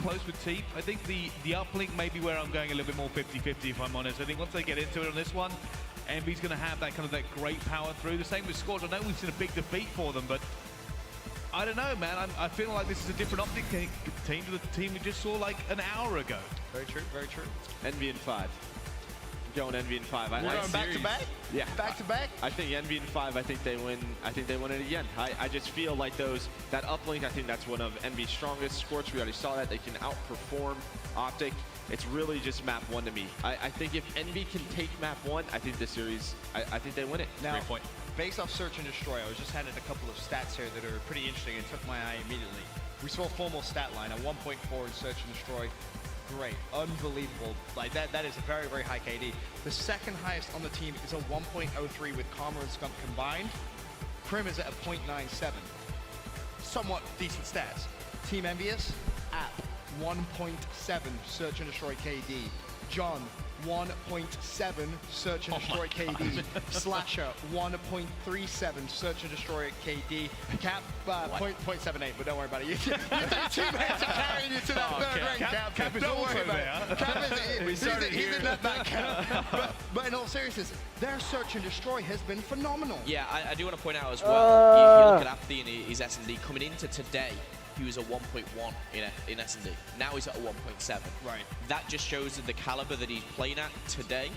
close with Team. I think the uplink may be where I'm going a little bit more 50-50 if I'm honest. I think once they get into it on this one, EnVy's going to have that kind of that great power through. The same with Scorch. I know we've seen a big defeat for them, but I don't know, man. I feel like this is a different OpTic team to the team we just saw like an hour ago. Very true, very true. EnVy in 5. Going EnVy in 5. We're going back to back? Yeah. Back to back? I think EnVy in 5, I think they win it again. I just feel like that uplink, I think that's one of EnVy's strongest. Scorch, we already saw that. They can outperform OpTic. It's really just map 1 to me. I think if EnVy can take map 1, I think this series, I think they win it. Now, great point. Based off Search and Destroy, I was just handed a couple of stats here that are pretty interesting and took my eye immediately. We saw a formal stat line, a 1.4 in Search and Destroy. Great, unbelievable. Like that is a very, very high KD. The second highest on the team is a 1.03 with Karma and Skunk combined. Prim is at a 0.97. Somewhat decent stats. Team EnVyUs at 1.7 Search and Destroy KD. John, 1.7 Search and Destroy KD. Slasher, 1.37 Search and Destroy KD. Cap, 0.78, but don't worry about it. Your teammates are carrying you to that third rank, Cap. Cap is don't also worry about there. it. Cap is, he's in that back Cap. But in all seriousness, their Search and Destroy has been phenomenal. Yeah, I do want to point out as well, you look at Apathy and his S&D coming into today, he was a 1.1 in S&D. Now he's at a 1.7. Right. That just shows the caliber that he's playing at today,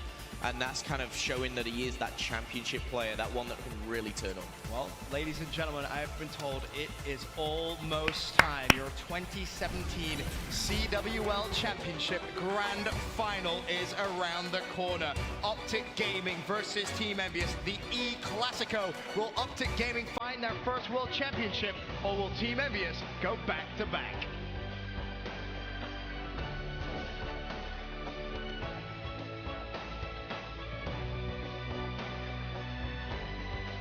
and that's kind of showing that he is that championship player, that one that can really turn on. Well, ladies and gentlemen, I have been told it is almost time. Your 2017 CWL Championship Grand Final is around the corner. OpTic Gaming versus Team EnVyUs, the E-Clasico. Will OpTic Gaming find their first World Championship, or will Team EnVyUs go back to back?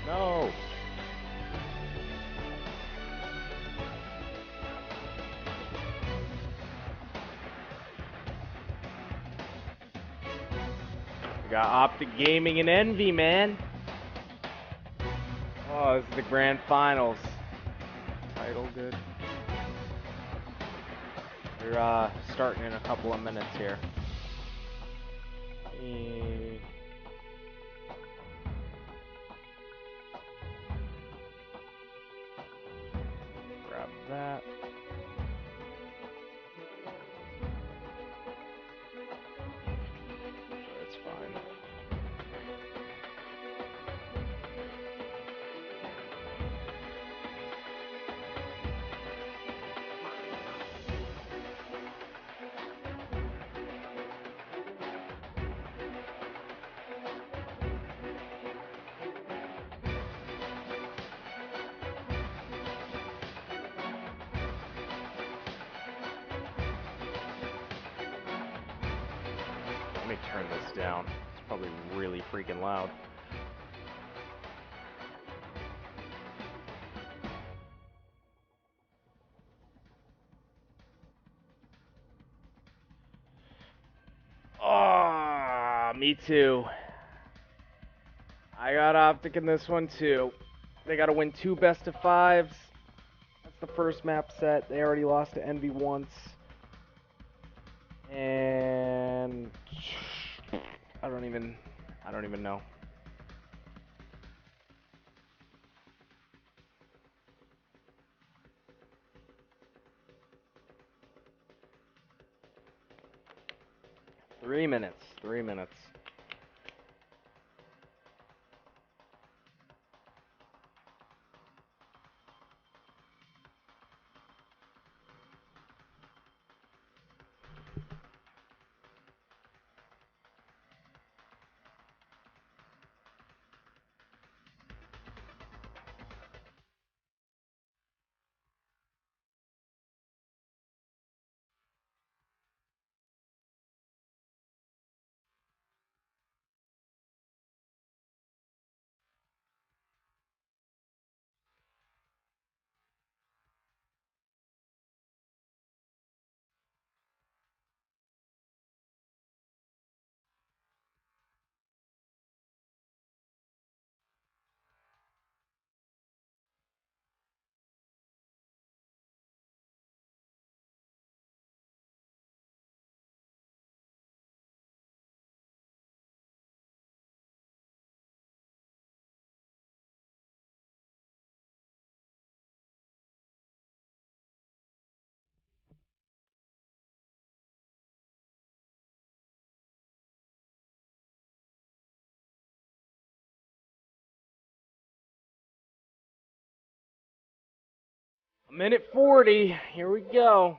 No. We got OpTic Gaming and EnVy, man. Oh, this is the grand finals. Title good. We're starting in a couple of minutes here. Grab that. That's fine. Let me turn this down. It's probably really freaking loud. Ah, me too. I got OpTic in this one too. They got to win 2 best-of-5s. That's the first map set. They already lost to EnVy once. And I don't even know. Three minutes. Minute 40. Here we go.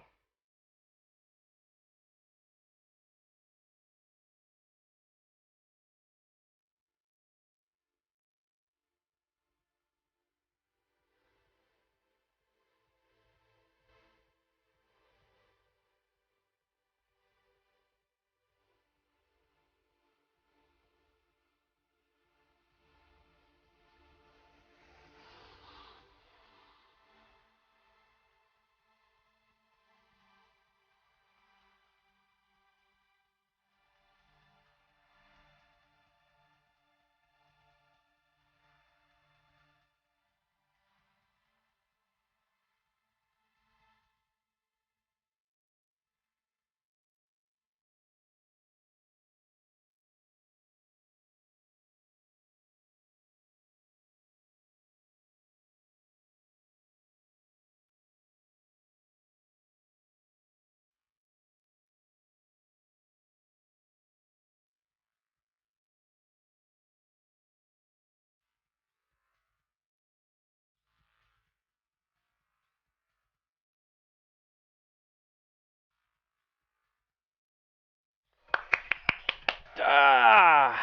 Ah!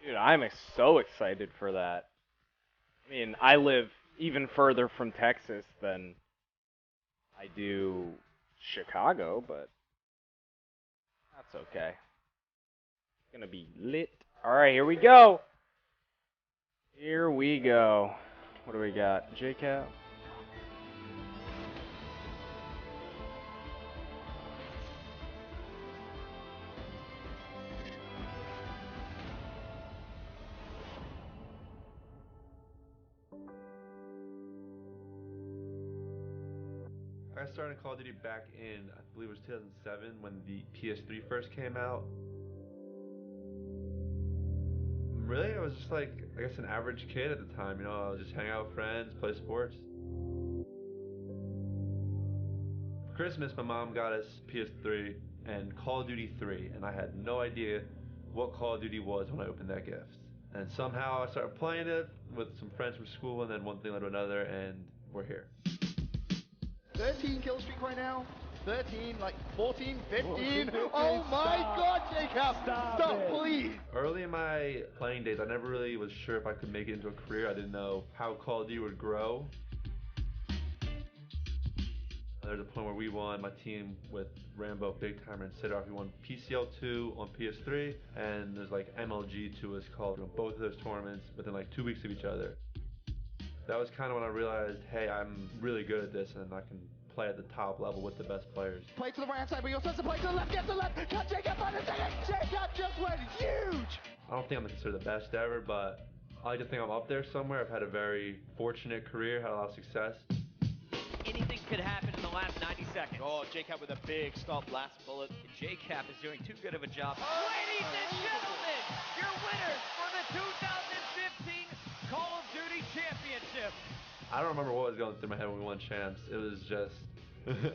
Dude, I'm so excited for that. I mean, I live even further from Texas than I do Chicago, but that's okay. It's gonna be lit. Alright, here we go. Here we go. What do we got? JCap? I started Call of Duty back in, I believe it was 2007 when the PS3 first came out. Really, I was just like, I guess an average kid at the time, you know, I was just hang out with friends, play sports. For Christmas, my mom got us PS3 and Call of Duty 3, and I had no idea what Call of Duty was when I opened that gift. And somehow I started playing it with some friends from school, and then one thing led to another, and we're here. 13 kill streak right now. 13, like 14, 15. Oh my God, Jacob! Stop, please! Early in my playing days, I never really was sure if I could make it into a career. I didn't know how Call of Duty would grow. There's a point where we won, my team with Rambo, Big Timer, and Sidorf, we won PCL2 on PS3, and there's like MLG2 is called. We won both of those tournaments within like 2 weeks of each other. That was kind of when I realized, hey, I'm really good at this and I can play at the top level with the best players. Play to the right hand side, but you're supposed to play to the left, get to the left. Cut Jacob on the second. Jacob just went huge! I don't think I'm considered the best ever, but I like to think I'm up there somewhere. I've had a very fortunate career, had a lot of success. Anything could happen in the last 90 seconds. Oh, Jacob with a big stop, last bullet. JCap is doing too good of a job. Ladies and gentlemen, your winners for the 2015 Call of Duty Championship. I don't remember what was going through my head when we won champs. It was just,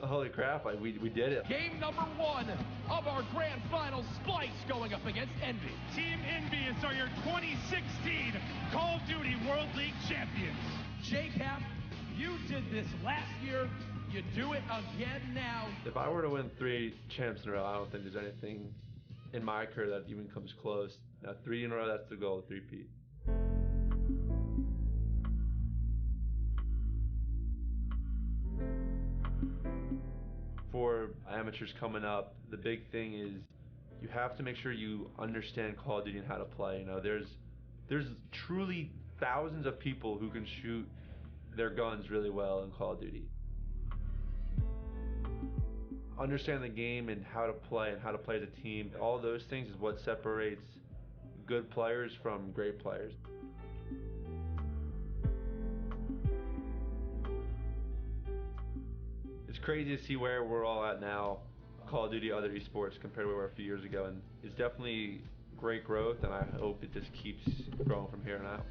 holy crap, like we did it. Game number 1 of our grand final, Splice going up against Envy. Team EnVyUs are your 2016 Call of Duty World League champions. JCap, you did this last year. You do it again now. If I were to win 3 champs in a row, I don't think there's anything in my career that even comes close. Now 3 in a row, that's the goal, 3-peat. For amateurs coming up, the big thing is you have to make sure you understand Call of Duty and how to play. You know, there's truly thousands of people who can shoot their guns really well in Call of Duty. Understand the game and how to play as a team, all those things is what separates good players from great players. It's crazy to see where we're all at now, Call of Duty, other esports, compared to where we were a few years ago, and it's definitely great growth, and I hope it just keeps growing from here on out.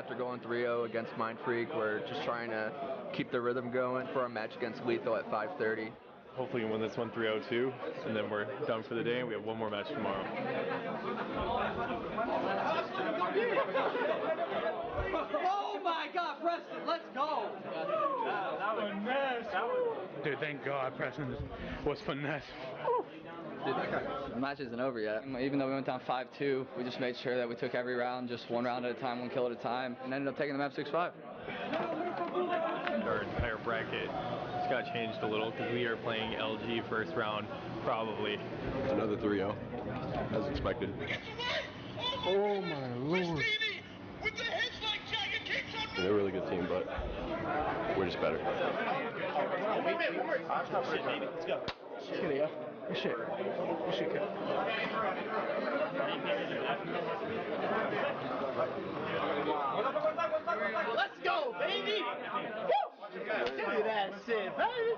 after going 3-0 against Mind Freak. We're just trying to keep the rhythm going for our match against Lethal at 5:30. Hopefully we win this one 3-0 too, and then we're done for the day and we have one more match tomorrow. Oh my God, Preston, let's go! Dude, thank God Preston was finesse. The match isn't over yet. Even though we went down 5-2, we just made sure that we took every round, just one round at a time, one kill at a time, and ended up taking the map 6-5. Our entire bracket just got changed a little because we are playing LG first round, probably. Another 3-0, as expected. Oh my Lord. They're a really good team, but we're just better. Let's go. Good shit. Good shit, kid. Let's go, baby! Woo! Give me that shit, baby!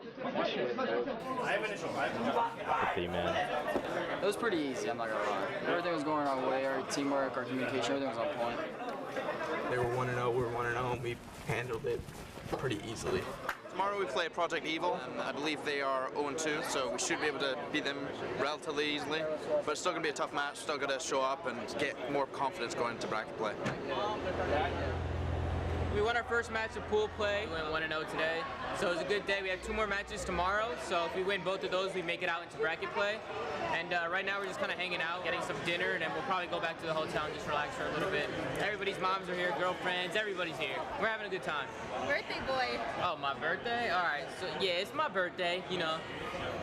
It was pretty easy, I'm not gonna lie. Everything was going our way, our teamwork, our communication, everything was on point. They were 1-0, we were 1-0, and we handled it pretty easily. Tomorrow we play Project Evil. I believe they are 0-2, so we should be able to beat them relatively easily. But it's still going to be a tough match, still got to show up and get more confidence going into bracket play. We won our first match of pool play. We went 1-0 today, so it was a good day. We have 2 more matches tomorrow, so if we win both of those, we make it out into bracket play. And right now we're just kind of hanging out, getting some dinner, and then we'll probably go back to the hotel and just relax for a little bit. Everybody's moms are here, girlfriends, everybody's here. We're having a good time. Birthday boy. Oh, my birthday? All right, so yeah, it's my birthday, you know.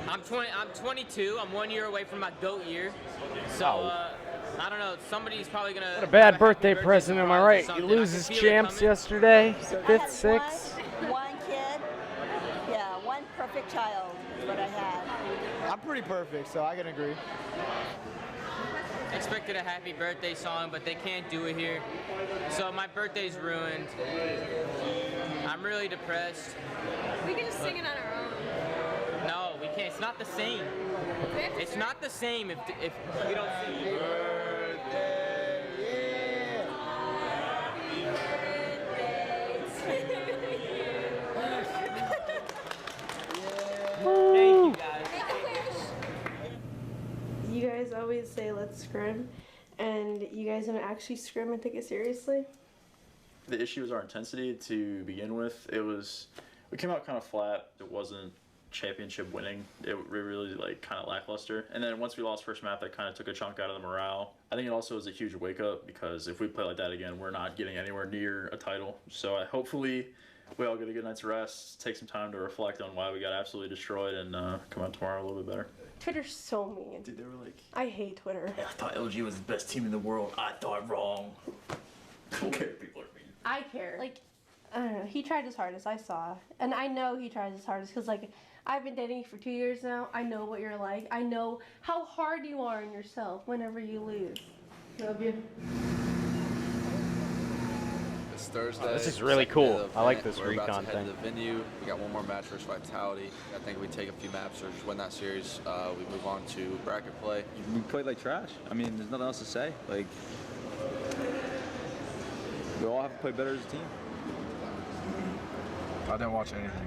I'm 22, I'm 1 year away from my GOAT year. So, I don't know, somebody's probably gonna... What a bad birthday present, am I right? You lose his champs yesterday, 5th, 6th. One kid. Yeah, one perfect child is what I had. I'm pretty perfect, so I can agree. Expected a happy birthday song, but they can't do it here. So my birthday's ruined. I'm really depressed. We can just sing it on our own. No, we can't. It's not the same. It's not the same if we don't sing. Thank you, guys. You guys always say let's scrim, and you guys don't actually scrim and take it seriously? The issue was our intensity to begin with. We came out kind of flat. It wasn't championship winning. It really like kind of lackluster. And then once we lost first map, that kind of took a chunk out of the morale. I think it also was a huge wake up because if we play like that again, we're not getting anywhere near a title. So hopefully we all get a good night's rest, take some time to reflect on why we got absolutely destroyed, and come out tomorrow a little bit better. Twitter's so mean. Dude, they were like... I hate Twitter. I thought LG was the best team in the world. I thought wrong. I don't care if people are mean. I care. Like, I don't know. He tried his hardest. I saw. And I know he tries his hardest because, like, I've been dating you for 2 years now. I know what you're like. I know how hard you are on yourself whenever you lose. Love you. It's Thursday. Oh, this is really cool. I like this We're about recon to head thing. to the venue. We got one more match versus Vitality. I think we take a few maps or just win that series. We move on to bracket play. We played like trash. I mean, there's nothing else to say. Like, we all have to play better as a team. I didn't watch anything.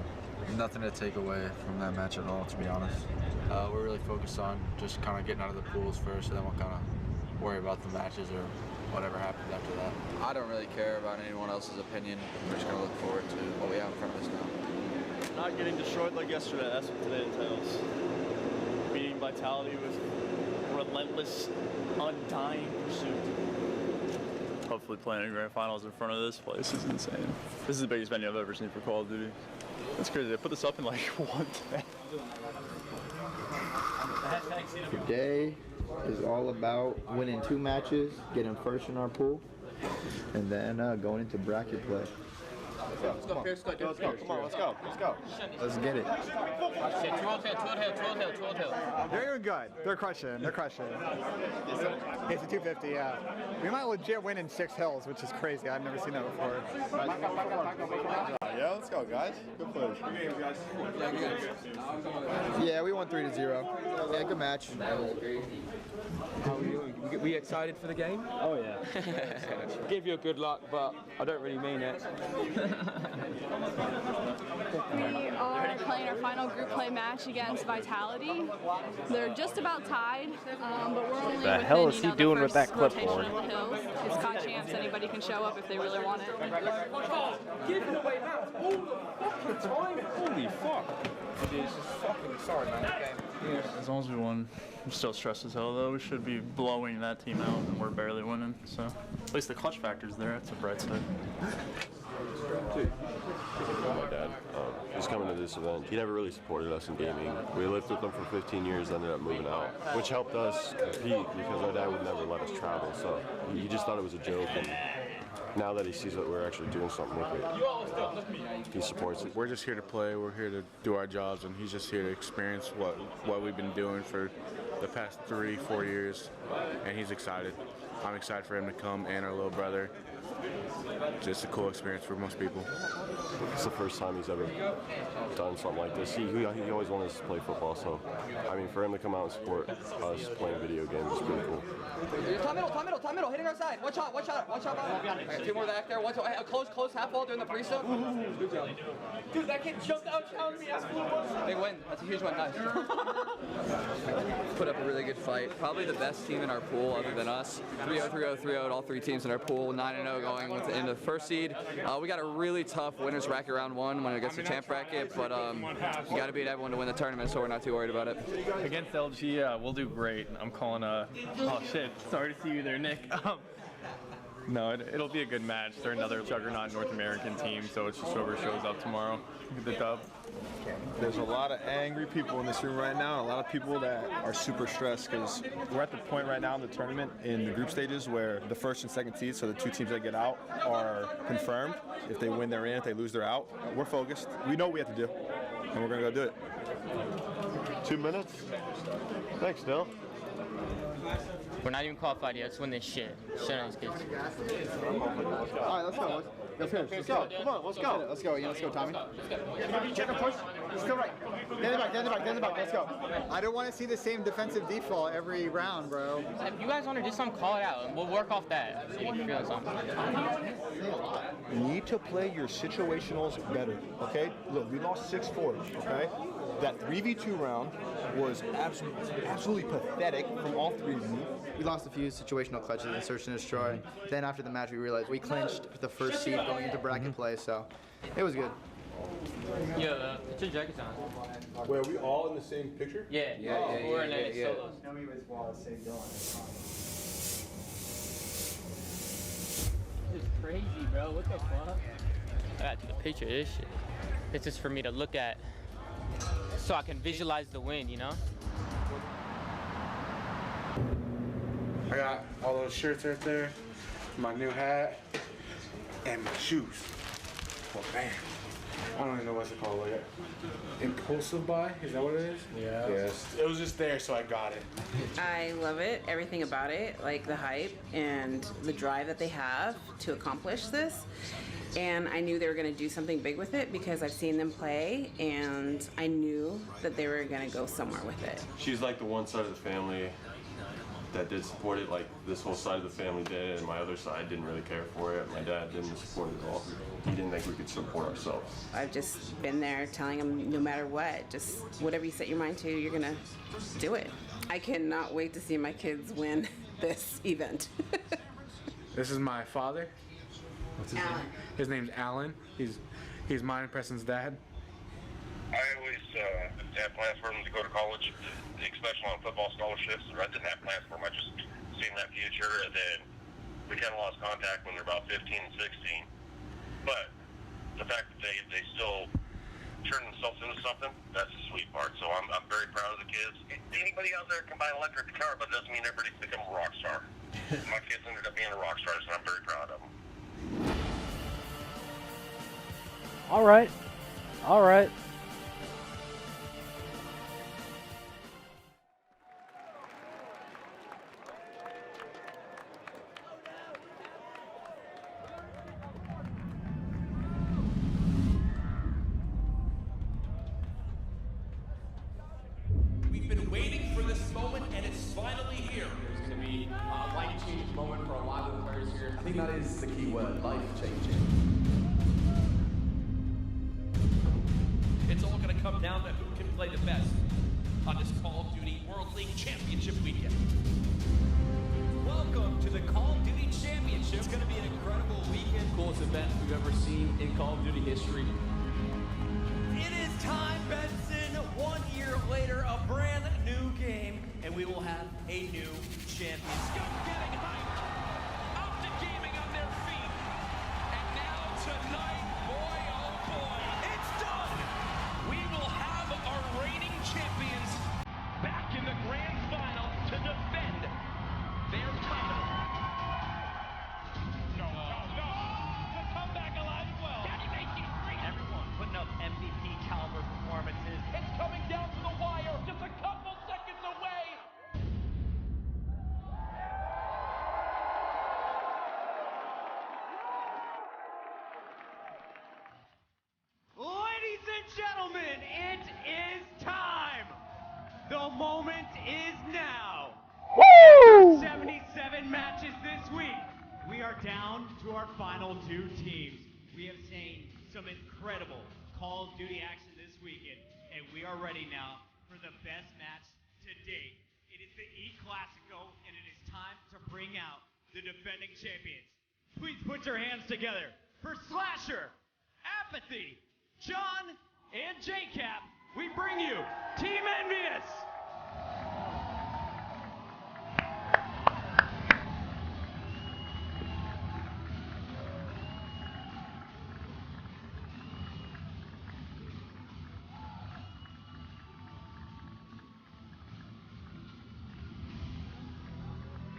Nothing to take away from that match at all, to be honest. We're really focused on just kind of getting out of the pools first, and then we'll kind of worry about the matches or whatever happens after that. I don't really care about anyone else's opinion. We're just going to look forward to what we have in front of us now. Not getting destroyed like yesterday, that's what today entails. Beating Vitality with relentless, undying pursuit. Hopefully playing in grand finals in front of this place is insane. This is the biggest venue I've ever seen for Call of Duty. That's crazy. They put this up in like 1 day. Today is all about winning 2 matches, getting first in our pool, and then going into bracket play. Let's go, Pierce. Let's go. Come on, let's go. Let's go. Let's get it. 12 hill. They're doing good. They're crushing. They're crushing. It's a 250, yeah. We might legit win in 6 hills, which is crazy. I've never seen that before. Yeah, let's go, guys. Good play. Yeah, we won 3-0. Yeah, good match. How are you? We excited for the game? Oh yeah. Give you a good luck, but I don't really mean it. We are playing our final group play match against Vitality. They're just about tied, but we're only The within, hell is he the doing with first that rotation clipboard? of the hills. It's COD champs. Anybody can show up if they really want it. Giving away maps all the fucking time. Holy fuck. It's just fucking sorry, man. As long as we won, I'm still stressed as hell though. We should be blowing that team out, and we're barely winning. So at least the clutch factor's there. That's a bright side. My dad, he's coming to this event. He never really supported us in gaming. We lived with him for 15 years, ended up moving out, which helped us compete because our dad would never let us travel. So he just thought it was a joke. And now that he sees that we're actually doing something with it, he supports it. We're just here to play. We're here to do our jobs, and he's just here to experience what we've been doing for the past 3-4 years, and he's excited. I'm excited for him to come and our little brother. Just a cool experience for most people. It's the first time he's ever done something like this. He always wanted us to play football, so I mean, for him to come out and support us playing video games is pretty cool. Top middle, hitting our side. Watch out. Right, two more back there. Close half ball doing the pre-step. Good job. Dude, that kid jumped out, challenged me. Big win. That's a huge win. Nice. Put up a really good fight. Probably the best team in our pool other than us. 3-0, 3-0, 3-0, all three teams in our pool. 9-0 going into the first seed. We got a really tough winners bracket round 1 when it gets the champ bracket, but you got to beat everyone to win the tournament, so we're not too worried about it. Against LG, we'll do great. I'm calling oh shit, sorry to see you there, Nick. No, it'll be a good match. They're another juggernaut North American team, so it's just whoever shows up tomorrow. Get the dub. There's a lot of angry people in this room right now, and a lot of people that are super stressed because we're at the point right now in the tournament in the group stages where the first and second seeds, so the two teams that get out, are confirmed. If they win, they're in. If they lose, they're out. We're focused. We know what we have to do, and we're going to go do it. 2 minutes? Thanks, Dell. We're not even qualified yet. Let's win this shit. Shit on these kids. All right, let's go. Let's finish. Let's go. Come on, let's go. Let's go. Let's go, Tommy. Check a push. Still right. Get in the back. Let's go. I don't want to see the same defensive default every round, bro. If you guys want to do something, call it out, and we'll work off that. See if you're feeling something. You need to play your situationals better, okay? Look, we lost 6-4, okay? That 3v2 round was absolutely pathetic from all three of you. We lost a few situational clutches in Search and Destroy. Then after the match, we realized we clinched the first seed going into bracket play, so it was good. Yeah, put your jackets on. Wait, are we all in the same picture? Yeah. We're in it solos. This is crazy, bro. What the fuck? I gotta take a picture of this shit. This is for me to look at so I can visualize the win, you know? I got all those shirts right there, my new hat, and my shoes. Well, man, I don't even know what's it called. Like, impulsive buy? Is that what it is? Yeah. Yes. It was just there, so I got it. I love it, everything about it, like the hype and the drive that they have to accomplish this. And I knew they were going to do something big with it because I've seen them play, and I knew that they were going to go somewhere with it. She's like the one side of the family that did support it, like this whole side of the family did, and my other side didn't really care for it. My dad didn't support it at all. He didn't think we could support ourselves. I've just been there telling them no matter what, just whatever you set your mind to, you're going to do it. I cannot wait to see my kids win this event. This is my father. What's his name? His name's Alan. He's mine and Preston's dad. I always had plans for him to go to college, especially on football scholarships. I didn't have plans for him. I just seen that future, and then we kind of lost contact when they're about 15 and 16. But the fact that they still turn themselves into something, that's the sweet part. So I'm very proud of the kids. Anybody out there can buy an electric guitar, but it doesn't mean everybody's become a rock star. My kids ended up being a rock stars, and I'm very proud of them. All right. here. There's going to be a life-changing moment for a lot of the players here. I think that is the key word, life-changing. It's all going to come down to who can play the best on this Call of Duty World League Championship weekend. Welcome to the Call of Duty Championship. It's going to be an incredible weekend. Coolest event we've ever seen in Call of Duty history. It is time, Benson. 1 year later, a brand new game, and we will have a new champion. Scott getting hyped. OpTic Gaming on their feet. And now tonight, boy oh boy, it's done. We will have our reigning champions back in the grand final to defend their title. No. The comeback alive as well. Everyone putting up MVP caliber performances. It's coming down to the wire, just a couple seconds away. Ladies and gentlemen, it is time. The moment is now. Woo! 77 matches this week. We are down to our final 2 teams. We have seen some incredible Call of Duty action this weekend, and we are ready now for the best match to date. It is the E-Clasico, and it is time to bring out the defending champions. Please put your hands together for Slasher, Apathy, John, and JCap. We bring you Team EnVyUs.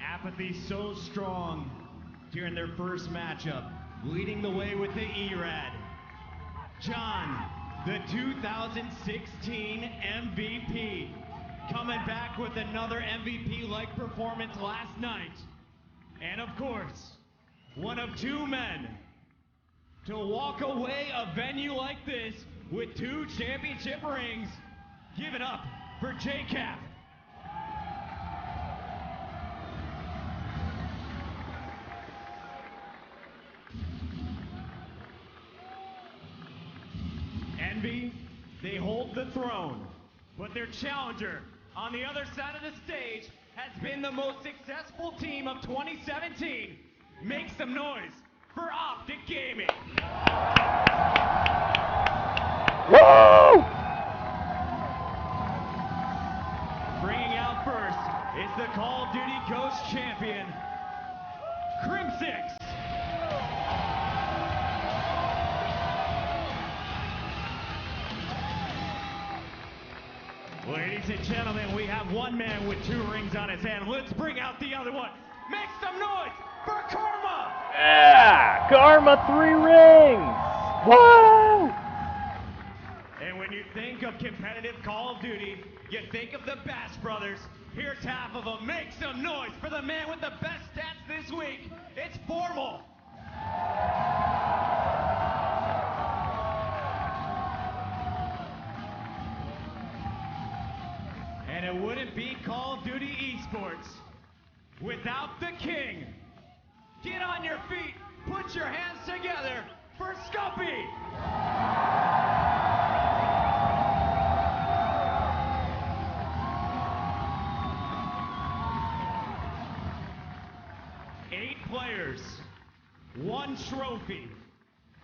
Apathy so strong during their first matchup, leading the way with the E-Rad. John, the 2016 MVP, coming back with another MVP-like performance last night. And of course, one of 2 men to walk away a venue like this with 2 championship rings. Give it up for JCap. Envy, they hold the throne, but their challenger on the other side of the stage has been the most successful team of 2017. Make some noise for OpTic Gaming. Woo! Bringing out first is the Call of Duty Ghost champion, Crimsix. Ladies and gentlemen, we have one man with 2 rings on his hand. Let's bring out the other one. Make some noise for Karma! Yeah! Karma 3 rings! Woo! And when you think of competitive Call of Duty, you think of the Bash Brothers. Here's half of them. Make some noise for the man with the best stats this week. It's Formal. And it wouldn't be Call of Duty Esports without the king. Get on your feet, put your hands together for Scuppy. Eight players, 1 trophy,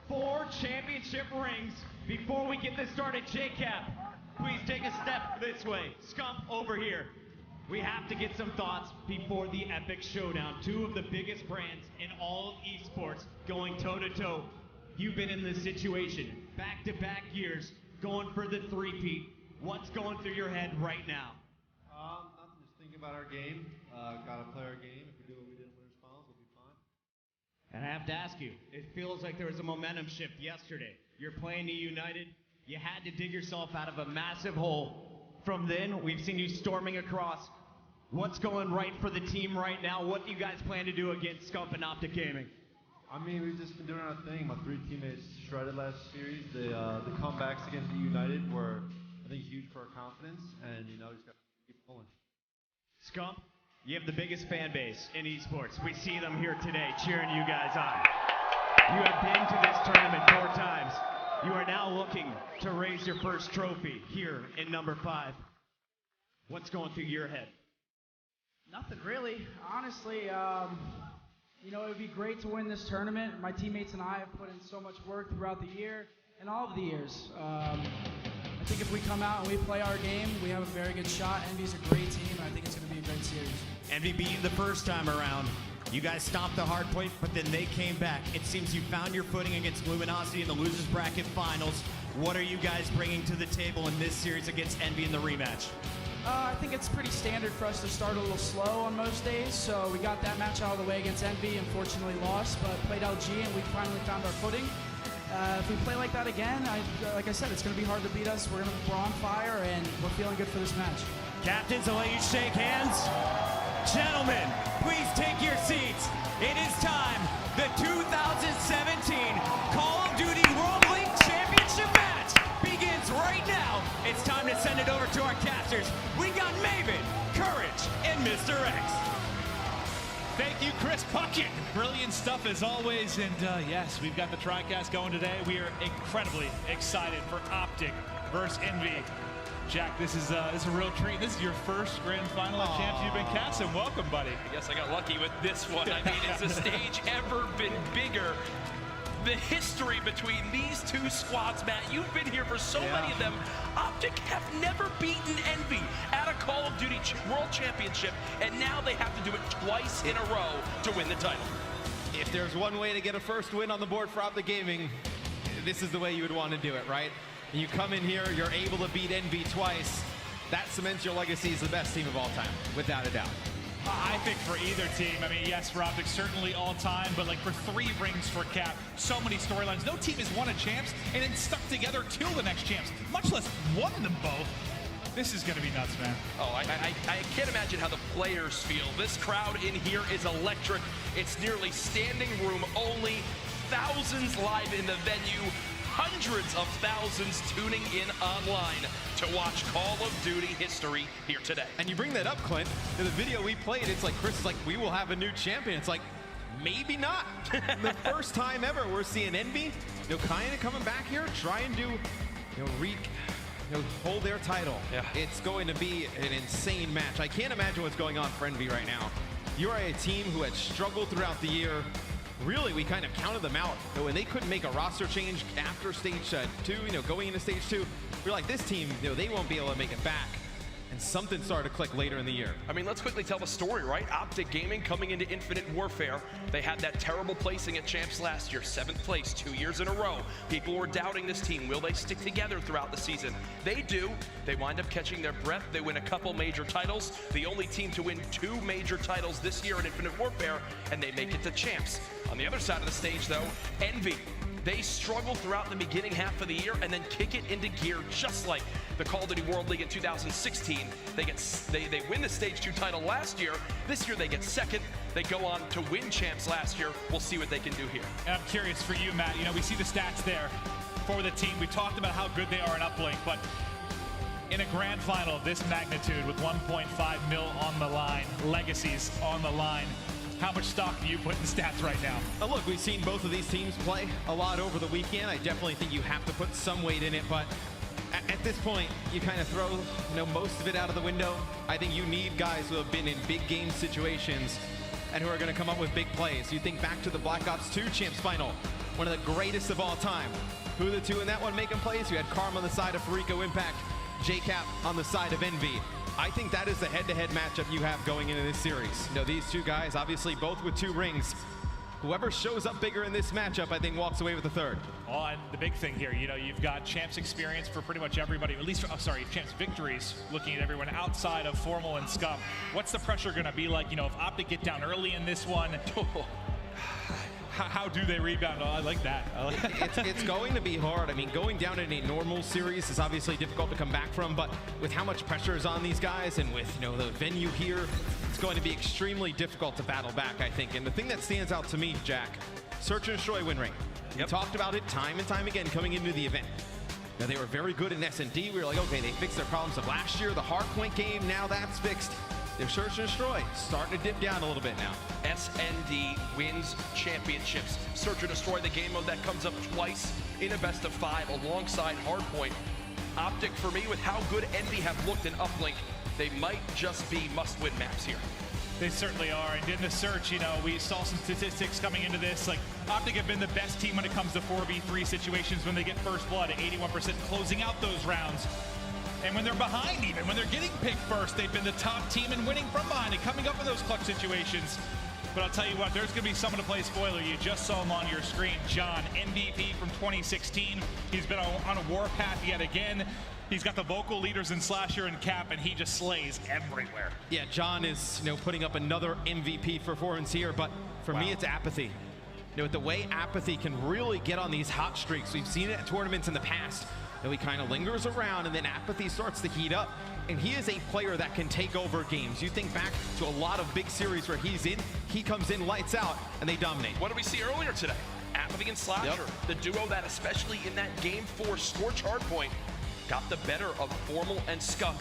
4 championship rings. Before we get this started, JCap, please take a step this way. Scump over here. We have to get some thoughts before the epic showdown. 2 of the biggest brands in all of esports going toe-to-toe. You've been in this situation, back-to-back years, going for the 3-peat. What's going through your head right now? Nothing, just thinking about our game. Gotta play our game. If we do what we did in Winners Finals, we'll be fine. And I have to ask you, it feels like there was a momentum shift yesterday. You're playing United. You had to dig yourself out of a massive hole. From then, we've seen you storming across. What's going right for the team right now? What do you guys plan to do against Scump and OpTic Gaming? I mean, we've just been doing our thing. My 3 teammates shredded last series. The comebacks against the United were, I think, huge for our confidence. And, you know, just got to keep pulling. Scump, You have the biggest fan base in esports. We see them here today cheering you guys on. You have been to this tournament 4 times. You are now looking to raise your first trophy here in number 5. What's going through your head? Nothing really. Honestly, you know, it would be great to win this tournament. My teammates and I have put in so much work throughout the year and all of the years. I think if we come out and we play our game, we have a very good shot. EnVy's a great team, and I think it's going to be a great series. EnVy beat you the first time around. You guys stopped the hard point, but then they came back. It seems you found your footing against Luminosity in the losers bracket finals. What are you guys bringing to the table in this series against EnVy in the rematch? I think it's pretty standard for us to start a little slow on most days, so we got that match out of the way against EnVy, unfortunately lost, but played LG and we finally found our footing. If we play like that again, like I said, it's going to be hard to beat us. We're on fire, and we're feeling good for this match. Captains, I'll let you shake hands. Gentlemen, please take your seats. It is time. The 2017 Call of Duty World League Championship match begins right now. It's time to send it over to our casters. We got Maven, Courage, and Mr. X. Thank you, Chris Puckett. Brilliant stuff as always. And yes, we've got the TriCast going today. We are incredibly excited for OpTic versus EnVy. Jack, this is a real treat. This is your first grand final of champs you've been casting. Welcome, buddy. I guess I got lucky with this one. I mean, has the stage ever been bigger? The history between these two squads, Matt, you've been here for so many of them. OpTic have never beaten EnVy at a Call of Duty World Championship, and now they have to do it twice in a row to win the title. If there's one way to get a first win on the board for OpTic Gaming, this is the way you would want to do it, right? You come in here, you're able to beat EnVy twice. That cements your legacy as the best team of all time, without a doubt. I think for either team, I mean, yes, for OpTic, certainly all time, but like for 3 rings for Cap, so many storylines. No team has won a champs and then stuck together till the next champs, much less won them both. This is going to be nuts, man. Oh, I can't imagine how the players feel. This crowd in here is electric. It's nearly standing room only. Thousands live in the venue. Hundreds of thousands tuning in online to watch Call of Duty history here today. And you bring that up, Clint. In the video we played, it's like Chris is like, we will have a new champion. It's like, maybe not. The first time ever we're seeing EnVy, kind of coming back here, trying to, hold their title. Yeah. It's going to be an insane match. I can't imagine what's going on for EnVy right now. You are a team who had struggled throughout the year. Really, we kind of counted them out. When they couldn't make a roster change after stage 2, going into stage 2, we're like, this team, they won't be able to make it back. And something started to click later in the year. I mean, let's quickly tell the story, right? OpTic Gaming coming into Infinite Warfare. They had that terrible placing at champs last year, 7th place, 2 years in a row. People were doubting this team. Will they stick together throughout the season? They do. They wind up catching their breath. They win a couple major titles. The only team to win 2 major titles this year in Infinite Warfare, and they make it to champs. On the other side of the stage, though, EnVy. They struggle throughout the beginning half of the year and then kick it into gear, just like the Call of Duty World League in 2016. They win the Stage 2 title last year. This year they get 2nd. They go on to win champs last year. We'll see what they can do here. And I'm curious for you, Matt. We see the stats there for the team. We talked about how good they are in uplink, but in a grand final of this magnitude with 1.5 mil on the line, legacies on the line, how much stock do you put in the stats right now? Look, we've seen both of these teams play a lot over the weekend. I definitely think you have to put some weight in it, but at this point, you kind of throw most of it out of the window. I think you need guys who have been in big game situations and who are going to come up with big plays. You think back to the Black Ops 2 Champs Final, one of the greatest of all time. Who are the two in that one making plays? You had Karm on the side of Farico Impact, JCap on the side of EnVy. I think that is the head-to-head matchup you have going into this series. These two guys, obviously both with 2 rings. Whoever shows up bigger in this matchup, I think, walks away with the 3rd. Oh, and the big thing here, you've got champs experience for pretty much everybody, at least, champs victories, looking at everyone outside of Formal and Scum. What's the pressure going to be like, if OpTic get down early in this one? How do they rebound? Oh, I like that. It's going to be hard. I mean, going down in a normal series is obviously difficult to come back from, but with how much pressure is on these guys and with the venue here, it's going to be extremely difficult to battle back, I think. And the thing that stands out to me, Jack, Search and Destroy win rate. We talked about it time and time again coming into the event. Now, they were very good in S&D. We were like, okay, they fixed their problems of last year, the hardpoint game, now that's fixed. Their search and destroy starting to dip down a little bit now. SND wins championships. Search and destroy, the game mode that comes up twice in a best of 5 alongside Hardpoint. OpTic, for me, with how good Envy have looked in Uplink, they might just be must-win maps here. They certainly are, and in the search, you know, we saw some statistics coming into this. Like, OpTic have been the best team when it comes to 4v3 situations when they get first blood, 81% closing out those rounds. And when they're behind, even when they're getting picked first, they've been the top team in winning from behind and coming up in those clutch situations. But I'll tell you what, there's going to be someone to play spoiler. You just saw him on your screen, John, MVP from 2016. He's been on a warpath yet again. He's got the vocal leaders in Slasher and Cap, and he just slays everywhere. Yeah, John is, you know, putting up another MVP performance here, but for me, it's Apathy. You know, with the way Apathy can really get on these hot streaks, we've seen it at tournaments in the past. And he kind of lingers around, and then Apathy starts to heat up. And he is a player that can take over games. You think back to a lot of big series where he's in, he comes in, lights out, and they dominate. What did we see earlier today? Apathy and Slasher, the duo that, especially in that Game 4 Scorch Hardpoint, got the better of Formal and Skunk.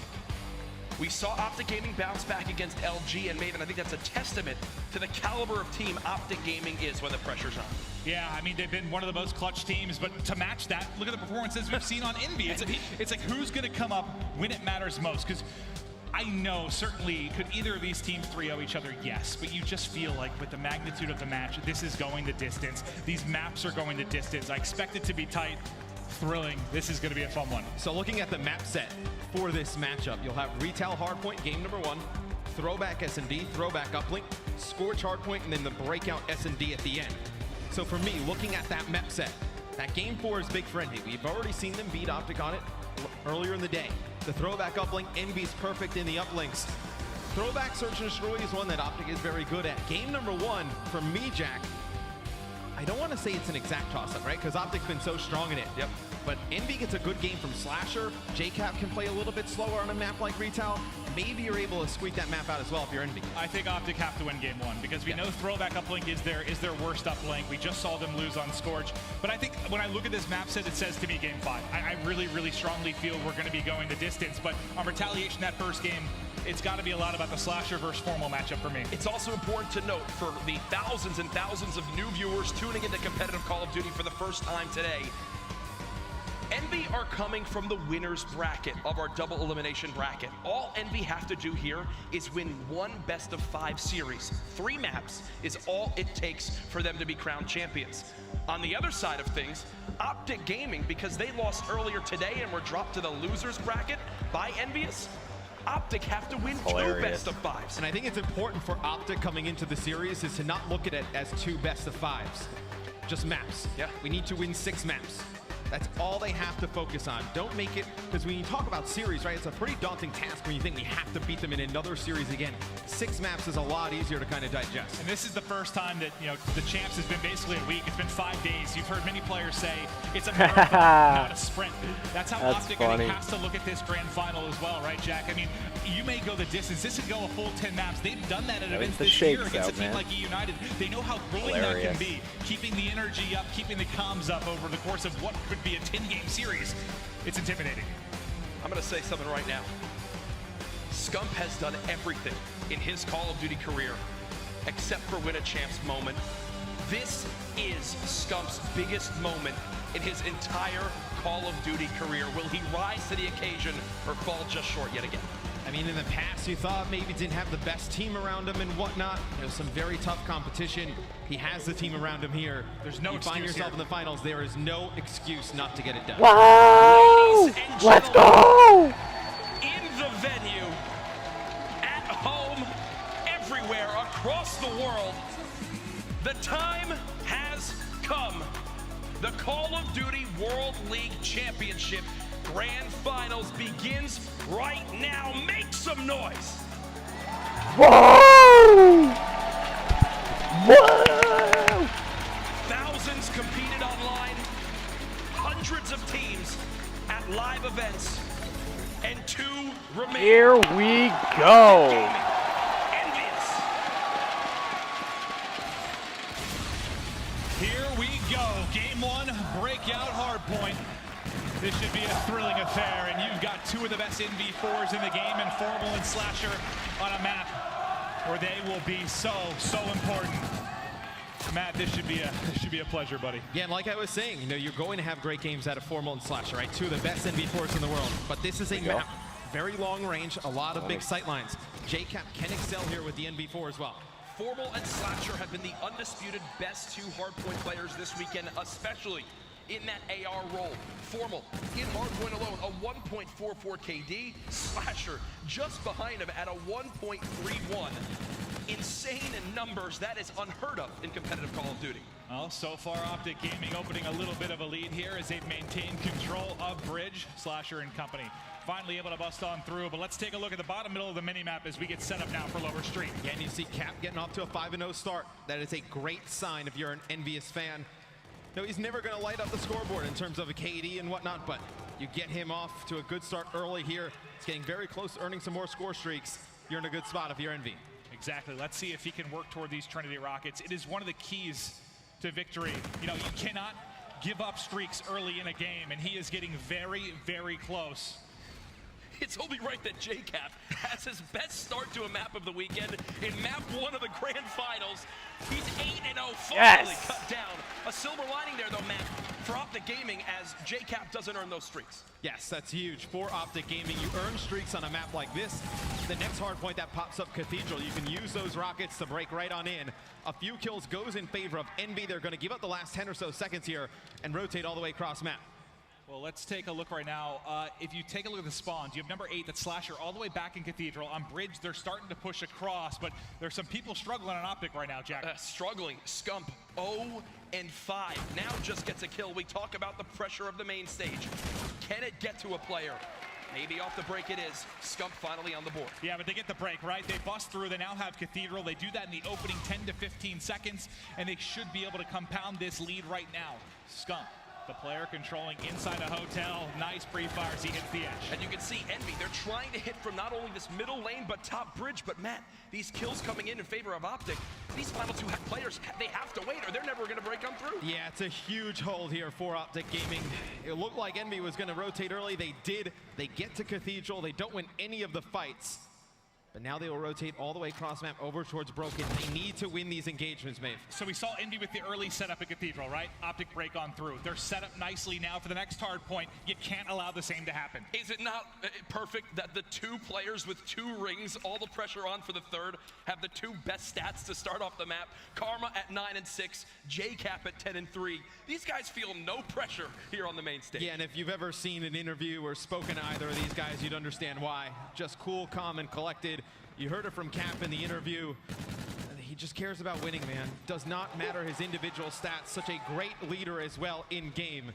We saw OpTic Gaming bounce back against LG and Maven. I think that's a testament to the caliber of team OpTic Gaming is when the pressure's on. Yeah, I mean, they've been one of the most clutch teams, but to match that, look at the performances we've seen on Envy. It's like who's going to come up when it matters most? Because I know, certainly, could either of these teams 3-0 each other? Yes, but you just feel like with the magnitude of the match, this is going the distance. These maps are going the distance. I expect it to be tight. Thrilling. This is going to be a fun one. So looking at the map set for this matchup, you'll have Retail Hardpoint, game number 1, Throwback S&D, Throwback Uplink, Scorch Hardpoint, and then the Breakout S&D at the end. So for me, looking at that map set, that game 4 is big for Envy. We've already seen them beat OpTic on it earlier in the day. The Throwback Uplink, Envy's perfect in the uplinks. Throwback Search and Destroy is one that OpTic is very good at. Game number 1, for me, Jack, I don't want to say it's an exact toss-up, right? Because OpTic's been so strong in it. Yep. But Envy gets a good game from Slasher. JCap can play a little bit slower on a map like Retail. Maybe you're able to squeak that map out as well if you're Envy. I think OpTic have to win game 1 because we know Throwback Uplink is their worst uplink. We just saw them lose on Scorch. But I think when I look at this map set, it says to me game 5. I really, really strongly feel we're going to be going the distance. But on Retaliation, that first game, it's got to be a lot about the Slasher versus Formal matchup for me. It's also important to note for the thousands and thousands of new viewers tuning into competitive Call of Duty for the first time today, Envy are coming from the winner's bracket of our double elimination bracket. All Envy have to do here is win 1 best of 5 series. 3 maps is all it takes for them to be crowned champions. On the other side of things, OpTic Gaming, because they lost earlier today and were dropped to the loser's bracket by EnVyUs, OpTic have to win 2 best of 5s. And I think it's important for OpTic coming into the series is to not look at it as 2 best of 5s. Just maps. Yeah. We need to win 6 maps. That's all they have to focus on. Don't make it, because when you talk about series, right, it's a pretty daunting task when you think we have to beat them in another series again. 6 maps is a lot easier to kind of digest. And this is the first time that, you know, the champs has been basically a week. It's been 5 days. You've heard many players say it's a marathon, not a sprint. That's how OpTic, I think, has to look at this grand final as well, right, Jack? I mean, you may go the distance. This could go a full 10 maps. They've done that at events this year against a team like E-United. They know how thrilling that can be. Keeping the energy up, keeping the comms up over the course of what could be a 10-game series. It's intimidating. I'm going to say something right now. Scump has done everything in his Call of Duty career except for win a champs moment. This is Scump's biggest moment in his entire Call of Duty career. Will he rise to the occasion or fall just short yet again? I mean, in the past, you thought maybe didn't have the best team around him and whatnot. You know, some very tough competition. He has the team around him here. There's no excuse. You find yourself in the finals, there is no excuse not to get it done. Wow! Let's go! In the venue, at home, everywhere across the world, the time has come. The Call of Duty World League Championship Grand Finals begins right now. Make some noise. Whoa! Whoa! Thousands competed online, hundreds of teams at live events, and 2 remain. Here we go. EnVyUs. Here we go. Game 1, breakout hardpoint. This should be a thrilling affair, and you've got two of the best NV4s in the game, and Formal and Slasher on a map where they will be so important. Matt, this should be a pleasure, buddy. Yeah, and like I was saying, you know, you're going to have great games out of Formal and Slasher, right? Two of the best NV4s in the world. But this is a map, very long range, a lot of big sight lines. JCap can excel here with the NV4 as well. Formal and Slasher have been the undisputed best two hardpoint players this weekend, especially in that AR role. Formal in hardpoint alone, a 1.44 KD. Slasher just behind him at a 1.31. Insane in numbers. That is unheard of in competitive Call of Duty. Well, so far OpTic Gaming opening a little bit of a lead here as they've maintained control of Bridge. Slasher and company finally able to bust on through, but let's take a look at the bottom middle of the minimap as we get set up now for Lower Street. Yeah, and you see Cap getting off to a 5-0 start. That is a great sign if you're an EnVyUs fan. No, he's never going to light up the scoreboard in terms of a KD and whatnot, but you get him off to a good start early here. It's getting very close to earning some more score streaks. You're in a good spot if you're Envy. Exactly. Let's see if he can work toward these Trinity Rockets. It is one of the keys to victory. You know, you cannot give up streaks early in a game, and he is getting very close. It's only right that JCap has his best start to a map of the weekend in map 1 of the grand finals. He's 8-0, finally cut down. A silver lining there, though, Matt, for OpTic Gaming, as JCap doesn't earn those streaks. Yes, that's huge for OpTic Gaming. You earn streaks on a map like this. The next hard point that pops up, Cathedral, you can use those rockets to break right on in. A few kills goes in favor of Envy. They're going to give up the last 10 or so seconds here and rotate all the way across map. Well, let's take a look right now. If you take a look at the spawns, you have number 8, that's Slasher, all the way back in Cathedral. On Bridge, they're starting to push across, but there's some people struggling on OpTic right now, Jack. Struggling. Scump 0-5. Now just gets a kill. We talk about the pressure of the main stage. Can it get to a player? Maybe off the break it is. Scump finally on the board. Yeah, but they get the break, right? They bust through. They now have Cathedral. They do that in the opening 10 to 15 seconds, and they should be able to compound this lead right now. Scump, the player controlling inside a hotel. Nice pre-fires, he hits the edge. And you can see Envy, they're trying to hit from not only this middle lane, but top bridge. But Matt, these kills coming in favor of OpTic, these final two players, they have to wait or they're never gonna break on through. Yeah, it's a huge hold here for OpTic Gaming. It looked like Envy was gonna rotate early. They did. They get to Cathedral. They don't win any of the fights. But now they will rotate all the way across map over towards Broken. They need to win these engagements, Maeve. So we saw Envy with the early setup at Cathedral, right? OpTic break on through. They're set up nicely now for the next hard point. You can't allow the same to happen. Is it not perfect that the two players with 2 rings, all the pressure on for the third, have the 2 best stats to start off the map? Karma at 9-6, JCap at 10-3. These guys feel no pressure here on the main stage. Yeah, and if you've ever seen an interview or spoken to either of these guys, you'd understand why. Just cool, calm, and collected. You heard it from Cap in the interview. He just cares about winning, man. Does not matter his individual stats. Such a great leader as well in game.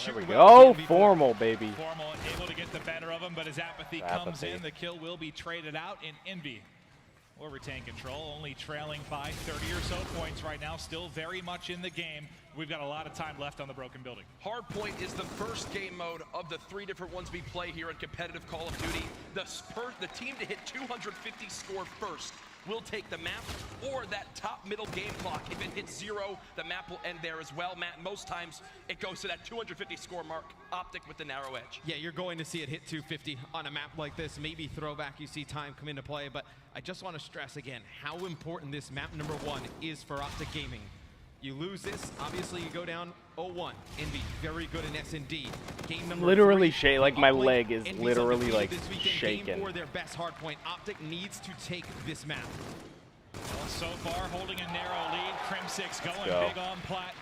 There we go. Formal, baby. Formal able to get the better of him, but as apathy comes in, the kill will be traded out in Envy. Or retain control, only trailing by 30 or so points right now. Still very much in the game. We've got a lot of time left on the Broken Building. Hardpoint is the first game mode of the 3 different ones we play here in competitive Call of Duty. The team to hit 250 score first will take the map, or that top middle game clock. If it hits 0, the map will end there as well, Matt. Most times it goes to that 250 score mark. OpTic with the narrow edge. Yeah, you're going to see it hit 250 on a map like this. Maybe throwback, you see time come into play, but I just want to stress again how important this map number 1 is for OpTic Gaming. You lose this, obviously you go down 0-1. Envy, very good in S&D. Game number literally 3, like my leg is Envy's literally like shaking. shaking. Game for their best hard point. OpTic needs to take this map. Well, so far holding a narrow lead. Crim6 going big on plat.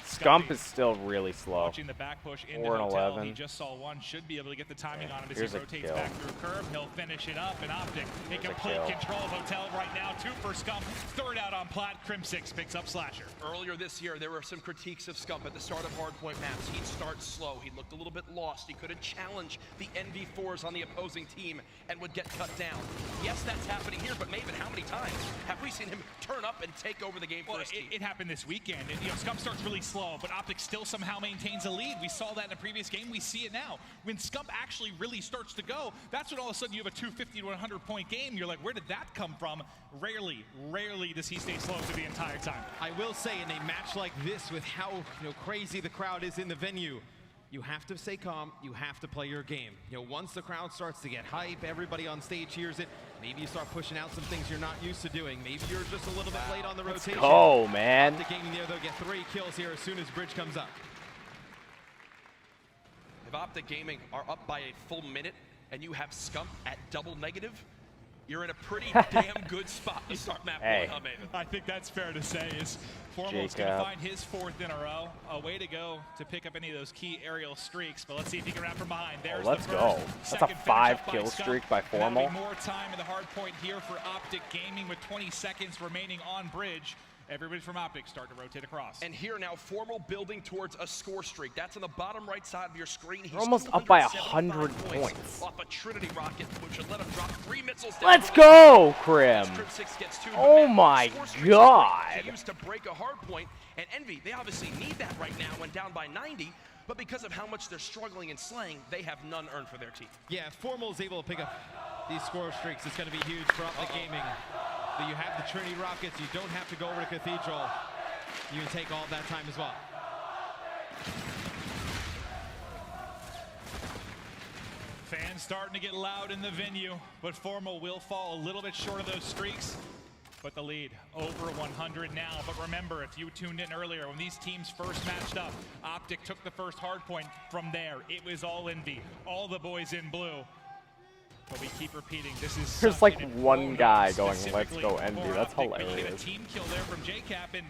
Scump is still really slow. Watching the back push into 4 and hotel. 11. He just saw one. Should be able to get the timing on him as Here's he a rotates kill. back through curve. He'll finish it up. And OpTic in Here's a complete kill. control of hotel right now. 2 for Scump. 3rd out on plat. Crim6 picks up Slasher. Earlier this year, there were some critiques of Scump at the start of hardpoint maps. He'd start slow. He looked a little bit lost. He couldn't challenge the NV4s on the opposing team and would get cut down. Yes, that's happening here, but Maven, how many times have we seen him turn up and take over the game for his team? It happened this weekend. And, you know, Scump starts really slow, but OpTic still somehow maintains a lead. We saw that in a previous game. We see it now. When Scump actually really starts to go, that's when all of a sudden you have a 250 to 100 point game. You're like, where did that come from? Rarely does he stay slow through the entire time. I will say, in a match like this, with how crazy the crowd is in the venue, you have to stay calm, you have to play your game. You know, once the crowd starts to get hype, everybody on stage hears it, maybe you start pushing out some things you're not used to doing. Maybe you're just a little bit late on the rotation. Go, man. OpTic Gaming there, they'll get 3 kills here as soon as Bridge comes up. If OpTic Gaming are up by a full minute and you have Scump at double negative, you're in a pretty damn good spot to start map one, huh, Maven? I think that's fair to say. Is Formal's going to find his 4th in a row. A way to go to pick up any of those key aerial streaks, but let's see if he can wrap from behind. There's let's the go. first. That's a 5-kill streak by Formal. That'll be more time in the hard point here for OpTic Gaming with 20 seconds remaining on Bridge. Everybody from OpTic start to rotate across. And here now, Formal building towards a score streak. That's on the bottom right side of your screen. He's almost up by 100 points. Off a Trinity rocket, which should let him drop 3 missiles down. Let's go, Krim. Oh my God. Used to break a hard point, and Envy, they obviously need that right now when down by 90. But because of how much they're struggling in slaying, they have none earned for their team. Yeah, if Formal is able to pick up these score streaks, it's going to be huge for OpTic Gaming. But you have the Trinity rockets, you don't have to go over to Cathedral. You can take all that time as well. Fans starting to get loud in the venue, but Formal will fall a little bit short of those streaks. But the lead over 100 now. But remember, if you tuned in earlier, when these teams first matched up, OpTic took the first hard point. From there, it was all Envy, all the boys in blue. But we keep repeating, this is there's like one guy going, let's go Envy. That's hilarious. A team kill there from JCap. And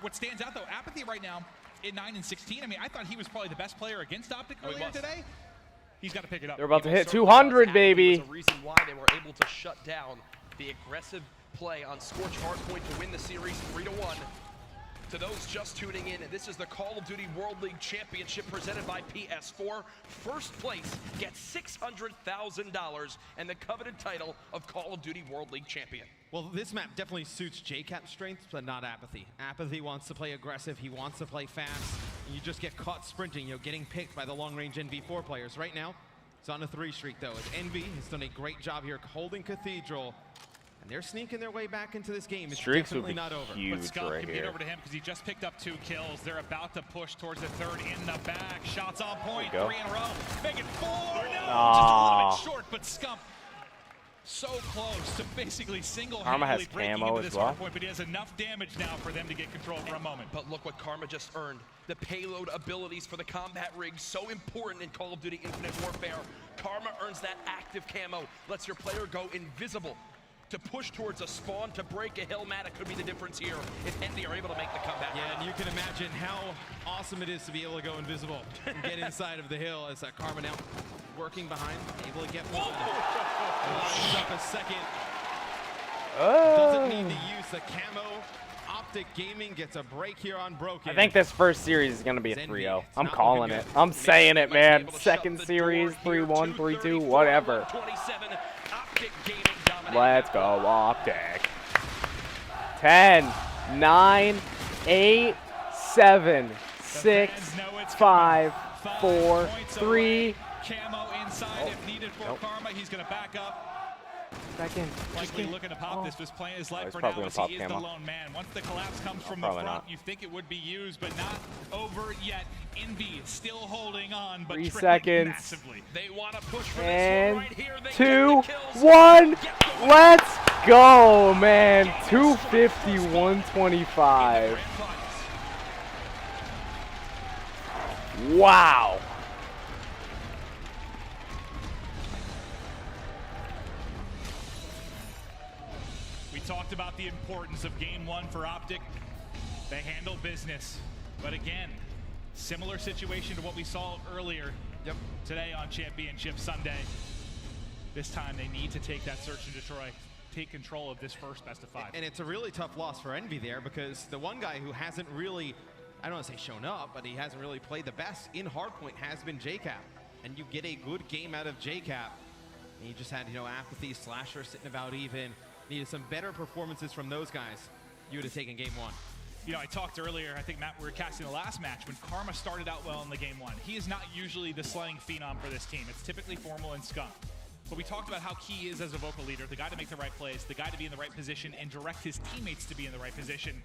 what stands out though, Apathy right now in 9 and 16. I mean, I thought he was probably the best player against OpTic earlier today. He's got to pick it up. They're about to hit 200, baby. The reason why they were able to shut down the aggressive play on Scorch Hardpoint to win the series 3-1. To those just tuning in, this is the Call of Duty World League Championship presented by PS4. First place gets $600,000 and the coveted title of Call of Duty World League Champion. Well, this map definitely suits JCap's strengths, but not Apathy. Apathy wants to play aggressive, he wants to play fast, and you just get caught sprinting, getting picked by the long-range NV4 players. Right now, it's on a 3 streak though, as Envy has done a great job here holding Cathedral. And they're sneaking their way back into this game. It's Streaks definitely would be not over. huge But Scott right can here. get over to him because he just picked up 2 kills. They're about to push towards the 3rd in the back. Shots on point, 3 in a row. Make it 4. No, just a little bit short, but Scump so close to basically single-handedly breaking into this hard point, but he has enough damage now for them to get control for a moment. But look what Karma just earned. The payload abilities for the combat rig, so important in Call of Duty Infinite Warfare. Karma earns that active camo, lets your player go invisible. To push towards a spawn, to break a hill, Matt, it could be the difference here if Envy are able to make the comeback. Yeah, and you can imagine how awesome it is to be able to go invisible and get inside of the hill as Karma now working behind, able to get one. Lines up a second. Doesn't need to use the camo. OpTic Gaming gets a break here on Broken. I think this first series is going to be a 3-0. I'm calling it. I'm saying it, man. Second series, 3-1, 3-2, whatever. Let's go, OpTic. 10, 9, 8, 7, 6, 5, 4, 3. Camo inside if needed for Karma. He's going to back up. Back in. Likely looking to pop this, was playing his life he's for now probably as gonna he pop is the camo. lone man. Once the collapse comes from the Probably front, not. you think it would be used, but not over yet. Envy still holding on, but 3 trailing seconds. massively. They want to push for And this one right here. They 2, 1. Let's go, man. 250, 125. Wow. We talked about the importance of game 1 for OpTic. They handled business, but again, similar situation to what we saw earlier today on Championship Sunday. This time they need to take that search in Detroit, take control of this first best of 5. And it's a really tough loss for Envy there because the one guy who hasn't really, I don't want to say shown up, but he hasn't really played the best in Hardpoint has been JCap. And you get a good game out of JCap. And you just had, Apathy, Slasher sitting about even. Needed some better performances from those guys. You would have taken game 1. I talked earlier, I think, Matt, we were casting the last match when Karma started out well in the game 1. He is not usually the slaying phenom for this team. It's typically Formal and Skunk. But we talked about how key he is as a vocal leader, the guy to make the right plays, the guy to be in the right position and direct his teammates to be in the right position.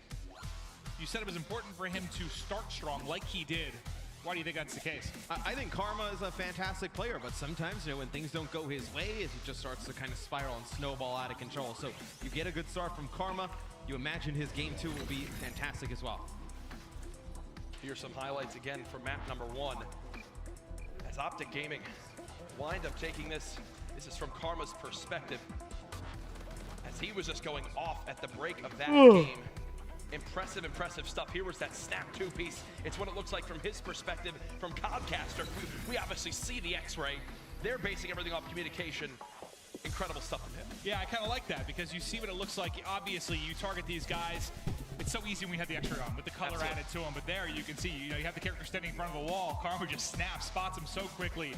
You said it was important for him to start strong like he did, Why do you think that's the case? I think Karma is a fantastic player, but sometimes, when things don't go his way, it just starts to kind of spiral and snowball out of control. So you get a good start from Karma. You imagine his game 2 will be fantastic as well. Here's some highlights again from map number 1. As OpTic Gaming wind up taking this. This is from Karma's perspective. As he was just going off at the break of that game. Impressive stuff. Here was that snap 2-piece. It's what it looks like from his perspective, from Codcaster. We obviously see the X-ray. They're basing everything off communication. Incredible stuff from him. Yeah, I kind of like that because you see what it looks like. Obviously, you target these guys. It's so easy when we have the extra on with the color added to them. But there you can see, you have the character standing in front of a wall. Karma just snaps, spots him so quickly.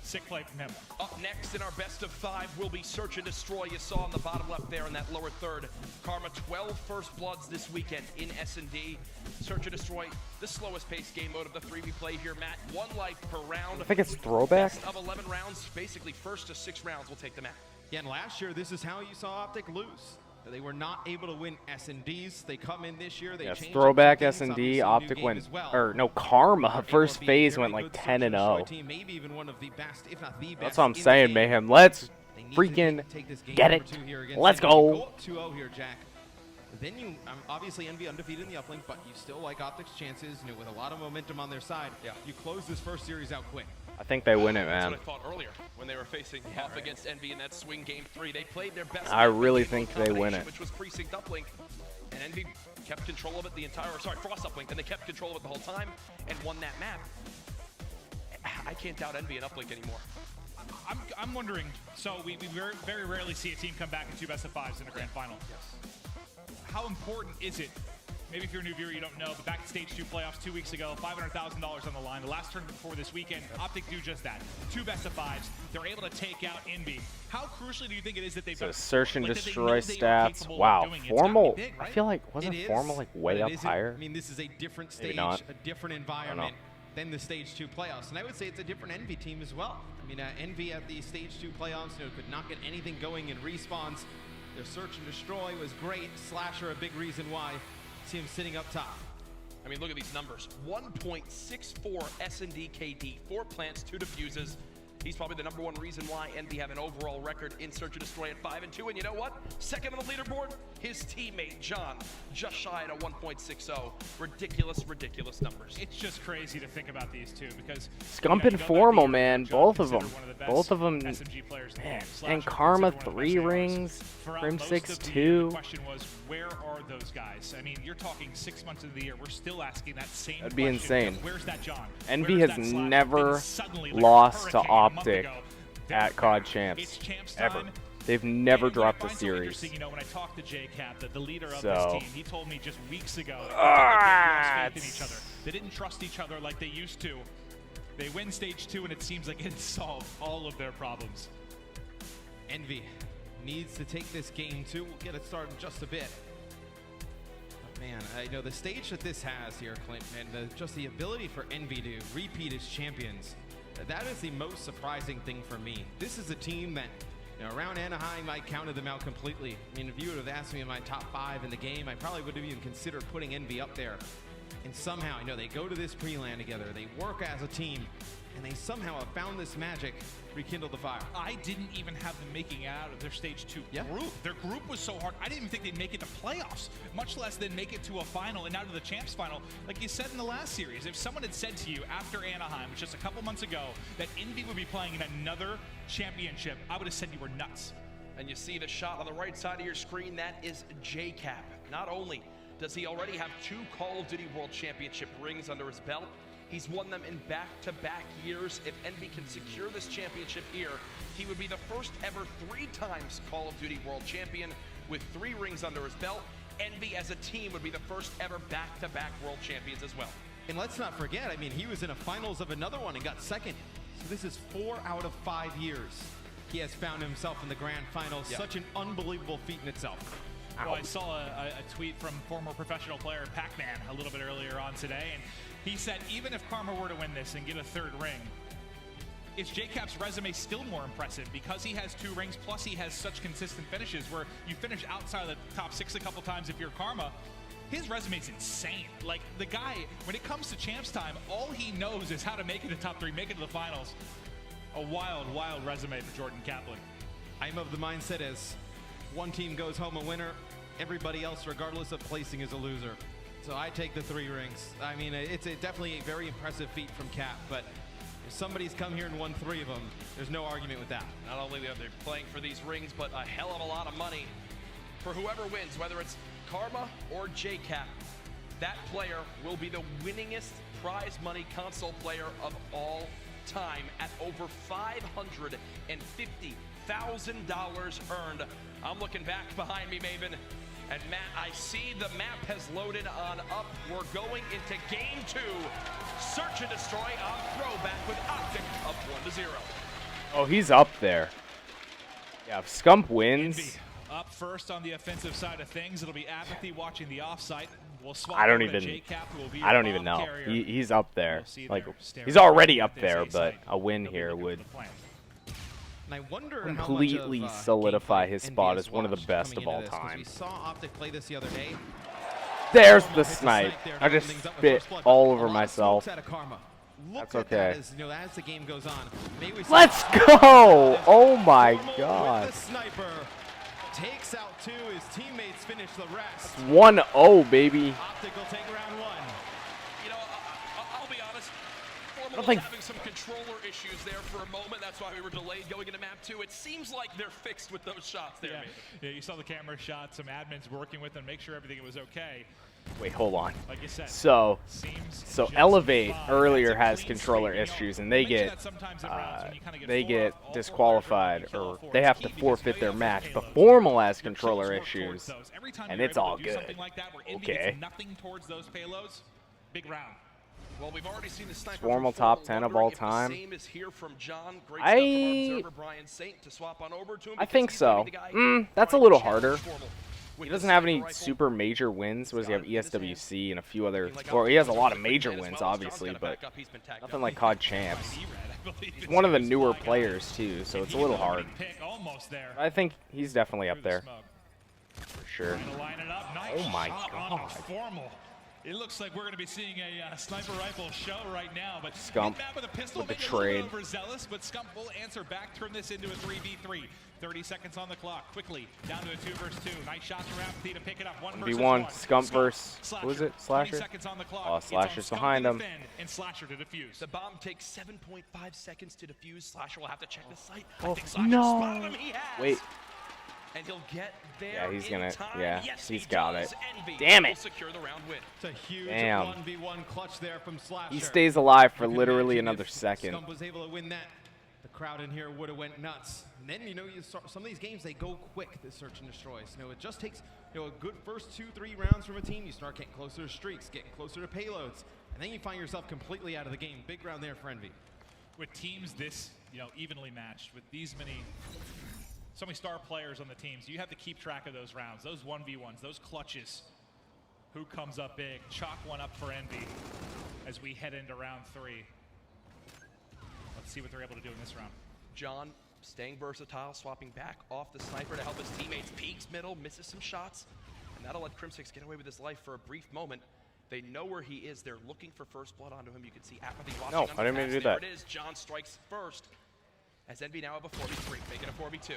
Sick play from him. Up next in our best of 5 will be Search and Destroy. You saw on the bottom left there in that lower third. Karma 12 first bloods this weekend in S&D. Search and Destroy, the slowest paced game mode of the 3 we play here, Matt. 1 life per round. I think it's throwback. Best of 11 rounds, basically first to 6 rounds will take the map. Yeah, and last year, this is how you saw OpTic lose. They were not able to win S&Ds. They come in this year. They changed throwback up some S&D. things, OpTic went, well. or no, Karma. First phase went like 10-0. Team, maybe even one of the best, if not the best. That's what I'm saying, Mayhem. Let's freaking get it. Let's go. 2-0 here, Jack. Then you, obviously EnVy undefeated in the uplink, but you still like OpTic's chances, with a lot of momentum on their side. Yeah. You close this first series out quick. I think they win it, man. That's what I thought earlier when they were facing off against EnVy in that swing game 3. They played their best. I really think they win it. Which was Precinct uplink, and EnVy kept control of it the entire. Sorry, Frost uplink, and they kept control of it the whole time and won that map. I can't doubt EnVy in uplink anymore. I'm wondering. So we very rarely see a team come back in 2 best of 5s in a grand final. Yes. How important is it? Maybe if you're a new viewer, you don't know, but back at Stage 2 playoffs 2 weeks ago, $500,000 on the line. The last tournament before this weekend, OpTic do just that. 2 best of 5s. They're able to take out EnVy. How crucially do you think it is that they've So Search and Destroy stats. Wow, Formal. Big, right? I feel like, wasn't Formal like way up higher? I mean, this is a different stage, a different environment than the Stage 2 playoffs. And I would say it's a different EnVy team as well. I mean, EnVy at the Stage 2 playoffs, could not get anything going in respawns. Their Search and Destroy was great. Slasher, a big reason why. See him sitting up top. I mean, look at these numbers. 1.64 S&D KD, 4 plants, 2 diffuses. He's probably the #1 reason why EnVy have an overall record in Search and Destroy at 5-2. And you know what? Second on the leaderboard, his teammate, John, just shy at a 1.60. Ridiculous numbers. It's just crazy to think about these two because Scump and Formal, man, both of them, SMG players man. And Karma 3 rings, Grim 6-2. The question was, where are those guys? I mean, you're talking 6 months into the year. We're still asking that same That'd be question. insane. Where's that John? EnVy has never lost to OpTic at COD Champs, ever. They've never dropped a series. When I talked to JCap, the leader of this team, he told me just weeks ago that they lost faith in each other. They didn't trust each other like they used to. They win Stage 2, and it seems like it solved all of their problems. EnVy needs to take this game 2. We'll get it started in just a bit. But man, I know the stage that this has here, Clint, and just the ability for EnVy to repeat as champions. That is the most surprising thing for me. This is a team that, around Anaheim, I counted them out completely. I mean, if you would have asked me in my top 5 in the game, I probably would have even considered putting EnVy up there. And somehow, they go to this pre-land together, they work as a team, and they somehow have found this magic, rekindle the fire. I didn't even have them making it out of their Stage 2 group. Their group was so hard, I didn't even think they'd make it to playoffs, much less than make it to a final and out of the Champs final. Like you said in the last series, if someone had said to you after Anaheim, just a couple months ago, that EnVy would be playing in another championship, I would have said you were nuts. And you see the shot on the right side of your screen, that is JCap. Not only does he already have 2 Call of Duty World Championship rings under his belt, he's won them in back-to-back years. If EnVy can secure this championship here, he would be the first ever 3 times Call of Duty World Champion with 3 rings under his belt. EnVy as a team would be the first ever back-to-back World Champions as well. And let's not forget, I mean, he was in a finals of another one and got second. So this is 4 out of 5 years he has found himself in the grand final. Such an unbelievable feat in itself. Well, I saw a tweet from former professional player Pac-Man a little bit earlier on today, and he said even if Karma were to win this and get a 3rd ring, is JCap's resume still more impressive because he has 2 rings, plus he has such consistent finishes where you finish outside of the top 6 a couple times if you're Karma. his resume's insane. Like, the guy, when it comes to champs time, all he knows is how to make it to top 3, make it to the finals. A wild, wild resume for Jordan Kaplan. I'm of the mindset as one team goes home a winner, everybody else, regardless of placing, is a loser. So I take the 3 rings. I mean, it's definitely a very impressive feat from Cap, but if somebody's come here and won 3 of them, there's no argument with that. Not only are they playing for these rings, but a hell of a lot of money for whoever wins, whether it's Karma or JCap. That player will be the winningest prize money console player of all time at over $550,000 earned. I'm looking back behind me, Maven, and Matt, I see the map has loaded on up. We're going into game 2. Search and destroy on throwback with OpTic up 1-0. Oh, he's up there. Yeah, if Scump wins. Up first on the offensive side of things, it'll be Apathy watching the offsite. We'll swap I don't over to even. JCap, who will be I don't your even bomb know. carrier. He's up there. Like there staring he's already up at this there, A but site. a win here would And I wonder completely how much of, solidify his gameplay spot NVIUs as one of the watched best coming of all into this, 'cause time. We saw OpTic play this the other day. There's Karma the hits a snipe. there, I just things up with spit first blood, all but over a lot of myself. smokes out of Karma. Look That's at okay. that as, as the game goes on. May we see Let's OpTic go! Oh my with god. the sniper takes out 2. His teammates finish the rest. 1-0, baby. OpTic will take round 1. You know, I'll be honest. Formula was think- having some controller issues there for a moment. That's why we were delayed going into map 2. It seems like they're fixed with those shots there. Yeah. Maven. Yeah, you saw the camera shot, some admins working with them, make sure everything was okay. Wait, hold on. Like you said, So just Elevate fine. earlier That's a has clean controller sweep. You know, issues, and they mention get that sometimes in rounds when you kinda they 4 get all disqualified, kill all or 4. they It's have key to because you know forfeit you their have match. those But payloads. Formal has Your controller kills work towards issues, those. Every time and you're it's able all to do good. something like that where Envy Okay. gets nothing towards those payloads, big round. Well, we've already seen the sniper Formal from top Formal 10 of wondering all if time. The same is here from John. Great I- stuff from our observer Brian Saint to swap on over to him. I because think he's so. maybe the guy That's a trying to little challenge harder. Formal with He the doesn't have sniper any rifle. super major wins. Does he have Got it in his ESWC and a few other? Looking like Or he has a lot of Alphonse major as well, wins, as John's obviously, got a but backup. He's been tagged nothing up. like COD champs. I believe He's it's one of the his newer flag players too, so it's a little hard. pick almost there. I think he's definitely up Through the there smoke. for sure. Trying to line it up. Nice Oh my shot on god. a Formal. It looks like we're going to be seeing a sniper rifle show right now. But Scump mid-map with a pistol, with the maybe a little trade. bit overzealous, but Scump will answer back, turn this into a 3v3. 30 seconds on the clock. Quickly down to a 2 versus 2. Nice shot from Apathy to pick it up. 1 versus 1. Scump versus who is it? 20 Slasher. seconds on the clock. Oh, It's on Slasher's Scump behind to him. defend and Slasher to defuse. The bomb takes 7.5 seconds to defuse. Slasher will have to check the site. I Oh, think Slasher no. spotted him. He has. Wait. And he'll get there. Yeah, he's in gonna. time. Yeah, Yes, he's he got does. it. Envy Damn will it. secure the round win. It's a huge Damn. 1v1 clutch there from Slasher. He stays alive for You can literally imagine another if second. Scump was able to win that, the crowd in here would have went nuts. And then you start, some of these games they go quick. The search and destroys. It just takes a good first 2-3 rounds from a team. You start getting closer to streaks, getting closer to payloads, and then you find yourself completely out of the game. Big round there for Envy. With teams this evenly matched, with these so many star players on the teams, you have to keep track of those rounds, those 1v1s, those clutches. Who comes up big? Chalk one up for Envy as we head into round 3. Let's see what they're able to do in this round. John staying versatile, swapping back off the sniper to help his teammates. Peeks middle, misses some shots, and that'll let Crimsix get away with his life for a brief moment. They know where he is. They're looking for first blood onto him. You can see Apathy watching. No, on the I didn't mean to pass. do that. There it is. John strikes first. As Envy now have a 4v3, making a 4v2.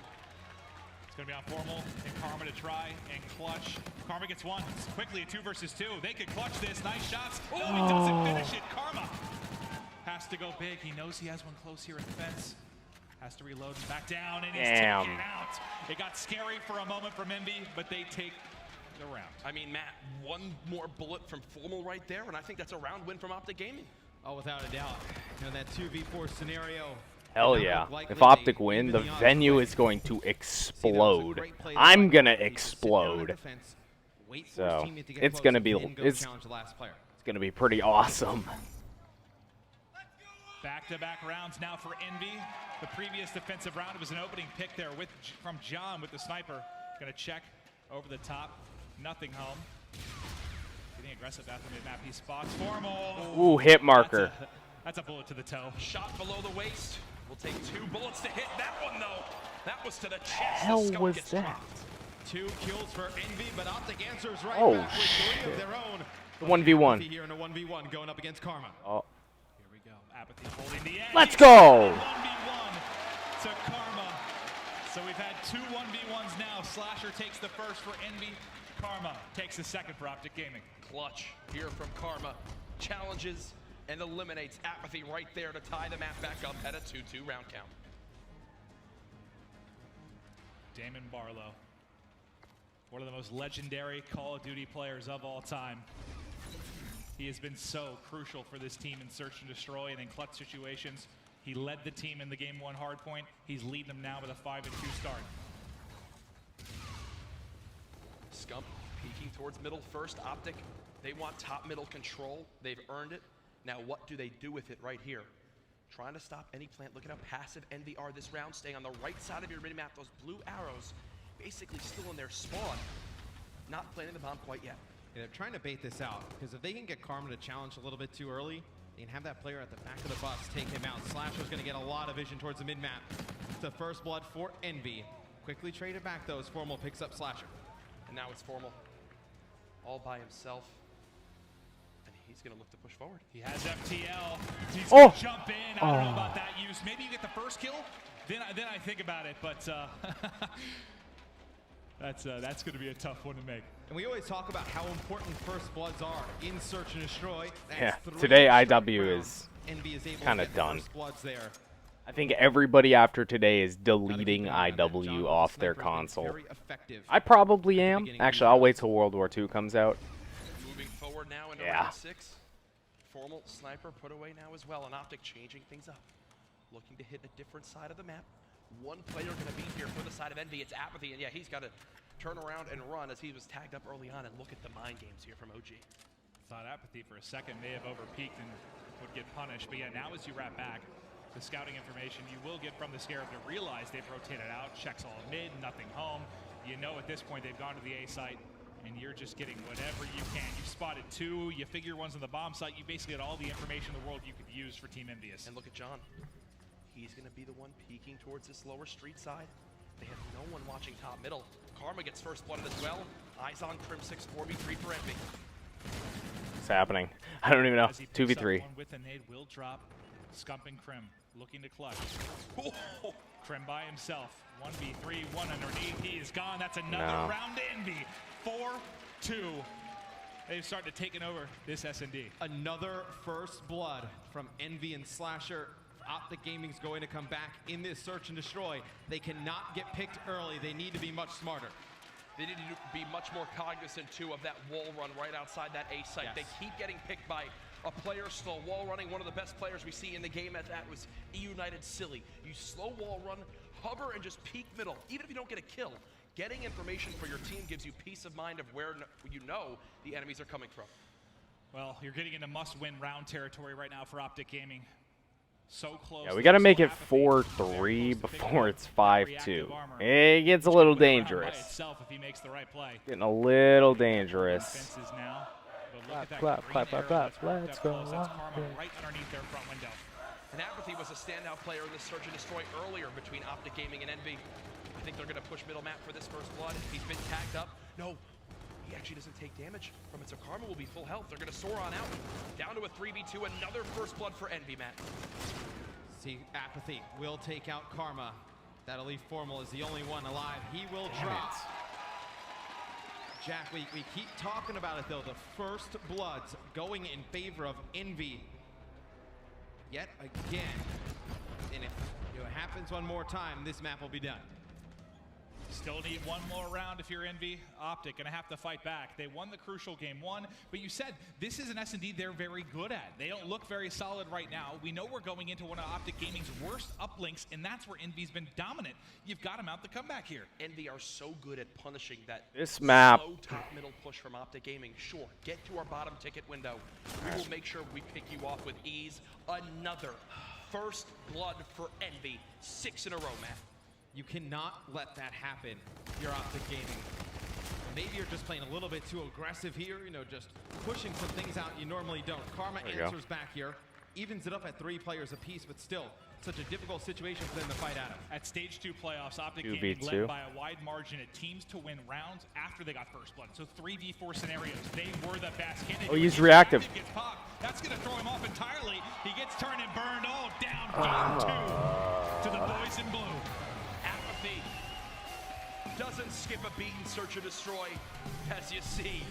It's going to be on Formal and Karma to try and clutch. Karma gets one. It's quickly a 2 versus 2. They could clutch this. Nice shots. Oh, he doesn't finish it. Karma has to go big. He knows he has one close here at the fence. Has to reload and back down, and he's Damn. taken out. It got scary for a moment from Envy, but they take the round. I mean, Matt, one more bullet from Formal right there, and I think that's a round win from OpTic Gaming. Oh, without a doubt. That 2v4 scenario. Hell yeah. If OpTic win, the venue is going to explode. I'm going to explode. So, it's going to be pretty awesome. Back-to-back rounds now for Envy. The previous defensive round was an opening pick there from John with the sniper. Going to check over the top. Nothing home. Getting aggressive at the mid-map. He spots Formal. Ooh, hit marker. That's a bullet to the toe. Shot below the waist. Will take 2 bullets to hit that one, though. That was to the chest. Hell The Scump was gets that? dropped. 2 kills for Envy, but OpTic answers right Oh, back with 3 of their own. 1v1. Apathy here in a 1v1 going up against Karma. Oh. Here we go. Apathy holding the edge. Let's go! 1v1 to Karma. So we've had 2 1v1s now. Slasher takes the first for Envy. Karma takes the second for OpTic Gaming. Clutch here from Karma. Challenges and eliminates Apathy right there to tie the map back up at a 2-2 round count. Damon Barlow, one of the most legendary Call of Duty players of all time. He has been so crucial for this team in search and destroy and in clutch situations. He led the team in the game 1 hardpoint. He's leading them now with a 5-2 start. Scump peeking towards middle first. OpTic, they want top middle control. They've earned it. Now what do they do with it right here? Trying to stop any plant. Look at how passive Envy are this round, staying on the right side of your mini-map. Those blue arrows basically still in their spawn. Not planting the bomb quite yet. Yeah, they're trying to bait this out, because if they can get Karma to challenge a little bit too early, they can have that player at the back of the bus take him out. Slasher's going to get a lot of vision towards the mid-map. It's the first blood for Envy. Quickly traded back though as Formal picks up Slasher. And now it's Formal all by himself. And he's going to look to push forward. He has FTL. He's going to jump in. I don't know about that use. Maybe you get the first kill, then I think about it. But that's going to be a tough one to make. And we always talk about how important first bloods are in search and destroy. Yeah, today IW is kind of done. There. I think everybody after today is deleting IW off their console. I probably am. Actually, I'll wait till World War II comes out. Moving forward now into round 6. Formal sniper put away now as well, and OpTic changing things up. Looking to hit a different side of the map. One player going to be here for the side of Envy. It's Apathy, and yeah, he's got to turn around and run as he was tagged up early on. And look at the mind games here from OG. Thought Apathy for a second may have overpeaked and would get punished. But yeah, now as you wrap back, the scouting information you will get from the Scarab to realize they've rotated out. Checks all mid, nothing home. You know at this point they've gone to the A site, and you're just getting whatever you can. You spotted 2, you figure one's on the bomb site. You basically got all the information in the world you could use for Team EnVyUs. And look at John. He's going to be the one peeking towards this lower street side. They have no one watching top middle. Karma gets first blooded as well. Eyes on Crim 6, 4v3 for Envy. What's happening? I don't even know. 2v3. With a nade will drop. Scumping Crim, looking to clutch. Crim by himself. 1v3, 1 underneath. He is gone. That's another round to Envy. 4-2. They've started to take over this S&D. Another first blood from Envy and Slasher. OpTic Gaming's going to come back in this search and destroy. They cannot get picked early. They need to be much smarter. They need to be much more cognizant, too, of that wall run right outside that A site. Yes. They keep getting picked by a player slow wall running. One of the best players we see in the game at that was E-United Silly. You slow wall run, hover, and just peek middle. Even if you don't get a kill, getting information for your team gives you peace of mind of where you know the enemies are coming from. Well, you're getting into must-win round territory right now for OpTic Gaming. So close. Yeah, we got to make it 4-3 before it's 5-2. It gets a little dangerous. Getting a little dangerous. Clap, clap, clap, clap. Let's go. Right underneath their front window. And Apathy was a standout player in this search and destroy earlier between OpTic Gaming and Envy. I think they're going to push middle map for this first blood. He's been tagged up. No, he actually doesn't take damage from it, so Karma will be full health. They're going to soar on out. Down to a 3v2, another first blood for Envy, Matt. See, Apathy will take out Karma. That'll leave Formal as the only one alive. He will drop. Jack, we keep talking about it, though. The first bloods going in favor of Envy. Yet again. And if it happens one more time, this map will be done. Still need one more round if you're Envy. OpTic gonna have to fight back. They won the crucial game 1, but you said this is an S&D they're very good at. They don't look very solid right now. We know we're going into one of OpTic Gaming's worst uplinks, and that's where Envy's been dominant. You've got to mount the comeback here. Envy are so good at punishing that this map. Slow top middle push from OpTic Gaming. Sure, get to our bottom ticket window. We will make sure we pick you off with ease. Another first blood for Envy. 6 in a row, Matt. You cannot let that happen. You're OpTic Gaming. Maybe you're just playing a little bit too aggressive here, you know, just pushing some things out you normally don't. Karma answers back here. evens it up at 3 players apiece, but still, such a difficult situation for them to fight out of. At Stage 2 playoffs, OpTic 2v2. Gaming led by a wide margin at teams to win rounds after they got first blood. So 3v4 scenarios, they were the best. Oh, he's reactive. That's going to throw him off entirely. He gets turned and burned. Oh, down game 2 to the boys in blue. Apathy doesn't skip a beat in search or destroy, as you see.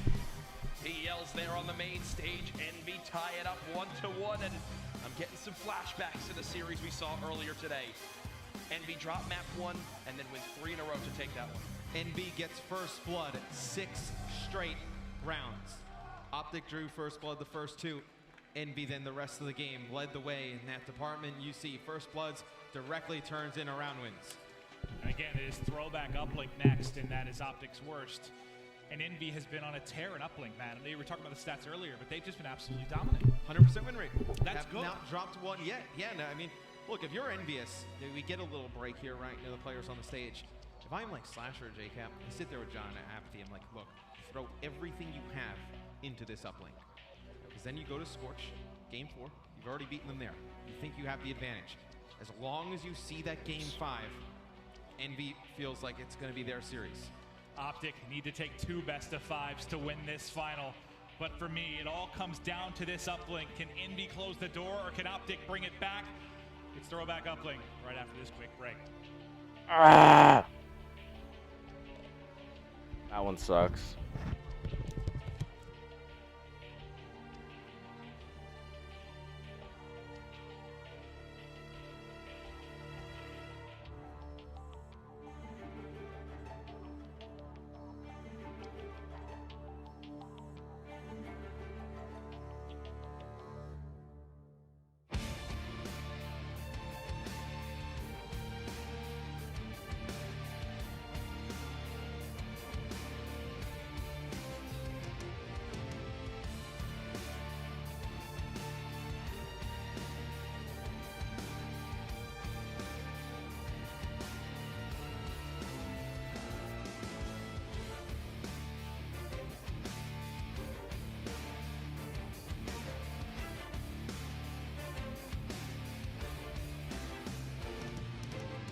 He yells there on the main stage, EnVy tie it up 1-1, and I'm getting some flashbacks to the series we saw earlier today. EnVy drop map 1 and then win 3 in a row to take that one. EnVy gets first blood 6 straight rounds. OpTic drew first blood the first 2. EnVy then the rest of the game led the way in that department. You see first bloods directly turns in around wins. And again, it is throwback uplink next, and that is OpTic's worst. And EnVy has been on a tear in uplink, man. And they were talking about the stats earlier, but they've just been absolutely dominant. 100% win rate. That's good. Not dropped one yet. Yeah, no, I mean, look, if you're envious, we get a little break here, right? You know, the players on the stage. If I'm like Slasher or JCap, I sit there with John and Apathy. I'm like, look, throw everything you have into this uplink. Because then you go to Scorch, game 4. You've already beaten them there. You think you have the advantage. As long as you see that game 5, EnVy feels like it's going to be their series. OpTic need to take 2 best-of-5s to win this final. But for me, it all comes down to this uplink. Can EnVy close the door, or can OpTic bring it back? It's throwback uplink right after this quick break. Ah! That one sucks.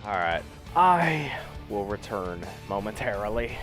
Alright, I will return momentarily.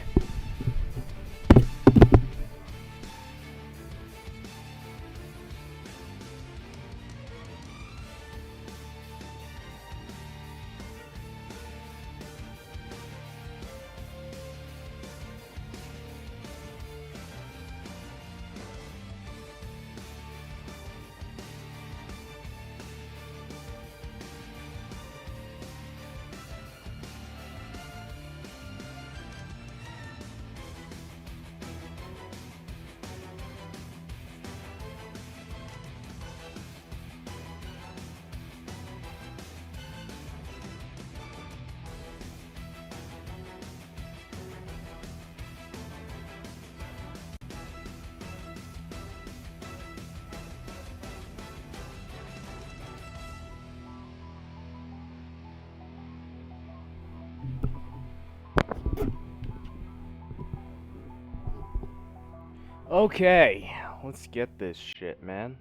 Okay, let's get this shit, man.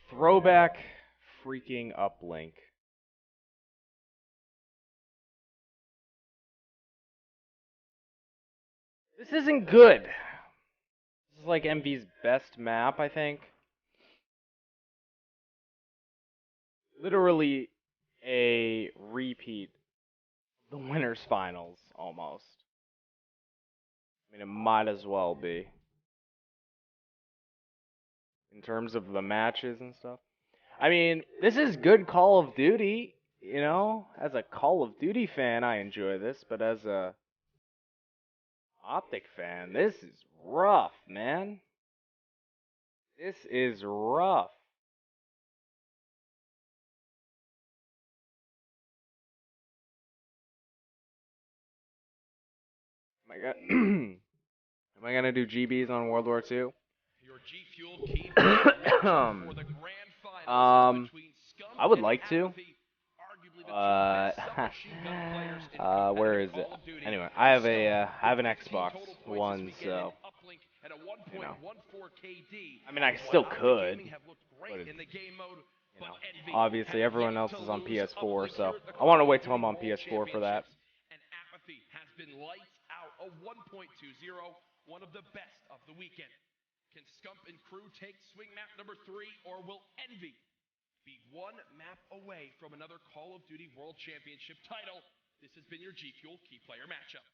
Throwback freaking uplink. This isn't good. This is like EnVy's best map, I think. Literally a repeat of the winners finals, almost. I mean, it might as well be. In terms of the matches and stuff. I mean, this is good Call of Duty, you know? As a Call of Duty fan, I enjoy this, but as a OpTic fan, this is rough, man. This is rough. Am I gonna, am I gonna do GBs on World War II? Your G-Fueled key for the grand finals between Scum I would and like to. Apathy, arguably the two best submachine gun players in Where is Call it? of Duty. Anyway, I have an Xbox One, so You know. 1.14 KD. I mean, I still could. Gaming have looked great But, in the game mode, you know, Envy obviously have everyone yet else to is on lose PS4, uplink so here at the I want to Call wait of till I'm on Duty World PS4 for that. Championships, and Apathy has been lights out. A 1.20, one of the best of the weekend. Can Scump and crew take swing map number 3, or will Envy be one map away from another Call of Duty World Championship title? This has been your G Fuel Key Player Matchup.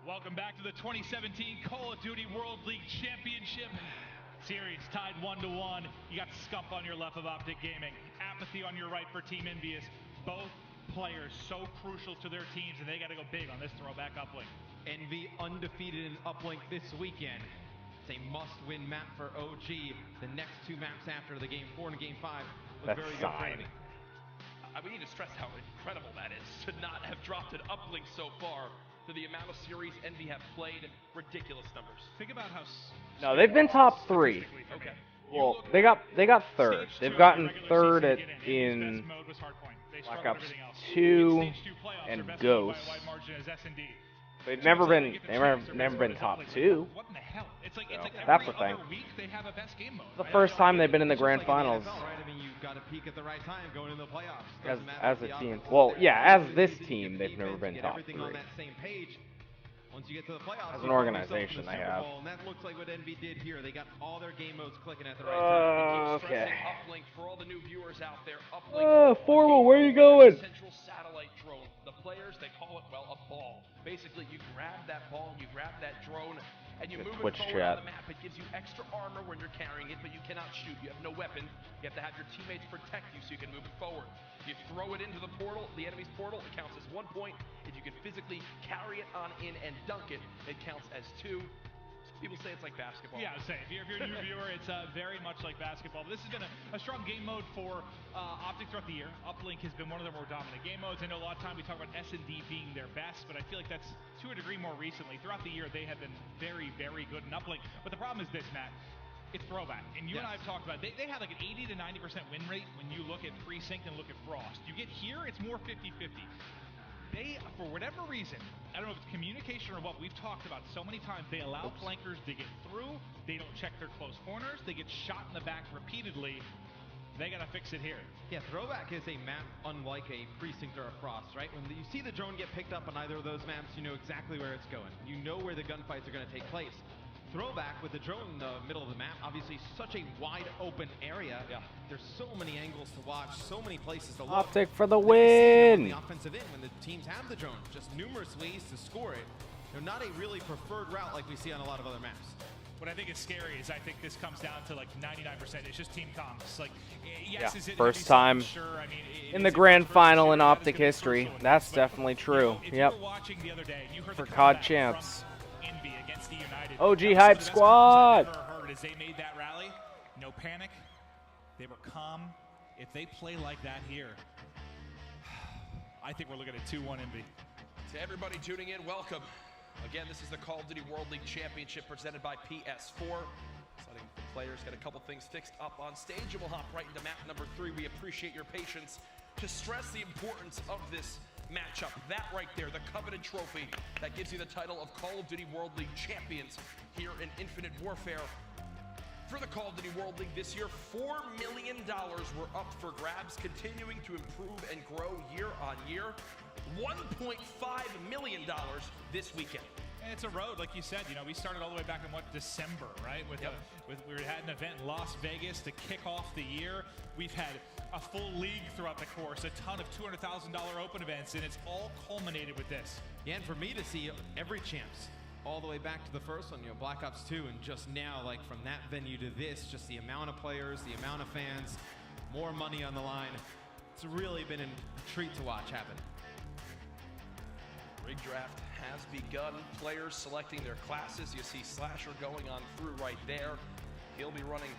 Welcome back to the 2017 Call of Duty World League Championship Series, tied 1-1. You got Scump on your left of OpTic Gaming, Apathy on your right for Team EnVyUs. Both players so crucial to their teams, and they got to go big on this throwback uplink. Envy undefeated in uplink this weekend. It's a must-win map for OG. The next 2 maps after the Game 4 and Game 5 look That's very good for fine. Envy. We need to stress how incredible that is to not have dropped an uplink so far. To the amount of series Envy have played, ridiculous numbers. Think about how. No, they've been top 3. Okay. Well, they got third. They've gotten third in Black Ops 2 and Ghost. They've never been top 2. What in the hell? It's like That's every the thing. other week they have a best game mode. The first time they've been in the grand finals Right? I mean, you've got to peak at the right time going into the playoffs. as a team. Well, yeah, as this team, they've never been top 3. Everything on that same page. Once you get to the playoffs, As you an find yourself in the organization, they Super have. Bowl, and that looks like what Envy did here. They got all their game modes clicking at the right time. Okay. Uplink for all the new viewers out there. Uplink. Formal, where are you going? Central satellite drone. The players, they call it, well, a ball. Basically, you grab that ball, you grab that drone, and you move it Twitch forward chat. on the map. It gives you extra armor when you're carrying it, but you cannot shoot. You have no weapon. You have to have your teammates protect you so you can move it forward. You throw it into the portal, the enemy's portal, it counts as 1 point. If you can physically carry it on in and dunk it, it counts as 2. People say it's like basketball. Yeah, I was saying, if you're a new viewer, it's very much like basketball. But this has been a strong game mode for OpTic throughout the year. Uplink has been one of their more dominant game modes. I know a lot of time we talk about S&D being their best, but I feel like that's to a degree more recently. Throughout the year, they have been very, very good in Uplink. But the problem is this, Matt. It's throwback. And you and I have talked about it. They have like an 80 to 90% win rate when you look at Precinct and look at Frost. You get here, it's more 50-50. They, for whatever reason, I don't know if it's communication or what, we've talked about so many times, they allow flankers to get through, they don't check their close corners, they get shot in the back repeatedly. They gotta fix it here. Yeah, Throwback is a map unlike a Precinct or a Frost, right? When you see the drone get picked up on either of those maps, you know exactly where it's going. You know where the gunfights are gonna take place. Throwback with the drone in the middle of the map, obviously such a wide open area. Yeah. There's so many angles to watch, so many places to look. OpTic for the On win! the offensive end, when the teams have the drone, just numerous ways to score it. They're not a really preferred route like we see on a lot of other maps. What I think is scary is I think this comes down to like 99%. It's just team comps. Like, yes, Yeah, is it first time sure. I mean, in the grand final in OpTic history. That's definitely true. If Yep. you were watching the other day, and you heard For the COD comeback champs. from Envy against the United. OG that was Hype some of the best Squad. comments I've ever heard as they made that rally. No panic. They were calm. If they play like that here, I think we're looking at 2-1 Envy. To everybody tuning in, welcome. Again, this is the Call of Duty World League Championship presented by PS4. Letting the players get a couple things fixed up on stage, and we'll hop right into map number 3. We appreciate your patience. To stress the importance of this matchup, that right there, the coveted trophy that gives you the title of Call of Duty World League Champions here in Infinite Warfare. For the Call of Duty World League this year, $4 million were up for grabs, continuing to improve and grow year on year. $1.5 million this weekend. And it's a road, like you said. You know, we started all the way back in December, right? We had an event in Las Vegas to kick off the year. We've had a full league throughout the course, a ton of $200,000 open events, and it's all culminated with this. Yeah, and for me to see every champs all the way back to the first one, you know, Black Ops 2, and just now, like from that venue to this, just the amount of players, the amount of fans, more money on the line. It's really been a treat to watch happen. Rig draft has begun. Players selecting their classes. You see Slasher going on through right there. He'll be running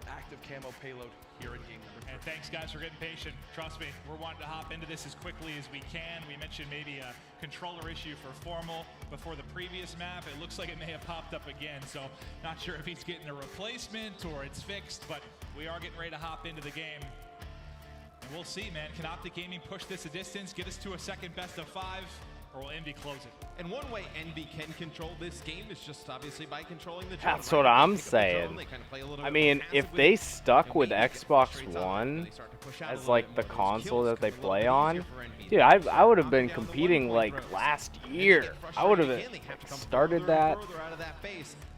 an active camo payload here in game number 3. And thanks, guys, for getting patient. Trust me, we're wanting to hop into this as quickly as we can. We mentioned maybe a controller issue for Formal before the previous map. It looks like it may have popped up again, so not sure if he's getting a replacement or it's fixed, but we are getting ready to hop into the game. And we'll see, man. Can OpTic Gaming push this a distance, get us to a second best of 5, or will Envy close it? And one way Envy can control this game is just obviously by controlling the drone. That's what I'm saying. I mean, if they stuck with Xbox One as like the console that they play on, dude, I would have been competing like last year. I would have started that.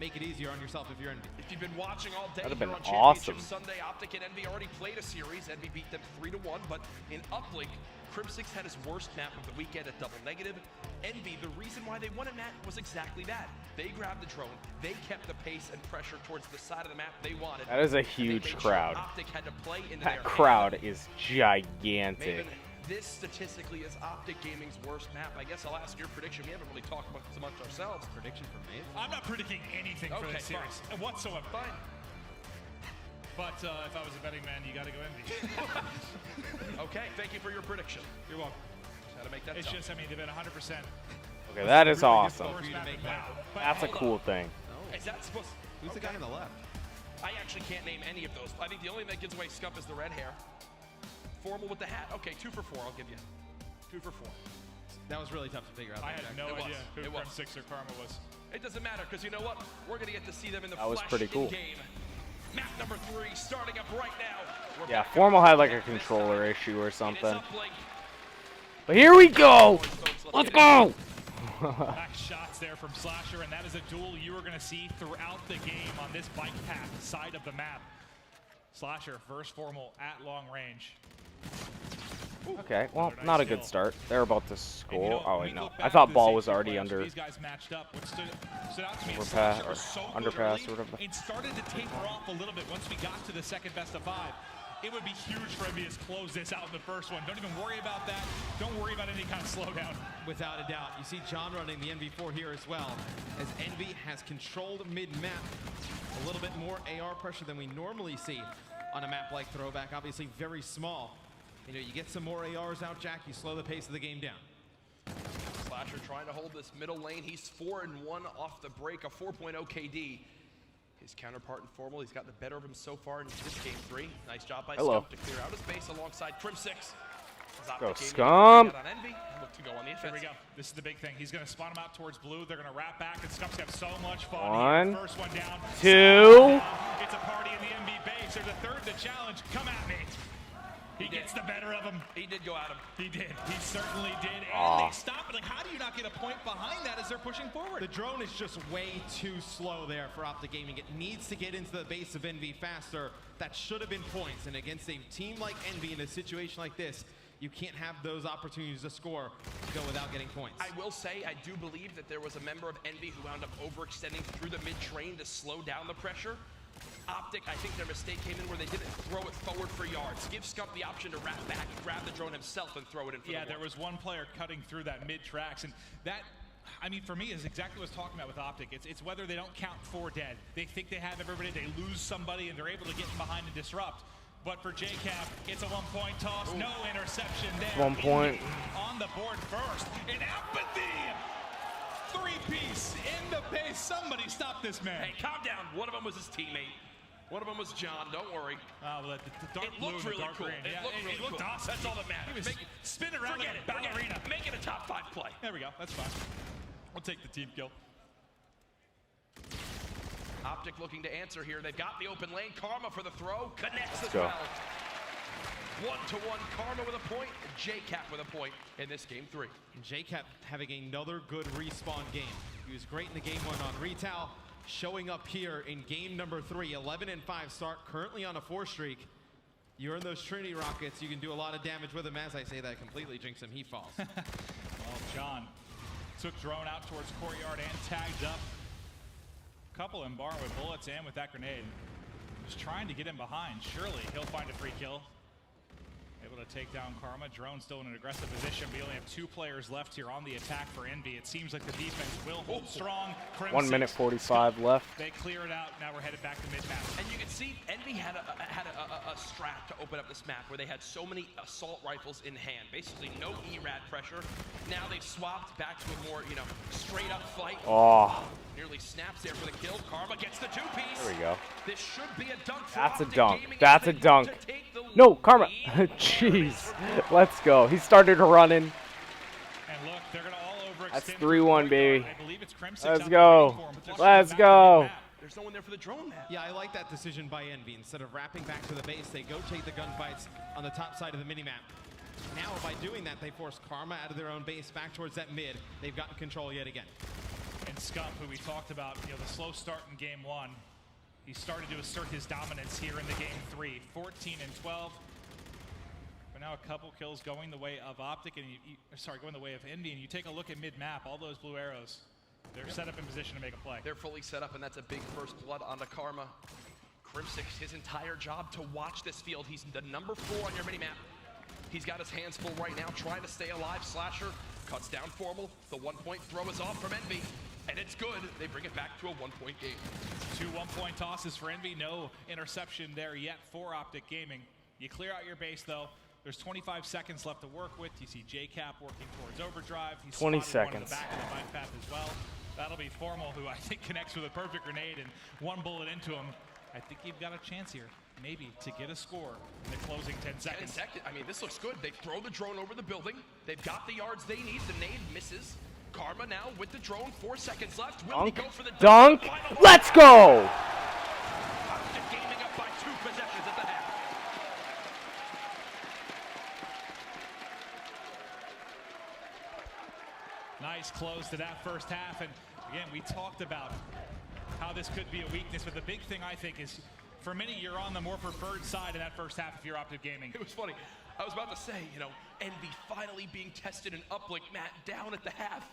Make it easier on yourself if you're Envy. If you've been watching all day, That'd have been on awesome. Championship Sunday, OpTic and Envy already played a series. Envy beat them 3-1, but in Uplink, Crimsix had his worst map of the weekend at double negative. Envy, the reason why they won in that was exactly that. They grabbed the drone, they kept the pace and pressure towards the side of the map they wanted. That is a huge crowd. OpTic had to play into That their crowd is gigantic. Maven, this statistically is OpTic Gaming's worst map. I guess I'll ask your prediction. We haven't really talked about so much ourselves. Prediction for Maven? I'm not predicting anything for this series whatsoever. Fine. But if I was a betting man, you got to go Envy. Okay, thank you for your prediction. You're welcome. How to make that It's tough. just, I mean, they've been 100%. Okay, that is Really awesome. But That's a hold cool on. thing. Is that supposed? Who's the guy on the left? I actually can't name any of those. I think the only thing that gives away Scump is the red hair. Formal with the hat. Okay, 2 for 4. I'll give you 2 for 4. That was really tough to figure out. I had no It was. idea who It was. Crimsix or Karma was. It doesn't matter because you know what? We're gonna get to see them in the That was flesh pretty cool. in-game. Map number 3 starting up right now. We're Yeah, back Formal up. had like a controller issue or something. But here we go! Let's go! Back shots there from Slasher, and that is a duel you are going to see throughout the game on this bike path side of the map. Slasher versus Formal at long range. Okay, well, not a good start. They're about to score. Oh, wait, no. look I back thought to ball the was safety already players. under These guys matched up. What stood out to me is overpass Slasher or was so good underpass early or whatever. and started to taper off a little bit once we got to the second best of 5. It would be huge for Envy to close this out in the first one. Don't even worry about that. Don't worry about any kind of slowdown. Without a doubt. You see John running the NV4 here as well, as Envy has controlled mid-map. A little bit more AR pressure than we normally see on a map like Throwback. Obviously very small. You know, you get some more ARs out, Jack, you slow the pace of the game down. Slasher trying to hold this middle lane. He's 4-1 off the break, a 4.0 KD. His counterpart in Formal, he's got the better of him so far in this game 3. Nice job by Scump to clear out his base alongside Crimsix. Go Scump! Look to go on the Here we offensive. go. This is the big thing. He's going to spawn him out towards blue. They're going to wrap back, and Scump's have so much fun. One, First one down. 2. It's a party in the MB base. There's a third to challenge. Come at me. He gets the better of him. He did go at him. He did. He certainly did. And Aw. they stop it. Like, how do you not get a point behind that as they're pushing forward? The drone is just way too slow there for OpTic Gaming. It needs to get into the base of Envy faster. That should have been points. And against a team like Envy in a situation like this, you can't have those opportunities to score go without getting points. I will say, I do believe that there was a member of Envy who wound up overextending through the mid-train to slow down the pressure. OpTic, I think their mistake came in where they didn't throw it forward for yards. Give Scump the option to wrap back, grab the drone himself, and throw it in for Yeah, the there was one player cutting through that mid-tracks, and that, I mean, for me, is exactly what I was talking about with OpTic. It's whether they don't count 4 dead. They think they have everybody, they lose somebody, and they're able to get in behind and disrupt. But for JCap, it's a 1-point toss, no interception there. 1 point. On the board first, and Apathy! 3-piece in the base. Somebody stop this man. Hey, calm down. One of them was his teammate. One of them was John. Don't worry. Oh, well, the dark it blue looked and the really dark cool. green. It Yeah, looked really it looked cool. awesome. That's all that matters. He was spinning around Forget like it. a ballerina. Make it a top 5 play. There we go. That's fine. We'll take the team kill. OpTic looking to answer here. They've got the open lane. Karma for the throw. Connects as go. well. 1-1. Karma with a point. JCap with a point in this game 3. JCap having another good respawn game. He was great in the game 1 on Retail. Showing up here in game number 3. 11-5 start. Currently on a 4 streak. You earn those Trinity rockets. You can do a lot of damage with them. As I say that, completely jinx him. He falls. Well, John took drone out towards courtyard and tagged up. Couple in bar with bullets and with that grenade. Just trying to get him behind. Surely he'll find a free kill. Able to take down Karma. Drone still in an aggressive position. We only have 2 players left here on the attack for Envy. It seems like the defense will hold strong. 1 minute 45 left. They clear it out. Now we're headed back to mid-map. And you can see Envy had a strat to open up this map where they had so many assault rifles in hand. Basically no ERAD pressure. Now they've swapped back to a more, straight up fight. Oh. Nearly snaps there for the kill. Karma gets the 2-piece. There we go. This should be a dunk for That's a OpTic dunk. Gaming That's a as they dunk. look to take the No, lead. Karma. Jeez. Let's go. He started running. And look, they're going to all overextend. That's 3-1, baby. I believe it's Crimsix Let's out go. waiting for him, but they're Let's back to go. mid-map. There's no one there for the drone map. Yeah, I like that decision by Envy. Instead of wrapping back to the base, they go take the gunfights on the top side of the minimap. Now, by doing that, they force Karma out of their own base back towards that mid. They've gotten control yet again. And Scump, who we talked about, the slow start in game 1, he started to assert his dominance here in the game 3. 14 and 12. But now a couple kills going the way of OpTic, and going the way of Envy. And you take a look at mid-map, all those blue arrows, they're set up in position to make a play. They're fully set up, and that's a big first blood onto Karma. Crimsix, his entire job to watch this field. He's the number 4 on your minimap. He's got his hands full right now, trying to stay alive. Slasher cuts down Formal. The 1-point throw is off from Envy, and it's good. They bring it back to a 1-point game. 2 1-point tosses for Envy. No interception there yet for OpTic Gaming. You clear out your base, though. There's 25 seconds left to work with. You see JCap working towards overdrive. He's 20 spotted one in the seconds. back of the bike path as well. That'll be Formal, who I think connects with a perfect grenade and 1 bullet into him. I think you've got a chance here, maybe, to get a score in the closing 10 seconds. 10 seconds. I mean, this looks good. They throw the drone over the building. They've got the yards they need. The nade misses. Karma now with the drone. 4 seconds left. Will he Dunk. go for the Dunk. Final Let's go. OpTic Gaming up by 2 possessions at the half. Nice close to that first half. And again, we talked about how this could be a weakness, but the big thing I think is, for many, you're on the more preferred side in that first half if you're OpTic Gaming. It was funny. I was about to say, Envy finally being tested in uplink, Matt, down at the half.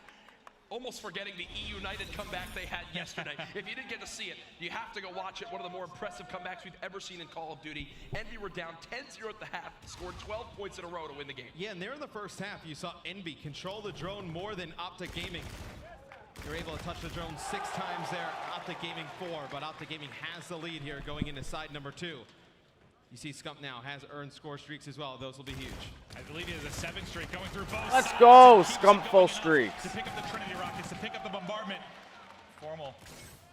Almost forgetting the E-United comeback they had yesterday. If you didn't get to see it, you have to go watch it. One of the more impressive comebacks we've ever seen in Call of Duty. Envy were down 10-0 at the half, scored 12 points in a row to win the game. Yeah, and there in the first half, you saw Envy control the drone more than OpTic Gaming. You're able to touch the drone 6 times there, OpTic Gaming 4, but OpTic Gaming has the lead here going into side number 2. You see Scump now has earned score streaks as well. Those will be huge. I believe he has a 7 streak going through both Let's sides. go, Keeps Scump it full going up streaks. To pick up the Trinity Rockets, to pick up the bombardment. Formal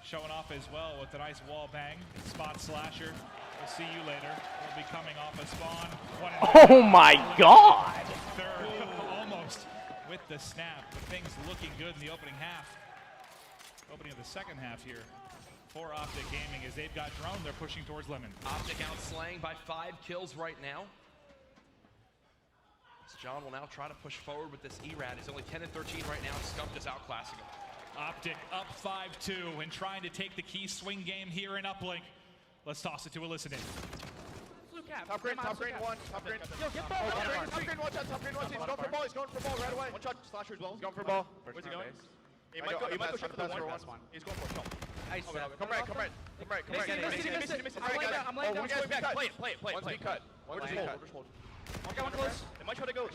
showing off as well with a nice wall bang. Spot Slasher. We'll see you later. We'll be coming off a spawn. Oh my God. Third, almost with the snap, but things looking good in the opening half. Opening of the second half here for OpTic Gaming as they've got drone. They're pushing towards Lemon. OpTic out slaying by 5 kills right now. As John will now try to push forward with this ERAD. He's only 10 and 13 right now. Scump is outclassing him. OpTic up 5-2 and trying to take the key swing game here in uplink. Let's toss it to Eliciting. Top green, one, top green. Yo, get ball. Top green, one shot, top green, one shot. He's going for ball, he's going for ball right away. One shot, Slasher as well. He's going for ball. Where's he going? He might go shoot for the one. He's going for it. Nice. Come right. I'm laying down. Play it. One's be cut. We'll just hold. One close. They might try to go.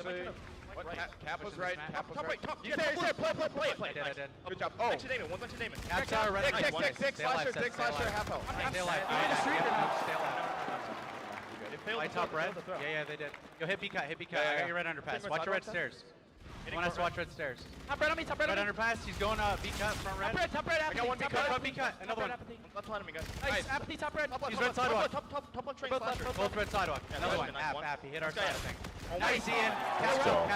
Cap was right. Top right. He's there. Play it. Good job. Oh. Next to Damon. One's next to Damon. Dick, Slasher, half health. Stay alive. Light top red? Yeah, they did. Yo, hit B cut. I got your red underpass. Watch your red stairs. I want us to watch red stairs. Top red on me. Red underpass. He's going B cut front red. Top red. I got one B cut. Another one. Left line of me, guys. Nice. Apathy, top red. He's red sidewalk. Top one train. Both red sidewalk. Another one. App. He hit our side, I think. Nice, Ian.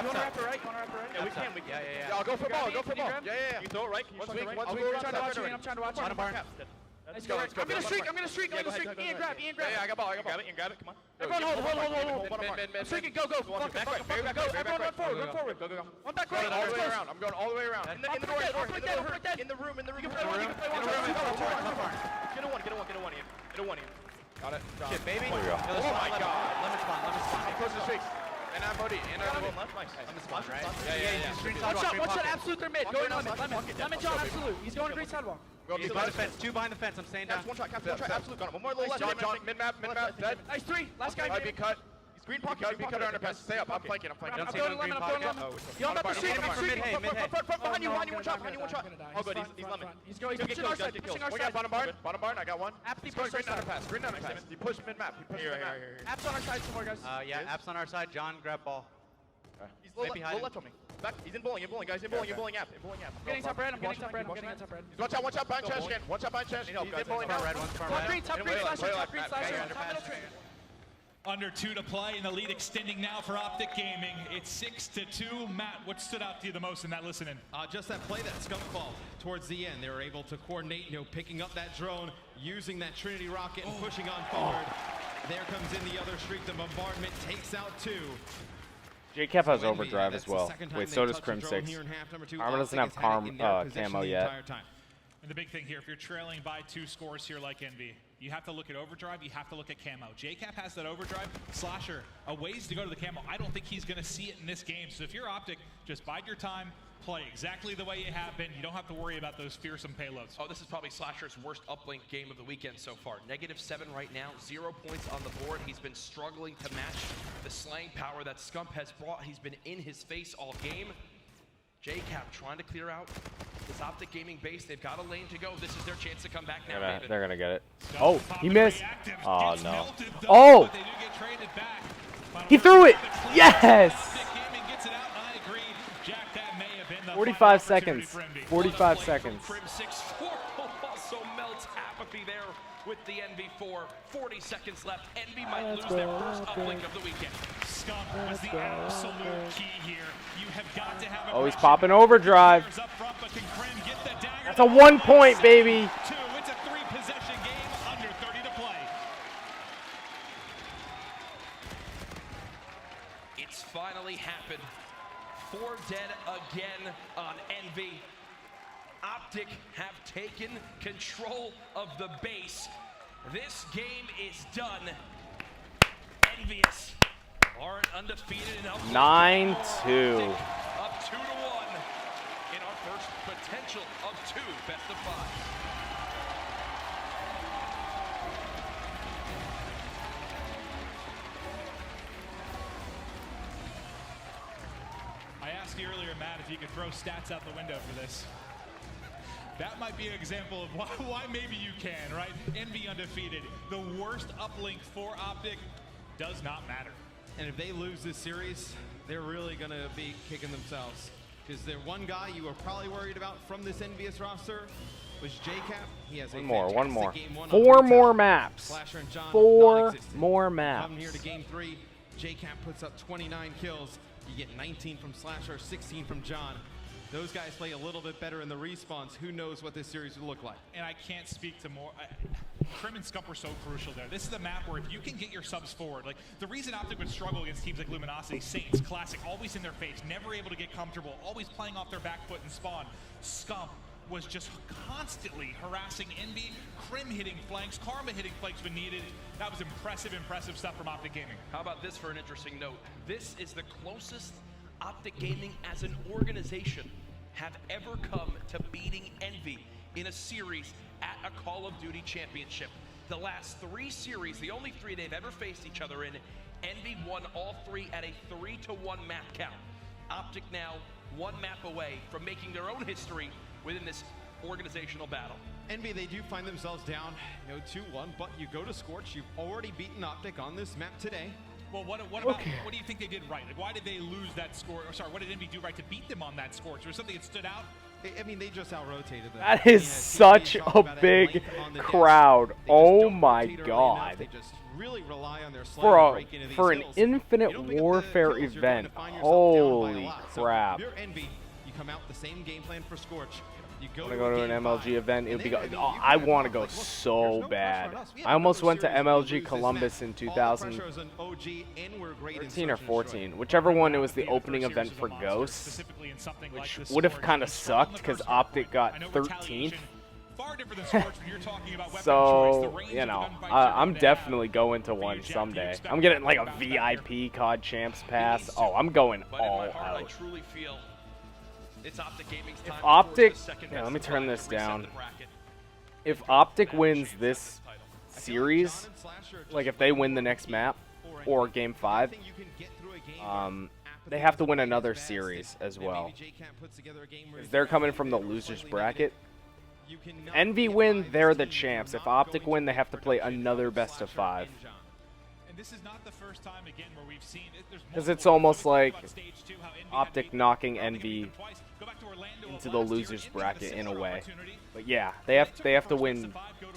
Corner upper right. Yeah, we can. Yeah. I'll go for ball. Yeah. You throw it right. Once weak. I'm trying to watch it. Let's go. I'm gonna streak. Ian, grab. Yeah, I got ball. Grab it. Come on. Everyone hold. I'm streaking. Go. Go. Everyone run forward. Go. On back right. All the way around. I'm going all the way around. In the door. In the room. You can play one. Get a one, Ian. Got it. Shit, baby. Oh my God. Lemon spawn. I'm close to streaks. And I'm Bodie. And I'm Nice. Lemon spawn, right? Yeah. One shot, absolute, they're mid. Go Lemon, John, absolute. He's going to green sidewalk. He's behind the fence. 2 behind the fence. I'm staying down. One shot, absolute. Got him. One more little left. John, mid-map, dead. Nice 3. Last guy. Might be cut. Green pocket, green pocket underpass. Stay up. I'm flanking. Don't see no green pocket. You're on the street. Behind you, one shot. Oh, good. He's lemon. He's going to get kills. We got bottom barn. I got one. He's going green underpass. He pushed mid-map. App's on our side somewhere, guys. Yeah, App's on our side. John, grab ball. He's low left on me. Back. He's in bowling, guys. In bowling app. I'm getting top red. Watch out behind trash can. Watch out behind trash. He's in bowling now. Top green, slasher. Under 2 to play, and the lead extending now for OpTic Gaming. It's 6-2. Matt, what stood out to you the most in that listening? Just that play, that skunk ball towards the end. They were able to coordinate, picking up that drone, using that Trinity rocket and pushing on forward. There comes in the other streak. The bombardment takes out 2. JCap has overdrive as well. Wait, so does Crim 6. Armor doesn't have camo yet. And the big thing here, if you're trailing by 2 scores here like Envy, you have to look at overdrive, you have to look at camo. JCap has that overdrive. Slasher, a ways to go to the camo. I don't think he's going to see it in this game. So if you're OpTic, just bide your time, play exactly the way you have been. You don't have to worry about those fearsome payloads. Oh, this is probably Slasher's worst uplink game of the weekend so far. -7 right now, 0 points on the board. He's been struggling to match the slaying power that Scump has brought. He's been in his face all game. JCap trying to clear out this OpTic Gaming base. They've got a lane to go. This is their chance to come back now. They're gonna get it. Oh, he missed. Oh no. Oh! He threw it! Yes! 45 seconds. 45 seconds. Crim 6-4 also melts apathy there with the NV4. 40 seconds left. Envy might lose their first uplink of the weekend. Scump was the absolute key here. You have got to have oh, he's popping overdrive. That's a 1 point, baby. It's a 3-possession game, under 30 to play. It's finally happened. 4 dead again on Envy. OpTic have taken control of the base. This game is done. EnVyUs aren't undefeated enough. 9-2. Up 2-1 in our first potential of 2 best of 5. I asked you earlier, Matt, if you could throw stats out the window for this. That might be an example of why maybe you can, right? Envy undefeated. The worst uplink for OpTic does not matter. And if they lose this series, they're really going to be kicking themselves. Because the one guy you were probably worried about from this EnVyUs roster was JCap. He has one more. 4 more maps. 4 more maps. Come here to game 3. JCap puts up 29 kills. You get 19 from Slasher, 16 from John. Those guys play a little bit better in the respawns. Who knows what this series will look like? And I can't speak to more. Crim and Scump were so crucial there. This is the map where if you can get your subs forward, like the reason OpTic would struggle against teams like Luminosity, Saints, Classic, always in their face, never able to get comfortable, always playing off their back foot and spawn. Scump was just constantly harassing Envy, Crim hitting flanks, Karma hitting flanks when needed. That was impressive stuff from OpTic Gaming. How about this for an interesting note? This is the closest OpTic Gaming as an organization have ever come to beating Envy in a series at a Call of Duty championship. The last 3 series, the only 3 they've ever faced each other in, Envy won all 3 at a 3-1 map count. OpTic now 1 map away from making their own history within this organizational battle. Envy, they do find themselves down 2-1, but you go to Scorch. You've already beaten OpTic on this map today. Well, what do you think they did right? Like, why did they lose that score? Or sorry, what did Envy do right to beat them on that score? Was there something that stood out? I mean, they just out-rotated them. That is such a big crowd. Oh my god. They just really rely on their for an Infinite Warfare event. Holy crap. If you're Envy, you come out the same game plan for Scorch. You go to an MLG event, it would be. Oh, I want to go so bad. I almost went to MLG Columbus in 2013 or 14, whichever one. It was the opening event for Ghosts, which would have kind of sucked because OpTic got 13th. So, you know, I'm definitely going to one someday. I'm getting like a VIP COD Champs pass. Oh, I'm going all out. It's OpTic Gaming's time. If OpTic, yeah, let me turn this down. If OpTic wins this series, like if they win the next map, or Game 5. They have to win another series as well. Because they're coming from the losers bracket. Envy win, they're the champs. If OpTic win, they have to play another best of 5. And this is not the first time again where we've seen it. Because it's almost like OpTic knocking Envy into the losers bracket in a way. But yeah, they have to win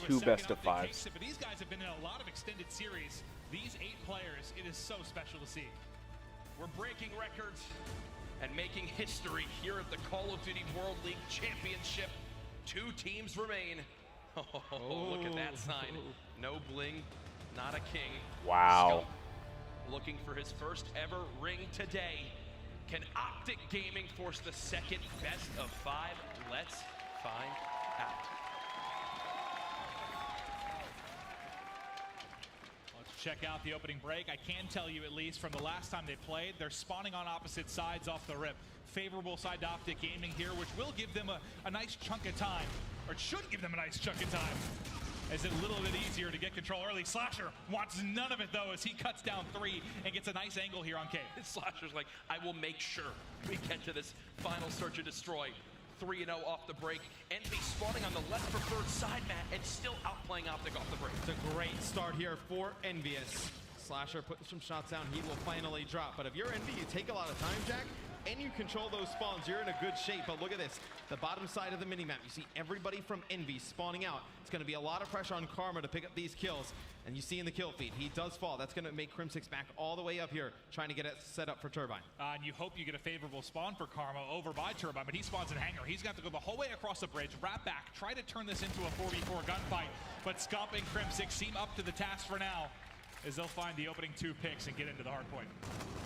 2 best of 5s. But these guys have been in a lot of extended series. These 8 players, it is so special to see. We're breaking records and making history here at the Call of Duty World League Championship. 2 teams remain. Oh, look at that sign. No bling, not a king. Wow. Scump looking for his first ever ring today. Can OpTic Gaming force the second best of 5? Let's find out. Let's check out the opening break. I can tell you, at least from the last time they played, they're spawning on opposite sides off the rip. Favorable side to OpTic Gaming here, which will give them a nice chunk of time, or it should give them a nice chunk of time, as it's a little bit easier to get control early. Slasher wants none of it, though, as he cuts down 3 and gets a nice angle here on Cave. Slasher's like, I will make sure we get to this final search and destroy. 3-0 off the break. Envy spawning on the left preferred side, Matt, and still outplaying OpTic off the break. It's a great start here for EnVyUs. Slasher putting some shots down, he will finally drop. But if you're Envy, you take a lot of time, Jack, and you control those spawns, you're in a good shape. But look at this, the bottom side of the minimap, you see everybody from Envy spawning out. It's going to be a lot of pressure on Karma to pick up these kills. And you see in the kill feed, he does fall. That's going to make Crim6 back all the way up here, trying to get it set up for Turbine. And you hope you get a favorable spawn for Karma over by Turbine, but he spawns in Hangar. He's got to go the whole way across the bridge, wrap back, try to turn this into a 4v4 gunfight. But Scump and Crim6 seem up to the task for now, as they'll find the opening 2 picks and get into the hard point.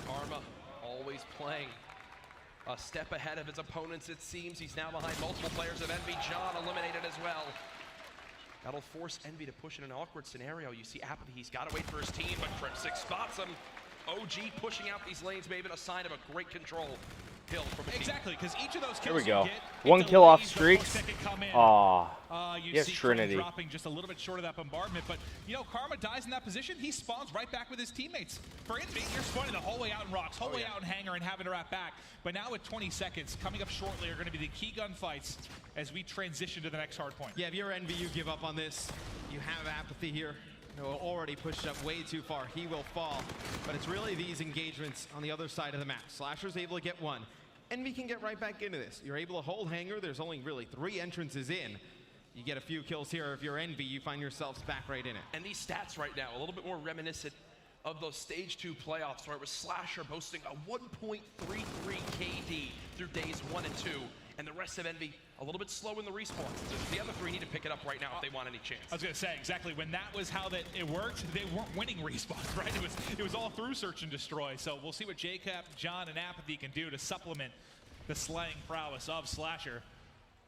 Karma always playing a step ahead of his opponents, it seems. He's now behind multiple players of Envy. John eliminated as well. That'll force Envy to push in an awkward scenario. You see Apathy, he's got to wait for his team, but Crim6 spots him. OG pushing out these lanes may have been a sign of a great control. Hill from exactly, because each of those kills here we go. Get, 1 kill off streaks. Aw, you yes, see Trinity. Dropping just a little bit short of that bombardment, but you know, Karma dies in that position. He spawns right back with his teammates. For Envy, you're spawning the whole way out in Rocks, whole way out in Hangar, and having to wrap back. But now with 20 seconds, coming up shortly are going to be the key gunfights as we transition to the next hard point. Yeah, if you're Envy, you give up on this. You have Apathy here. Already pushed up way too far. He will fall. But it's really these engagements on the other side of the map. Slasher's able to get 1. Envy can get right back into this. You're able to hold Hangar. There's only really 3 entrances in. You get a few kills here. If you're Envy, you find yourselves back right in it. And these stats right now, a little bit more reminiscent of those Stage 2 playoffs, where it was Slasher boasting a 1.33 KD through days 1 and 2. And the rest of Envy a little bit slow in the respawn. The other 3 need to pick it up right now if they want any chance. I was going to say, exactly, when that was how that it worked, they weren't winning respawns, right? It was all through search and destroy. So we'll see what Jacob, John, and Apathy can do to supplement the slaying prowess of Slasher.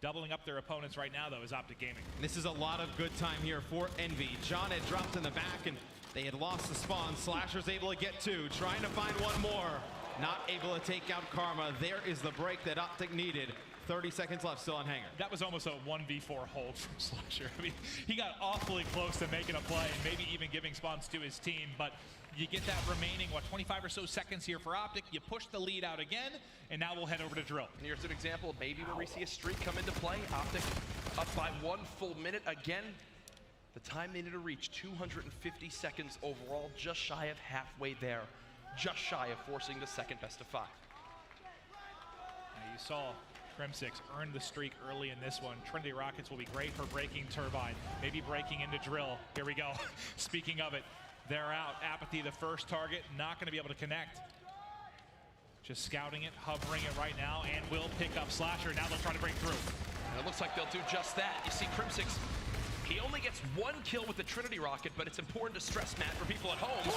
Doubling up their opponents right now, though, is OpTic Gaming. This is a lot of good time here for Envy. John had dropped in the back, and they had lost the spawn. Slasher's able to get 2, trying to find 1 more. Not able to take out Karma. There is the break that OpTic needed. 30 seconds left, still on Hangar. That was almost a 1v4 hold from Slasher. I mean, he got awfully close to making a play and maybe even giving spawns to his team, but you get that remaining, 25 or so seconds here for OpTic. You push the lead out again, and now we'll head over to Drill. And here's an example, maybe where we see a streak come into play. OpTic up by 1 full minute again. The time they need to reach, 250 seconds overall, just shy of halfway there. Just shy of forcing the second best of 5. Now you saw Crim6 earned the streak early in this one. Trinity Rockets will be great for breaking Turbine, maybe breaking into Drill. Here we go. Speaking of it, they're out. Apathy, the first target, not going to be able to connect. Just scouting it, hovering it right now, and will pick up Slasher. Now they'll try to break through. And it looks like they'll do just that. You see Crim6, he only gets 1 kill with the Trinity Rocket, but it's important to stress, Matt, for people at home.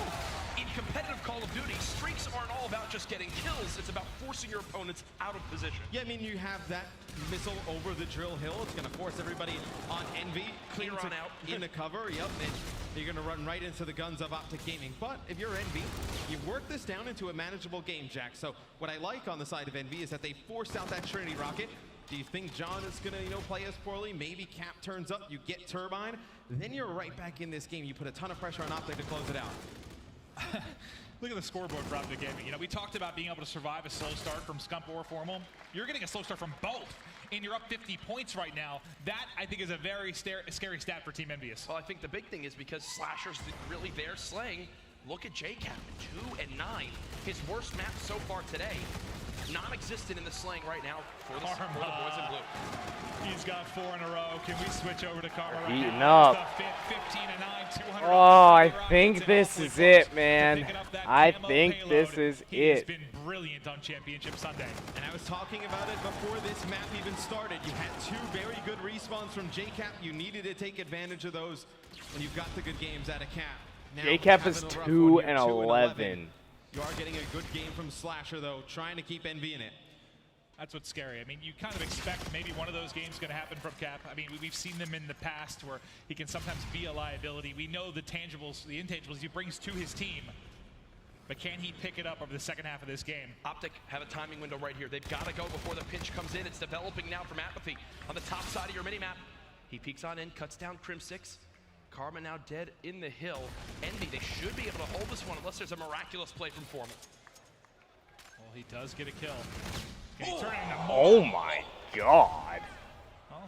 In competitive Call of Duty, streaks aren't all about just getting kills. It's about forcing your opponents out of position. Yeah, I mean, you have that missile over the Drill Hill. It's going to force everybody on Envy. Clear on out. In the cover, yep. And you're going to run right into the guns of OpTic Gaming. But if you're Envy, you work this down into a manageable game, Jack. So what I like on the side of Envy is that they forced out that Trinity Rocket. Do you think John is going to, play as poorly? Maybe Cap turns up, you get Turbine. Then you're right back in this game. You put a ton of pressure on OpTic to close it out. Look at the scoreboard for OpTic Gaming. You know, we talked about being able to survive a slow start from Scump or Formal. You're getting a slow start from both, and you're up 50 points right now. That, I think, is a very scary stat for Team EnVyUs. Well, I think the big thing is because Slasher's really there slaying. Look at JCap, 2 and 9. His worst map so far today. Non-existent in the slaying right now for the boys in blue. He's got 4 in a row. Can we switch over to Karma right Heating now? up. 15 and 9, 200. Oh, I think this is it, man. I think this is He's it. been brilliant on Championship Sunday. And I was talking about it before this map even started. You had 2 very good respawns from JCap. You needed to take advantage of those when you've got the good games out of Cap. Now, JCap is 2 and 11. You are getting a good game from Slasher, though, trying to keep Envy in it. That's what's scary. I mean, you kind of expect maybe one of those games going to happen from Cap. I mean, we've seen them in the past where he can sometimes be a liability. We know the tangibles, the intangibles he brings to his team. But can he pick it up over the second half of this game? OpTic have a timing window right here. They've got to go before the pinch comes in. It's developing now from Apathy. On the top side of your mini-map, he peeks on in, cuts down Crim 6. Karma now dead in the hill. Envy, they should be able to hold this one unless there's a miraculous play from Formal. Well, he does get a kill. Can he turn it into more? Oh my god. Well,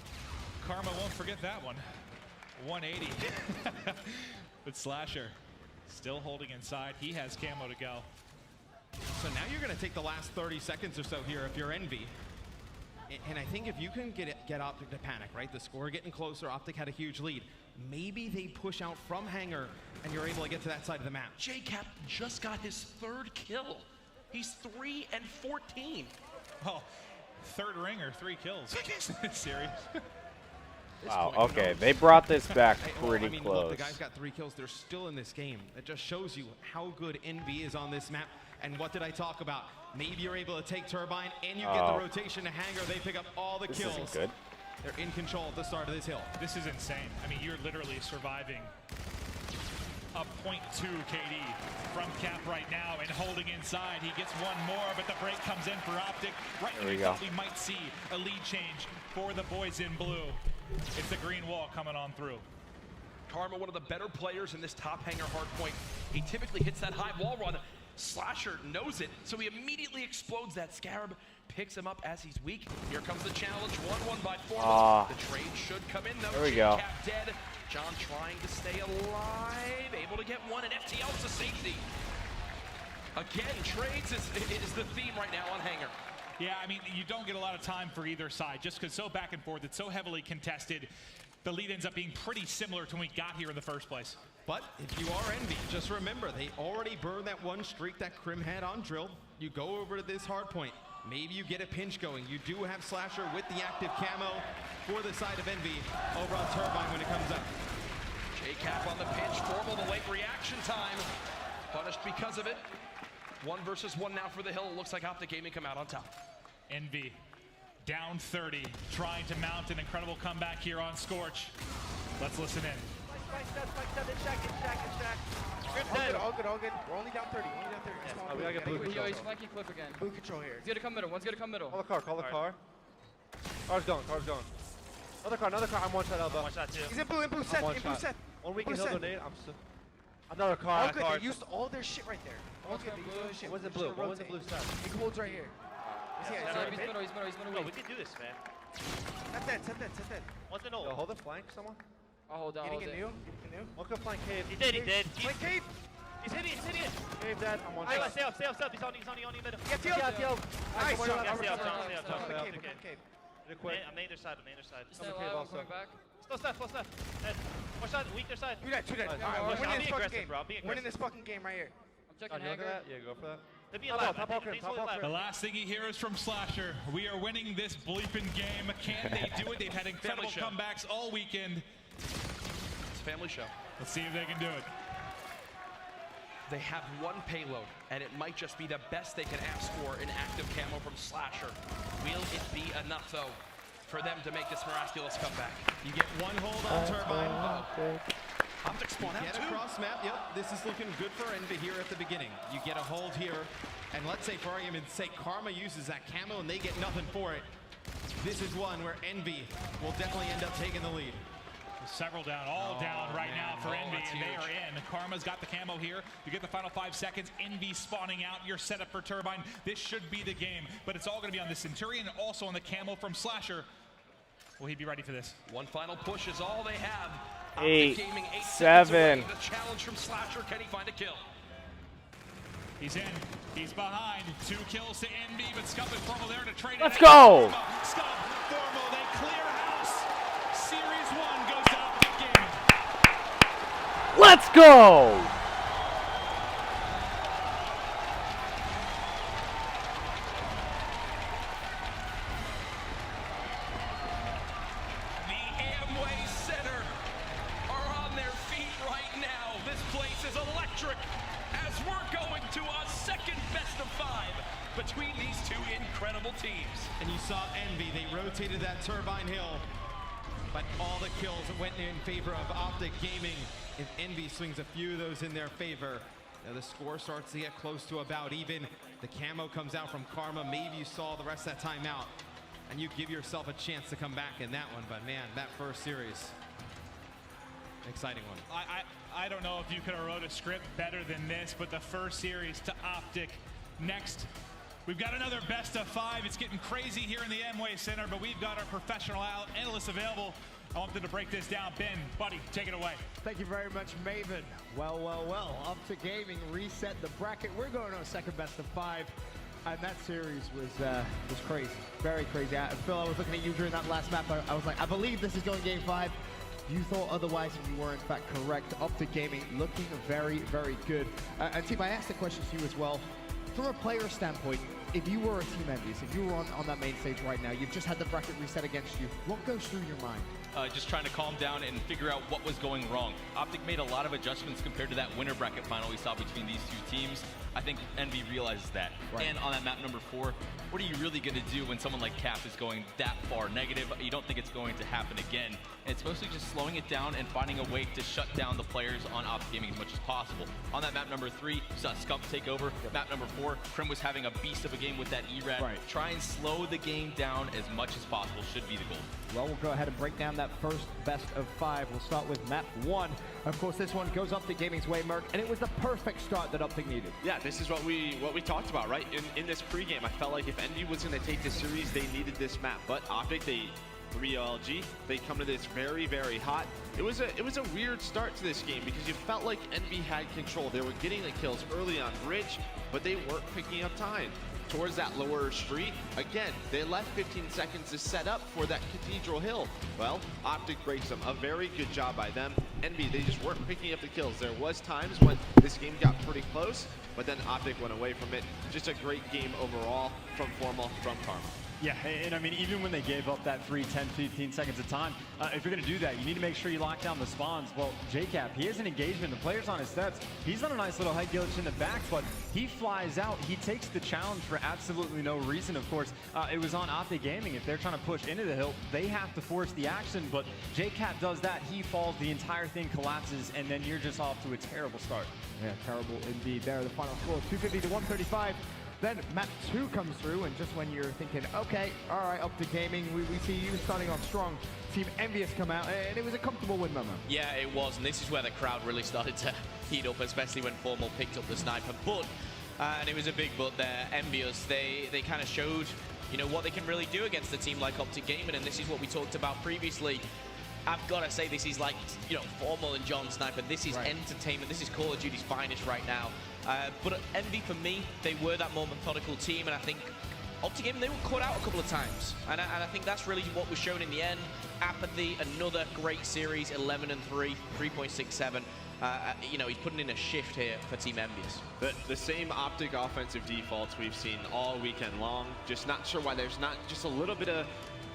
Karma won't forget that one. 180. But Slasher still holding inside. He has camo to go. So now you're going to take the last 30 seconds or so here if you're Envy. And I think if you can get OpTic to panic, right? The score getting closer. OpTic had a huge lead. Maybe they push out from Hangar and you're able to get to that side of the map. JCap just got his 3rd kill. He's 3 and 14. Oh, 3rd ringer, 3 kills. Serious? Wow, okay, they brought this back pretty close. Look, the guy's got 3 kills. They're still in this game. It just shows you how good Envy is on this map. And what did I talk about? Maybe you're able to take Turbine and you get the rotation to Hangar. They pick up all the kills. This isn't good. They're in control at the start of this hill. This is insane. I mean, you're literally surviving a 0.2 KD from Cap right now and holding inside. He gets one more, but the break comes in for OpTic. Right when we thought we might see a lead change for the boys in blue. It's the green wall coming on through. Karma, one of the better players in this top Hangar hardpoint. He typically hits that high wall run. Slasher knows it, so he immediately explodes that Scarab, picks him up as he's weak. Here comes the challenge, 1-1 by Formal. The trade should come in though. There we go. Cap dead. John trying to stay alive, able to get one, and FTL to safety. Again, trades is the theme right now on Hangar. Yeah, I mean, you don't get a lot of time for either side, just because so back and forth, it's so heavily contested. The lead ends up being pretty similar to when we got here in the first place. But if you are Envy, just remember, they already burned that one streak that Crim had on Drill. You go over to this hard point. Maybe you get a pinch going. You do have Slasher with the active camo for the side of Envy over on Turbine when it comes up. JCap on the pinch, Formal, the late reaction time. Punished because of it. 1 versus 1 now for the hill. It looks like OpTic Gaming come out on top. Envy down 30, trying to mount an incredible comeback here on Scorch. Let's listen in. All good. We're only down 30. We gotta get blue control. He's flanking Cliff again. Blue control here. He's gonna come middle. One's gonna come middle. Call the car. Car's going. Another car. I'm one shot elbow. One shot too. He's in blue set. One weak and he'll donate. Another car. Okay, they used all their shit right there. Okay, they used all their shit. What's in blue? What's in blue side? He holds right here. He's middle. We can do this, man. Set that. What's the no? Hold the flank, someone. I'll hold down. Getting a new. One can flank cave. He did. Flank cave. He's hitting it. Cave dead. I'm one shot. Stay up. He's on the middle. Get the up. Nice. Stay up. Cave. On the other side. Stay alive, I'm coming back. Slow stuff. One shot, weak their side. Do that. Alright, We're winning this fucking game. bro. Be aggressive. Winning this fucking game right here. I'm checking You look Hangar. at that? Yeah, go for that. They're being alive. The last thing he hears from Slasher, we are winning this bleeping game. Can they do it? They've had incredible comebacks all weekend. It's a family show. Let's see if they can do it. They have 1 payload, and it might just be the best they can ask for in active camo from Slasher. Will it be enough, though, for them to make this miraculous comeback? You get 1 hold on Turbine. OpTic spawn out Get too. across map. Yep, this is looking good for Envy here at the beginning. You get a hold here, and let's say for argument's sake, Karma uses that camo and they get nothing for it. This is one where Envy will definitely end up taking the lead. Several down, all down right now for EnVy, and they are in. Karma's got the camo here. You get the final 5 seconds. EnVy spawning out. You're set up for Turbine. This should be the game, but it's all going to be on the Centurion and also on the camo from Slasher. Will he be ready for this? One final push is all they have. 8, Gaming 8 7. The challenge from Slasher. Can he find a kill? He's in. He's behind. 2 kills to EnVy, but Scub and Formal there to trade. Let's go! Scub, Formal, they clear house. Series 1 goes to OpTic Gaming. Let's go! As we're going to a second best of 5 between these two incredible teams. And you saw EnVy, they rotated that Turbine Hill, but all the kills went in favor of OpTic Gaming. If EnVy swings a few of those in their favor, now the score starts to get close to about even. The camo comes out from Karma. Maybe you saw the rest of that time out, and you give yourself a chance to come back in that one. But man, that first series, exciting one. I don't know if you could have wrote a script better than this, but the first series to OpTic. Next, we've got another best of 5. It's getting crazy here in the Amway Center, but we've got our professional analysts available. I want them to break this down. Ben, buddy, take it away. Thank you very much, Maven. Well, OpTic Gaming reset the bracket. We're going on a second best of 5. And that series was crazy, very crazy. Phil, I was looking at you during that last map. I was like, I believe this is going game 5. You thought otherwise, and you were in fact correct. OpTic Gaming looking very, very good. And team, I asked the question to you as well. From a player standpoint, if you were a Team EnVyUs, if you were on that main stage right now, you've just had the bracket reset against you, what goes through your mind? Just trying to calm down and figure out what was going wrong. OpTic made a lot of adjustments compared to that winner bracket final we saw between these two teams. I think EnVy realizes that. Right. And on that map number 4, what are you really going to do when someone like Cap is going that far negative? You don't think it's going to happen again. And it's mostly just slowing it down and finding a way to shut down the players on OpTic Gaming as much as possible. On that map number 3, you saw Scump take over. Yep. Map number 4, Krim was having a beast of a game with that E-Rad. Right. Try and slow the game down as much as possible should be the goal. Well, we'll go ahead and break down that first best of 5. We'll start with map 1. Of course, this one goes OpTic Gaming's way, Merc, and it was the perfect start that OpTic needed. Yeah, this is what we talked about, right? In this pregame, I felt like if EnVy was going to take this series, they needed this map. But OpTic, 3LG, they come to this very, very hot. It was a weird start to this game because you felt like EnVy had control. They were getting the kills early on bridge, but they weren't picking up time. Towards that lower street, again, they left 15 seconds to set up for that Cathedral Hill. Well, OpTic breaks them. A very good job by them. EnVy, they just weren't picking up the kills. There was times when this game got pretty close, but then OpTic went away from it. Just a great game overall from Formal, from Karma. Yeah, and I mean, even when they gave up that free 10, 15 seconds of time, if you're going to do that, you need to make sure you lock down the spawns. Well, JCap, he has an engagement. The player's on his steps. He's on a nice little head glitch in the back, but he flies out. He takes the challenge for absolutely no reason, of course. It was on OpTic Gaming. If they're trying to push into the hill, they have to force the action, but JCap does that. He falls, the entire thing collapses, and then you're just off to a terrible start. Yeah, terrible indeed. There, the final score, 250 to 135. Then map 2 comes through, and just when you're thinking, okay, all right, OpTic Gaming, we see you starting off strong. Team EnVyUs come out, and it was a comfortable win, Momo. Yeah, it was, and this is where the crowd really started to heat up, especially when Formal picked up the sniper. But, and it was a big but there, EnVyUs, they kind of showed, you know, what they can really do against a team like OpTic Gaming, and this is what we talked about previously. I've got to say, this is like, you know, Formal and John Sniper. This is entertainment. This is Call of Duty's finest right now. But EnVy, for me, they were that more methodical team, and I think OpTic Gaming, they were caught out a couple of times. And I think that's really what was shown in the end. Apathy, another great series, 11-3, 3.67. You know, he's putting in a shift here for Team EnVyUs. The same OpTic offensive defaults we've seen all weekend long. Just not sure why there's not just a little bit of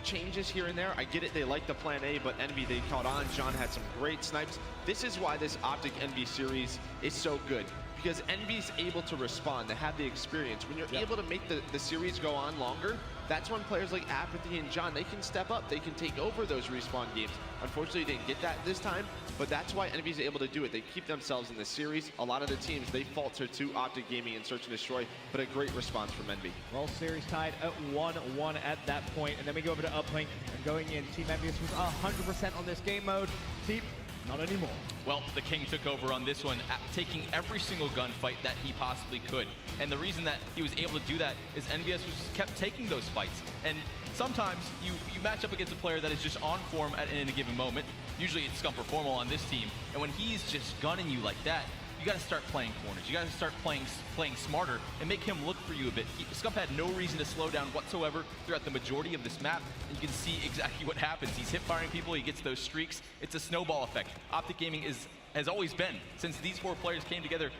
changes here and there. I get it, they like the plan A, but EnVy, they caught on. John had some great snipes. This is why this OpTic EnVy series is so good, because EnVy's able to respond. They have the experience. When you're able to make the series go on longer, that's when players like Apathy and John, they can step up. They can take over those respawn games. Unfortunately, they didn't get that this time, but that's why EnVy's able to do it. They keep themselves in the series. A lot of the teams, they falter to OpTic Gaming and Search and Destroy, but a great response from EnVy. Well, series tied at 1-1 at that point, and then we go over to Uplink, and going in, Team EnVyUs was 100% on this game mode. Team, not anymore. Well, the King took over on this one, taking every single gunfight that he possibly could. And the reason that he was able to do that is EnVyUs kept taking those fights. And sometimes you match up against a player that is just on form in a given moment. Usually it's Scump or Formal on this team. And when he's just gunning you like that, you got to start playing corners. You got to start playing smarter and make him look for you a bit. Scump had no reason to slow down whatsoever throughout the majority of this map, and you can see exactly what happens. He's hip firing people, he gets those streaks. It's a snowball effect. OpTic Gaming has always been, since these 4 players came together,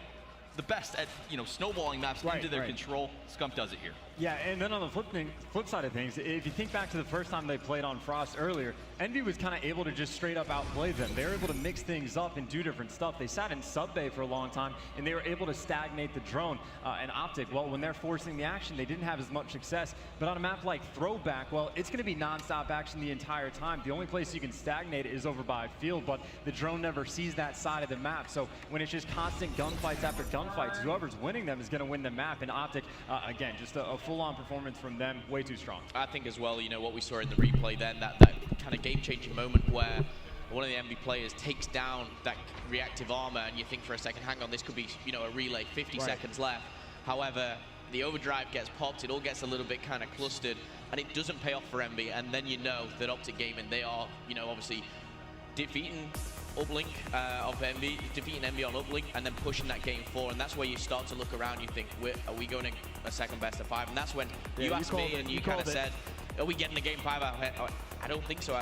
the best at snowballing maps into their control. Scump does it here. Yeah, and then on the flip side of things, if you think back to the first time they played on Frost earlier, Envy was kind of able to just straight up outplay them. They were able to mix things up and do different stuff. They sat in sub bay for a long time, and they were able to stagnate the drone. And OpTic, well, when they're forcing the action, they didn't have as much success. But on a map like Throwback, well, it's going to be non-stop action the entire time. The only place you can stagnate is over by field, but the drone never sees that side of the map. So when it's just constant gunfights after gunfights, whoever's winning them is going to win the map. And OpTic, again, just a full-on performance from them, way too strong. I think as well, what we saw in the replay then, that kind of game-changing moment where one of the envy players takes down that reactive armor, and you think for a second, hang on, this could be, a relay, 50 seconds left. However, the overdrive gets popped, it all gets a little bit kind of clustered, and it doesn't pay off for envy, and then you know that OpTic Gaming, they are, obviously defeating uplink of envy, defeating envy on uplink, and then pushing that game forward. And that's where you start to look around. You think, are we going to a second best of 5? And that's when you asked me, and you kind of said, are we getting a game 5 out? I don't think so.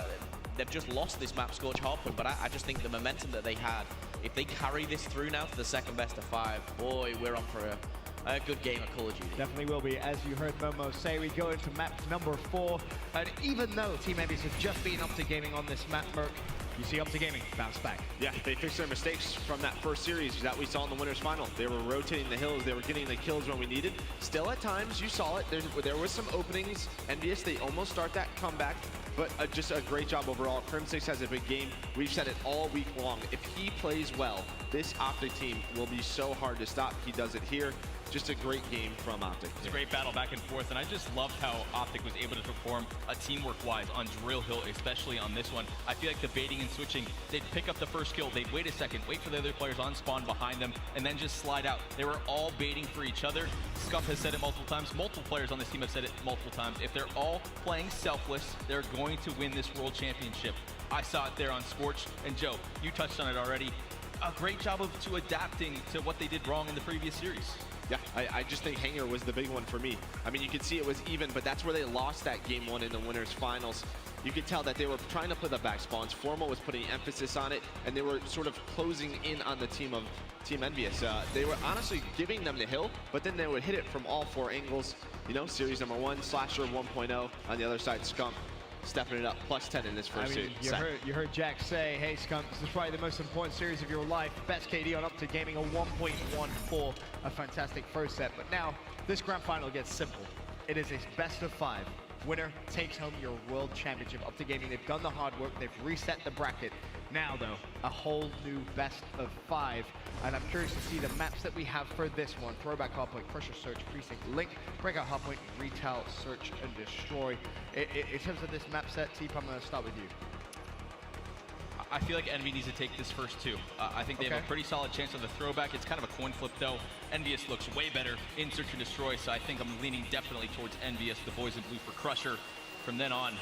They've just lost this map, Scorch Harpoon, but I just think the momentum that they had, if they carry this through now to the second best of 5, boy, we're on for a good game of Call of Duty. Definitely will be. As you heard Momo say, we go into map number 4, and even though Team EnVyUs have just beaten OpTic Gaming on this map, Merc, you see OpTic Gaming bounce back. Yeah, they fixed their mistakes from that first series that we saw in the winners final. They were rotating the hills, they were getting the kills when we needed. Still at times, you saw it, there was some openings. EnVyUs, they almost start that comeback, but just a great job overall. Crim6 has a big game. We've said it all week long. If he plays well, this OpTic team will be so hard to stop. He does it here. Just a great game from OpTic. It's a great battle back and forth, and I just loved how OpTic was able to perform teamwork-wise on Drill Hill, especially on this one. I feel like the baiting and switching, they'd pick up the first kill, they'd wait a second, wait for the other players on spawn behind them, and then just slide out. They were all baiting for each other. Scump has said it multiple times. Multiple players on this team have said it multiple times. If they're all playing selfless, they're going to win this World Championship. I saw it there on Scorch, and Joe, you touched on it already. A great job of adapting to what they did wrong in the previous series. Yeah, I just think Hanger was the big one for me. I mean, you could see it was even, but that's where they lost that game 1 in the winners finals. You could tell that they were trying to play the back spawns. Formal was putting emphasis on it, and they were sort of closing in on the team of Team EnVyUs. They were honestly giving them the hill, but then they would hit it from all 4 angles. Series number 1, Slasher 1.0. On the other side, Scump stepping it up, +10 in this first series. You heard Jack say, hey Scump, this is probably the most important series of your life. Best KD on OpTic Gaming, a 1.14, a fantastic first set. But now, this grand final gets simple. It is a best of 5. Winner takes home your World Championship. OpTic Gaming, they've done the hard work, they've reset the bracket. Now though, a whole new best of 5. And I'm curious to see the maps that we have for this one. Throwback Hardpoint, Crusher Search, Precinct Link, Breakout Hardpoint, Retail, Search, and Destroy. In terms of this map set, Teep, I'm going to start with you. I feel like Envy needs to take this first 2. I think they have a pretty solid chance of the throwback. It's kind of a coin flip though. EnVyUs looks way better in Search and Destroy, so I think I'm leaning definitely towards EnVyUs, the boys in blue for Crusher. From then on,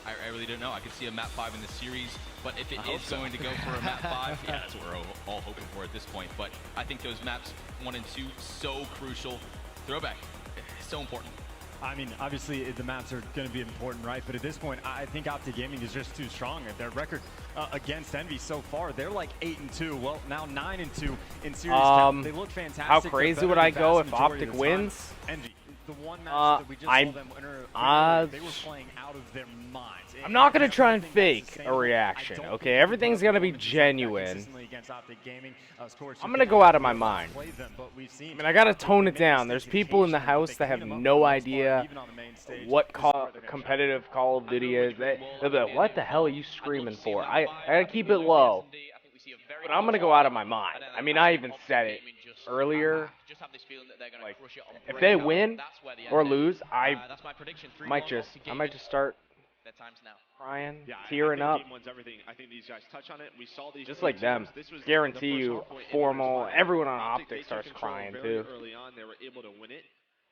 I really don't know. I could see a map 5 in this series, but if it is going to go for a map 5, yeah, that's what we're all hoping for at this point. But I think those maps 1 and 2, so crucial. Throwback, so important. I mean, obviously the maps are going to be important, right? But at this point, I think OpTic Gaming is just too strong. Their record against Envy so far, they're like 8-2. Well, now 9-2 in series 10. They look fantastic. How crazy would I go if OpTic wins? Envy, the one match that we just saw them they were playing out of their minds. I'm not going to try and fake a reaction, okay? Everything's going to be genuine. I'm going to go out of my mind. I mean, I got to tone it down. There's people in the house that have no idea what competitive Call of Duty is. They'll be like, what the hell are you screaming for? I got to keep it low. But I'm going to go out of my mind. I mean, I even said it earlier. Like, if they win or lose, I might just start That time's now. crying, Yeah, tearing I up. think Game 1's everything. I think these guys touch on it. We saw these Just two like them. teams. This was Guarantee the first you, hard point in formal. winners' final. Everyone on OpTic, OpTic they took starts control crying very too. early on, they were able to win it.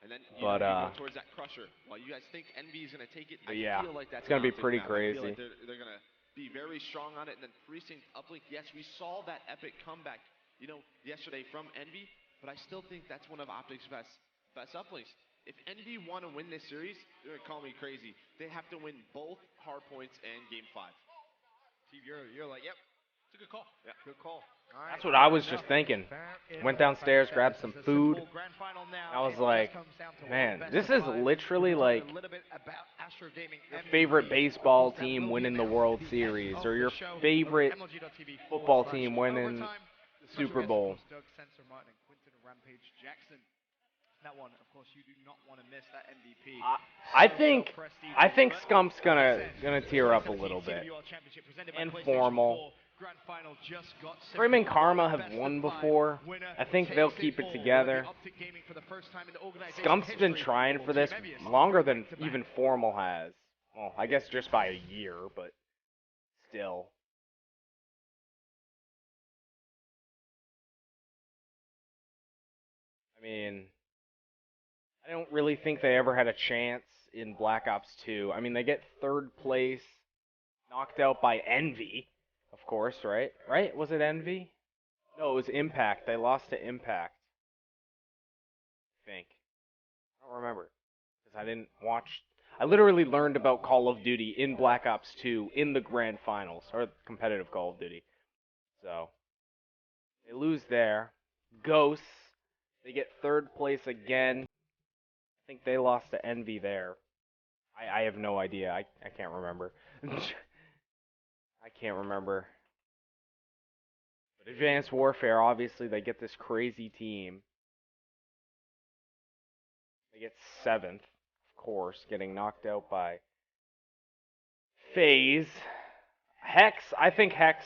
And then you But, go towards that crusher. While you guys think Envy is going to take it, I yeah, feel like that's it's gonna be an OpTic pretty map. I feel crazy. like they're going to be very strong on it. And then Precinct Uplink, yes, we saw that epic comeback, yesterday from Envy. But I still think that's one of OpTic's best uplinks. If Envy want to win this series, they're going to call me crazy. They have to win both hard points and Game 5. Steve, you're like, yep, it's a good call. Yeah, good call. All right. That's what I was just thinking. Went downstairs, grabbed some food. I was like, man, this is literally like your favorite baseball team winning the World Series or your favorite football team winning the Super Bowl. That one, of course, you do not want to miss that MVP. I think Scump's gonna tear up a little bit. Informal. Framing Karma have won before. I think they'll keep it together. Scump's been trying for this longer than even Formal has. Well, I guess just by a year, but still. I mean, I don't really think they ever had a chance in Black Ops 2. I mean, they get 3rd place, knocked out by Envy, of course, right? Right? Was it Envy? No, it was Impact. They lost to Impact. I think. I don't remember. Because I didn't watch. I literally learned about Call of Duty in Black Ops 2 in the Grand Finals, or competitive Call of Duty. So, they lose there. Ghosts, they get 3rd place again. I think they lost to Envy there. I have no idea. I can't remember. I can't remember. But Advanced Warfare, obviously, they get this crazy team. They get 7th, of course, getting knocked out by FaZe. Hex, I think Hex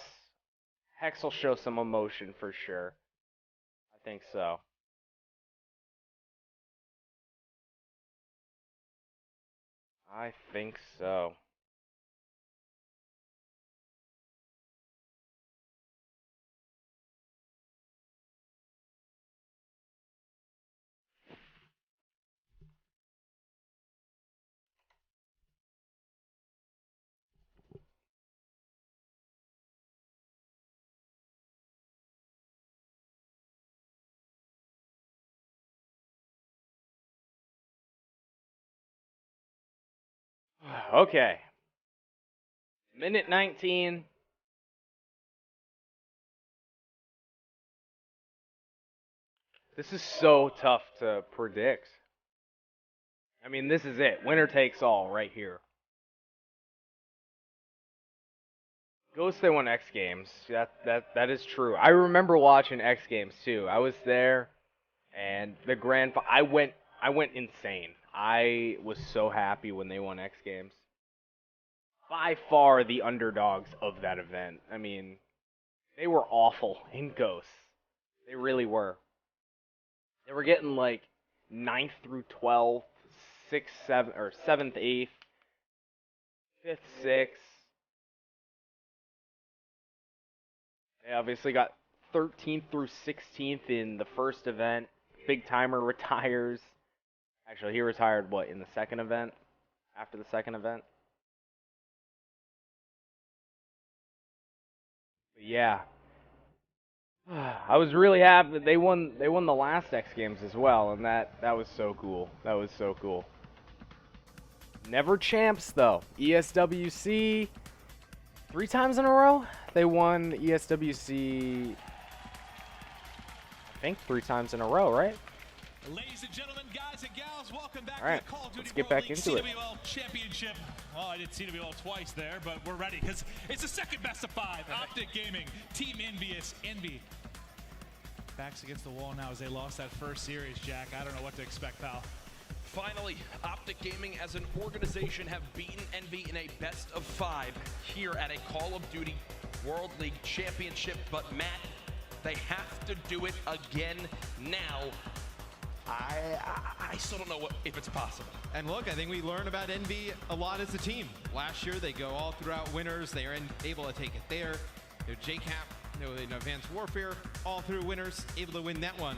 will show some emotion for sure. I think so. I think so. Okay. Minute 19. This is so tough to predict. I mean, this is it. Winner takes all right here. Ghost, they won X Games. That is true. I remember watching X Games too. I was there, and the I went insane. I was so happy when they won X Games. By far the underdogs of that event. I mean, they were awful in Ghosts. They really were. They were getting like 9th through 12th, 6th, 7th, or 7th, 8th, 5th, 6th. They obviously got 13th through 16th in the first event. Big Timer retires. Actually, he retired, what, in the second event? After the second event? But yeah. I was really happy that they won the last X Games as well, and that was so cool. That was so cool. Never champs, though. ESWC, 3 times in a row? They won ESWC, I think 3 times in a row, right? Ladies and gentlemen, guys and gals, welcome back All right, to the Call of Duty let's get World back League into it. CWL Championship. Oh, I did CWL twice there, but we're ready because it's the second best of 5. OpTic Gaming, Team EnVyUs, Envy. Backs against the wall now as they lost that first series, Jack. I don't know what to expect, pal. Finally, OpTic Gaming as an organization have beaten Envy in a best of 5 here at a Call of Duty World League Championship. But Matt, they have to do it again now. I still don't know if it's possible. And look, I think we learn about Envy a lot as a team. Last year, they go all throughout winners. They are able to take it there. JCap, in Advanced Warfare, all through winners, able to win that one.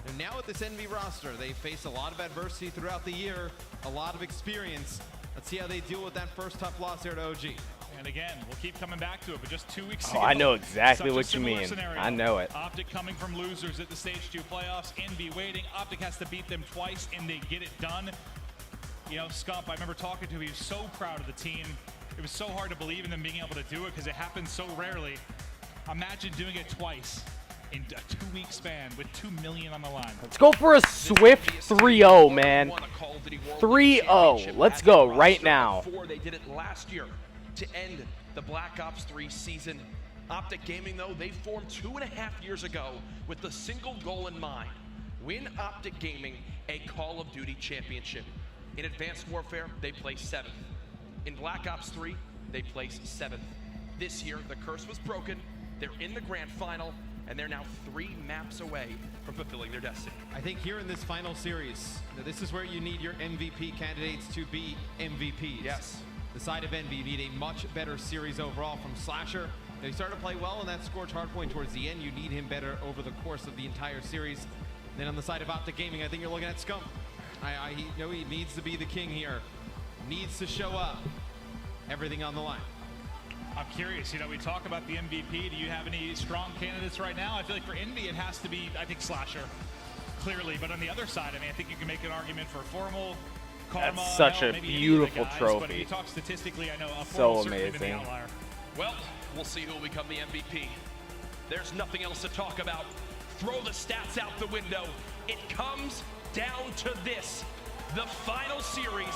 And now with this Envy roster, they face a lot of adversity throughout the year, a lot of experience. Let's see how they deal with that first tough loss there to OG. And again, we'll keep coming back to it, but just 2 weeks ago. I know exactly such a what you similar mean. scenario. I know it. OpTic coming from losers at the Stage 2 playoffs, Envy waiting. OpTic has to beat them twice, and they get it done. You know, Scump, I remember talking to him. He was so proud of the team. It was so hard to believe in them being able to do it because it happens so rarely. Imagine doing it twice in a 2-week span with $2 million on the line. Let's go for a swift 3-0, man. 3-0. Let's go right now. They did it last year to end the Black Ops 3 season. OpTic Gaming, though, they formed 2.5 years ago with the single goal in mind. Win OpTic Gaming a Call of Duty championship. In Advanced Warfare, they placed 7th. In Black Ops 3, they placed 7th. This year, the curse was broken. They're in the grand final, and they're now 3 maps away from fulfilling their destiny. I think here in this final series, this is where you need your MVP candidates to be MVPs. Yes. The side of Envy need a much better series overall from Slasher. They started to play well in that Scorch hardpoint towards the end. You need him better over the course of the entire series. Then on the side of OpTic Gaming, I think you're looking at Scump. He needs to be the king here. Needs to show up. Everything on the line. I'm curious, we talk about the MVP. Do you have any strong candidates right now? I feel like for Envy, it has to be, I think, Slasher, clearly. But on the other side, I think you can make an argument for Formal, Karma. That's such a beautiful trophy. But if you talk statistically, I know so amazing. Well, we'll see who will become the MVP. There's nothing else to talk about. Throw the stats out the window. It comes down to this, the final series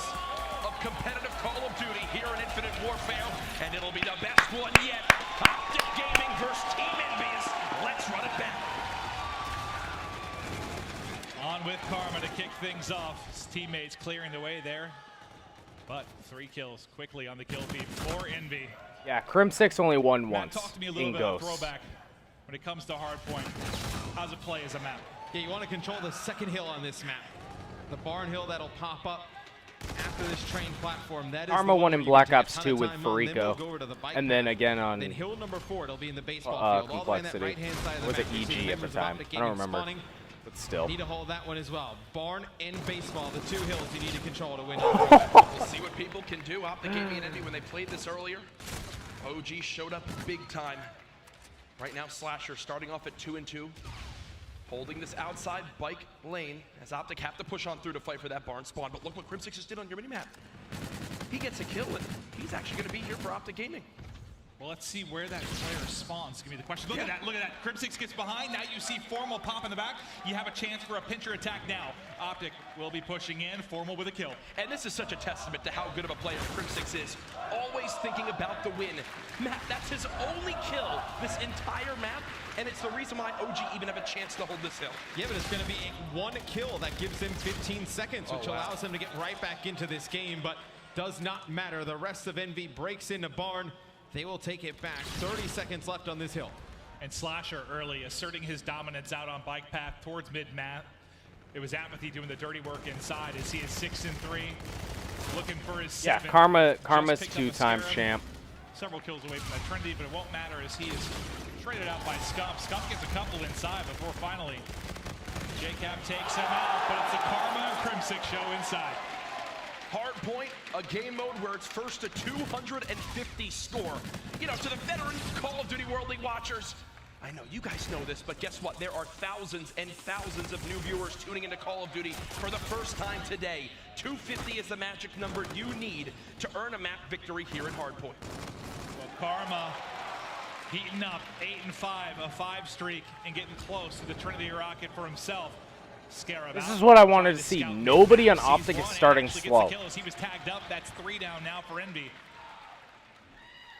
of competitive Call of Duty here in Infinite Warfare, and it'll be the best one yet. OpTic Gaming versus Team EnVyUs. Let's run it back. On with Karma to kick things off. His teammates clearing the way there, but 3 kills quickly on the kill feed for Envy. Yeah, Crim6 only won once. Talk to me a little bit about Throwback when it comes to Hardpoint. How's it play as a map? Yeah, you want to control the second hill on this map. The barn hill that'll pop up after this train platform. That is Karma won in Black Ops 2 with Farico, and then again on then hill number 4, it'll be in the baseball field. Complexity. Right-hand side of the Was it map. EG at the time? I don't remember. But still. Need to hold that one as well. Barn and baseball, the 2 hills you need to control to win. We'll see what people can do. OpTic Gaming and Envy, when they played this earlier, OG showed up big time. Right now, Slasher starting off at 2-2. Holding this outside bike lane as OpTic have to push on through to fight for that barn spawn. But look what Crim6 just did on your minimap. He gets a kill, and he's actually going to be here for OpTic Gaming. Well, let's see where that player spawns. Give me the question. Look at that, look at that. Crim6 gets behind. Now you see Formal pop in the back. You have a chance for a pincher attack now. OpTic will be pushing in, Formal with a kill. And this is such a testament to how good of a player Crim6 is. Always thinking about the win. Matt, that's his only kill this entire map, and it's the reason why OG even have a chance to hold this hill. Yeah, but it's going to be 1 kill that gives him 15 seconds, which allows him to get right back into this game, but does not matter. The rest of Envy breaks into barn. They will take it back. 30 seconds left on this hill. And Slasher early asserting his dominance out on bike path towards mid-map. It was Apathy doing the dirty work inside as he is 6-3. Looking for his 7th. Yeah, Karma's 2-time champ. Several kills away from that Trinity, but it won't matter as he is traded out by Scump. Scump gets a couple inside before finally JCap takes him out, but it's a Karma and Crim6 show inside. Hardpoint, a game mode where it's first to 250 score. To the veteran Call of Duty World League watchers, I know you guys know this, but guess what? There are thousands and thousands of new viewers tuning into Call of Duty for the first time today. 250 is the magic number you need to earn a map victory here at Hardpoint. Well, Karma heating up, 8-5, a 5 streak, and getting close to the Trinity rocket for himself. Scarab this is what I wanted to see. Nobody on OpTic is starting slow. He was tagged up. That's 3 down now for Envy.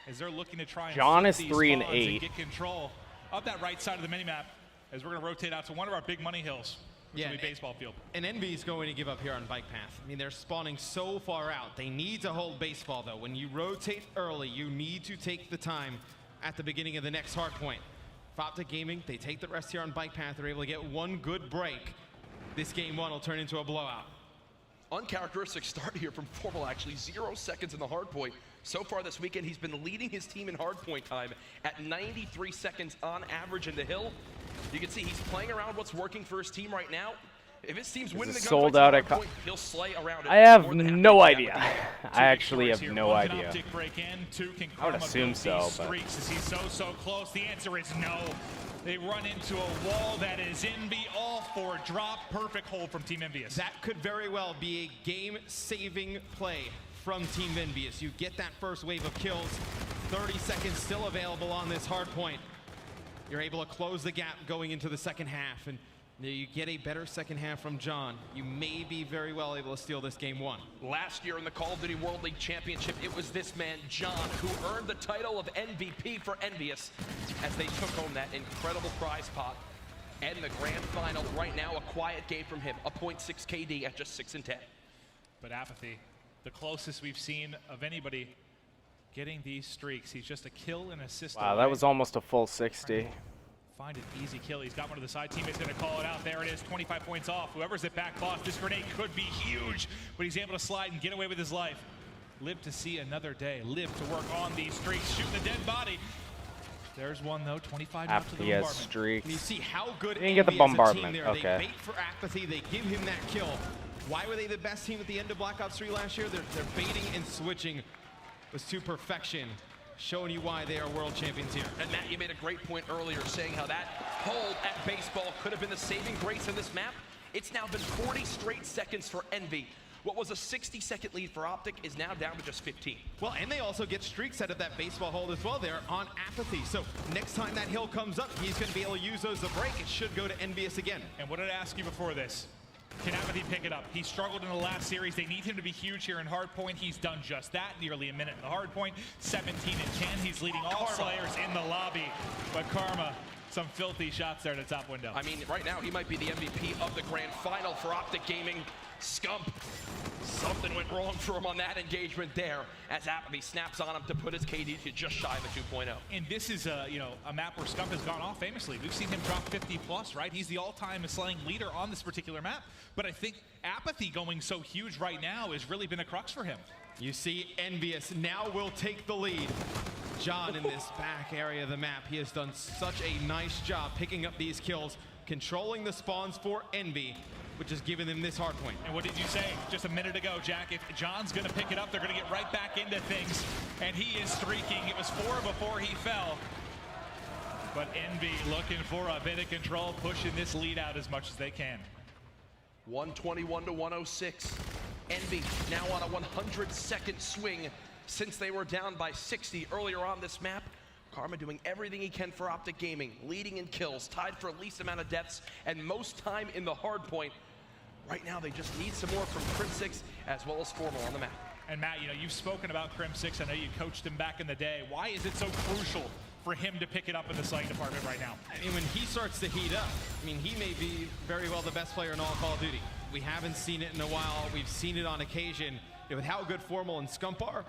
As they're looking to try and John is 3 and 8. Get control of that right side of the minimap as we're going to rotate out to one of our big money hills. Yeah, baseball field. And Envy is going to give up here on bike path. I mean, they're spawning so far out. They need to hold baseball, though. When you rotate early, you need to take the time at the beginning of the next hard point. For OpTic Gaming, they take the rest here on bike path. They're able to get 1 good break. this game 1 will turn into a blowout. Uncharacteristic start here from Formal, actually. 0 seconds in the hardpoint. So far this weekend, he's been leading his team in hardpoint time at 93 seconds on average in the hill. You can see he's playing around what's working for his team right now. If his team's winning the sold gunfights out at at hardpoint, he'll slay around it. I have no idea. I actually have no One idea. OpTic break in, 2 can I would Karma assume build so, these but streaks. Is he so close? The answer is no. They run into a wall that is Envy, all for drop. Perfect hold from Team EnVyUs. That could very well be a game-saving play from Team EnVyUs. You get that first wave of kills, 30 seconds still available on this hard point. You're able to close the gap going into the second half, and you get a better second half from John. You may be very well able to steal this game 1. Last year in the Call of Duty World League Championship, it was this man, John, who earned the title of MVP for EnVyUs as they took home that incredible prize pot. And the grand final right now, a quiet game from him, a 0.6 KD at just 6 and 10. But Apathy, the closest we've seen of anybody getting these streaks. He's just a kill and assist wow, away. that was almost a full 60. Find an easy kill. He's got one of the side teammates going to call it out. There it is, 25 points off. Whoever's at back boss, this grenade could be huge, but he's able to slide and get away with his life. Live to see another day. Live to work on these streaks. Shooting the dead body. There's one though, 25 out to the bombardment. Streaks. And you see how good Didn't get the EnVyUs as a bombardment. team there. Okay. They bait for Apathy. They give him that kill. Why were they the best team at the end of Black Ops 3 last year? They're baiting and switching was to perfection, showing you why they are world champions here. And Matt, you made a great point earlier saying how that hold at baseball could have been the saving grace in this map. It's now been 40 straight seconds for Envy. What was a 60-second lead for OpTic is now down to just 15. Well, and they also get streaks out of that baseball hold as well there on Apathy. So next time that hill comes up, he's going to be able to use those to break. It should go to EnVyUs again. And what did I ask you before this? Can Apathy pick it up? He struggled in the last series. They need him to be huge here in hardpoint. He's done just that. Nearly a minute in the hardpoint. 17 and 10. He's leading all Slayers in the lobby. But Karma, some filthy shots there to top window. I mean, right now he might be the MVP of the grand final for OpTic Gaming. Scump. Something went wrong for him on that engagement there as Apathy snaps on him to put his KD to just shy of a 2.0. And this is a map where Scump has gone off famously. We've seen him drop 50 plus, right? He's the all-time slaying leader on this particular map. But I think Apathy going so huge right now has really been a crux for him. You see EnVyUs now will take the lead. John in this back area of the map, he has done such a nice job picking up these kills, controlling the spawns for Envy, which has given them this hard point. And what did you say just a minute ago, Jack? If John's going to pick it up, they're going to get right back into things. And he is streaking. It was 4 before he fell. But Envy looking for a bit of control, pushing this lead out as much as they can. 121 to 106. Envy now on a 100-second swing since they were down by 60 earlier on this map. Karma doing everything he can for OpTic Gaming, leading in kills, tied for least amount of deaths, and most time in the hard point. Right now, they just need some more from Crim6 as well as Formal on the map. And Matt, you've spoken about Crim6. I know you coached him back in the day. Why is it so crucial for him to pick it up in the slaying department right now? I mean, when he starts to heat up, he may be very well the best player in all Call of Duty. We haven't seen it in a while. We've seen it on occasion. With how good Formal and Scump are,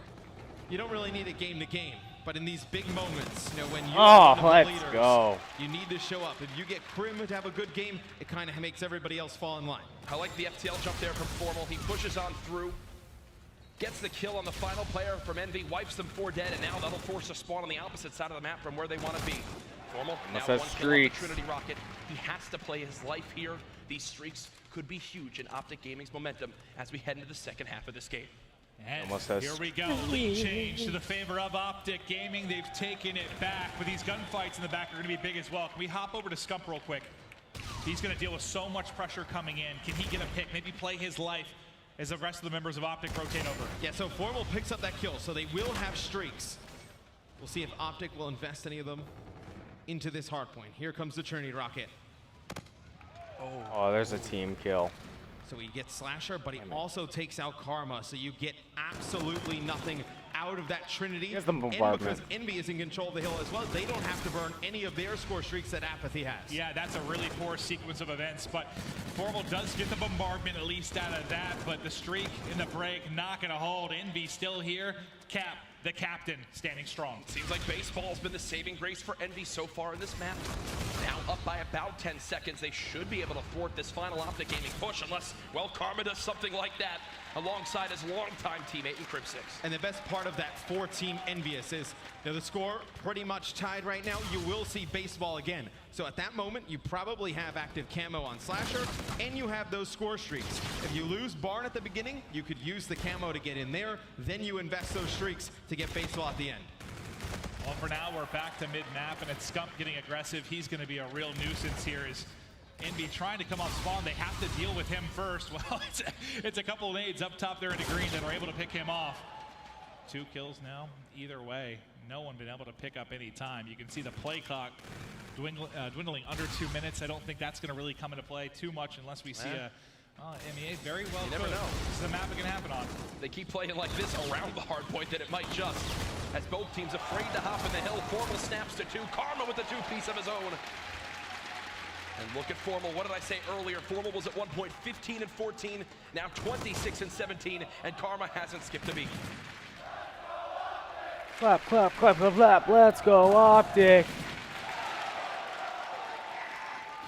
you don't really need a game to game. But in these big moments, when you're one of the leaders, go. You need to show up. If you get Crim to have a good game, it kind of makes everybody else fall in line. I like the FTL jump there from Formal. He pushes on through, gets the kill on the final player from Envy, wipes them 4 dead, and now that'll force a spawn on the opposite side of the map from where they want to be. Formal, now 1 kill on the Trinity Rocket. He has to play his life here. These streaks could be huge in OpTic Gaming's momentum as we head into the second half of this game. And here we go, lead change to the favor of OpTic Gaming. They've taken it back, but these gunfights in the back are going to be big as well. Can we hop over to Scump real quick? He's going to deal with so much pressure coming in. Can he get a pick? Maybe play his life as the rest of the members of OpTic rotate over. Yeah, so Formal picks up that kill, so they will have streaks. We'll see if OpTic will invest any of them into this hardpoint. Here comes the Trinity Rocket. Oh, there's a team kill. So he gets Slasher, but he also takes out Karma, so you get absolutely nothing out of that Trinity. Here's the and bombardment. because Envy is in control of the hill as well, they don't have to burn any of their score streaks that Apathy has. Yeah, that's a really poor sequence of events, but Formal does get the bombardment at least out of that, but the streak in the break not going to hold. Envy still here. Cap, the captain, standing strong. Seems like baseball's been the saving grace for Envy so far in this map. Now up by about 10 seconds. They should be able to thwart this final OpTic Gaming push unless, well, Karma does something like that alongside his longtime teammate in Crib 6. And the best part of that for Team EnVyUs is, the score pretty much tied right now. You will see baseball again. So at that moment, you probably have active camo on Slasher, and you have those score streaks. If you lose Barn at the beginning, you could use the camo to get in there, then you invest those streaks to get baseball at the end. Well, for now, we're back to mid-map, and it's Scump getting aggressive. He's going to be a real nuisance here as Envy trying to come off spawn. They have to deal with him first. Well, it's a couple of nades up top there in the green that are able to pick him off. 2 kills now. Either way, no one been able to pick up any time. You can see the play clock dwindling under 2 minutes. I don't think that's going to really come into play too much unless we see a MEA very well. You never know. This is the map it can happen on. They keep playing like this around the hard point that it might just. As both teams afraid to hop in the hill, Formal snaps to 2. Karma with the 2-piece of his own. And look at Formal. What did I say earlier? Formal was at one point 15 and 14, now 26 and 17, and Karma hasn't skipped a beat. Clap, clap, clap, clap, clap. Let's go, OpTic.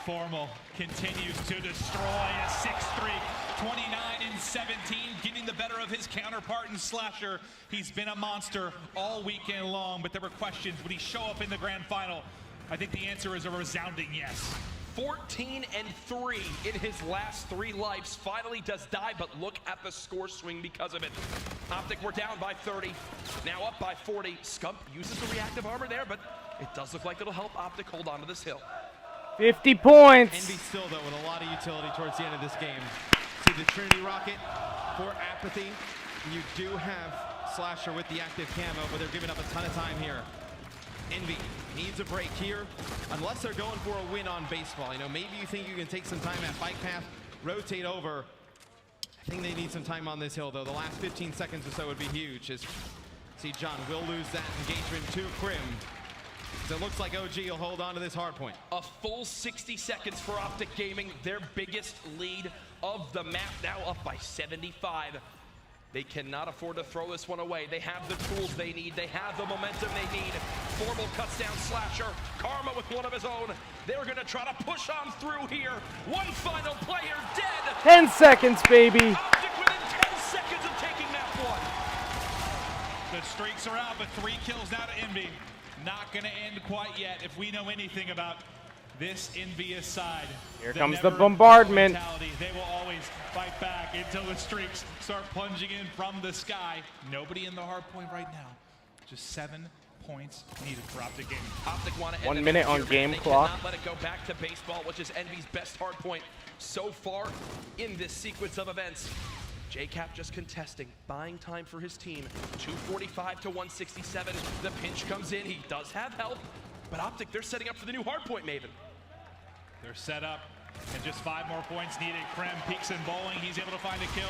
Formal continues to destroy a 6 streak, 29 and 17, getting the better of his counterpart in Slasher. He's been a monster all weekend long, but there were questions, would he show up in the grand final? I think the answer is a resounding yes. 14 and 3 in his last 3 lives. Finally does die, but look at the score swing because of it. OpTic, we're down by 30, now up by 40. Scump uses the reactive armor there, but it does look like it'll help OpTic hold on to this hill. 50 points. Envy still, though, with a lot of utility towards the end of this game. See the Trinity Rocket for Apathy. You do have Slasher with the active camo, but they're giving up a ton of time here. Envy needs a break here, unless they're going for a win on baseball. You know, maybe you think you can take some time at bike path, rotate over. I think they need some time on this hill, though. The last 15 seconds or so would be huge. As see, John will lose that engagement to Crim. So it looks like OG will hold on to this hard point. A full 60 seconds for OpTic Gaming, their biggest lead of the map, now up by 75. They cannot afford to throw this one away. They have the tools they need. They have the momentum they need. Formal cuts down Slasher. Karma with one of his own. They're going to try to push on through here. One final player dead. 10 seconds, baby. OpTic within 10 seconds of taking map 1. The streaks are out, but 3 kills now to Envy. Not going to end quite yet if we know anything about this EnVyUs side. Here comes the bombardment. They will always fight back until the streaks start plunging in from the sky. Nobody in the hard point right now. Just 7 points needed for OpTic Gaming. OpTic want to 1 minute on game clock. They cannot let it go back to baseball, which is Envy's best hard point so far in this sequence of events. JCap just contesting, buying time for his team. 245 to 167. The pinch comes in. He does have help, but OpTic, they're setting up for the new hardpoint, Maven. They're set up, and just 5 more points needed. Krem peeks and bowling. He's able to find a kill.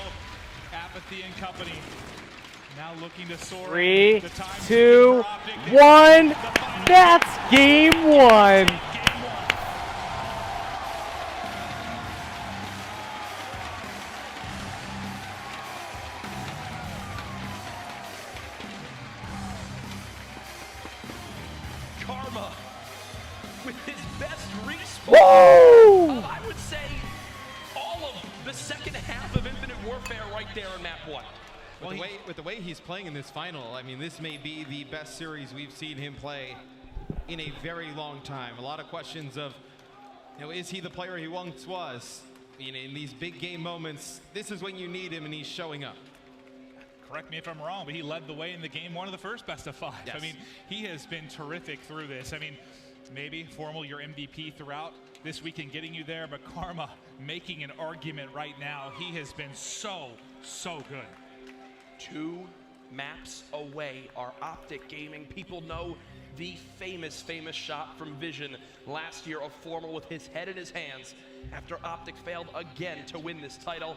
Apathy and company now looking to soar. 3, 2, 1. That's game 1. Karma with his best respawn. Woo! I would say all of the second half of Infinite Warfare right there in map 1. With the way he's playing in this final, I mean, this may be the best series we've seen him play in a very long time. A lot of questions of, you know, is he the player he once was? You know, in these big game moments, this is when you need him, and he's showing up. Correct me if I'm wrong, but he led the way in the game 1 of the first best of 5. Yes. I mean, he has been terrific through this. I mean, maybe Formal, your MVP throughout this weekend getting you there, but Karma making an argument right now. He has been so good. 2 maps away are OpTic Gaming. People know the famous shot from Vision last year of Formal with his head in his hands after OpTic failed again to win this title.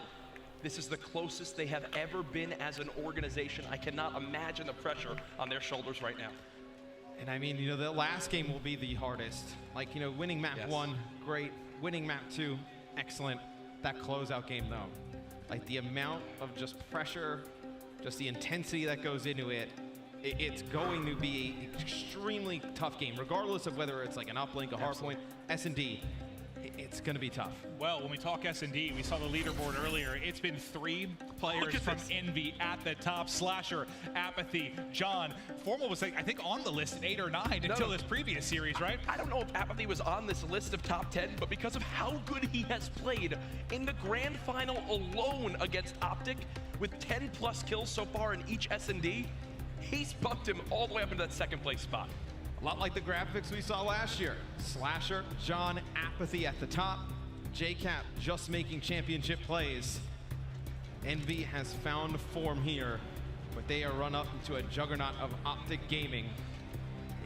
This is the closest they have ever been as an organization. I cannot imagine the pressure on their shoulders right now. And I mean, you know, the last game will be the hardest. Like, you know, winning map 1, great. Winning map 2, excellent. That closeout game, though, like the amount of just pressure, just the intensity that goes into it, It's going to be an extremely tough game, regardless of whether it's like an uplink, a hardpoint, S&D. It's going to be tough. Well, when we talk S&D, we saw the leaderboard earlier. It's been 3 players from EnVy at the top. Slasher, Apathy, John. Formal was, I think, on the list at 8 or 9 until this previous series, right? I don't know if Apathy was on this list of top 10, but because of how good he has played in the grand final alone against OpTic, with 10+ kills so far in each S&D, he's bumped him all the way up into that second place spot. A lot like the graphics we saw last year. Slasher, John, Apathy at the top. JCap just making championship plays. EnVy has found form here, but they are run up into a juggernaut of OpTic Gaming.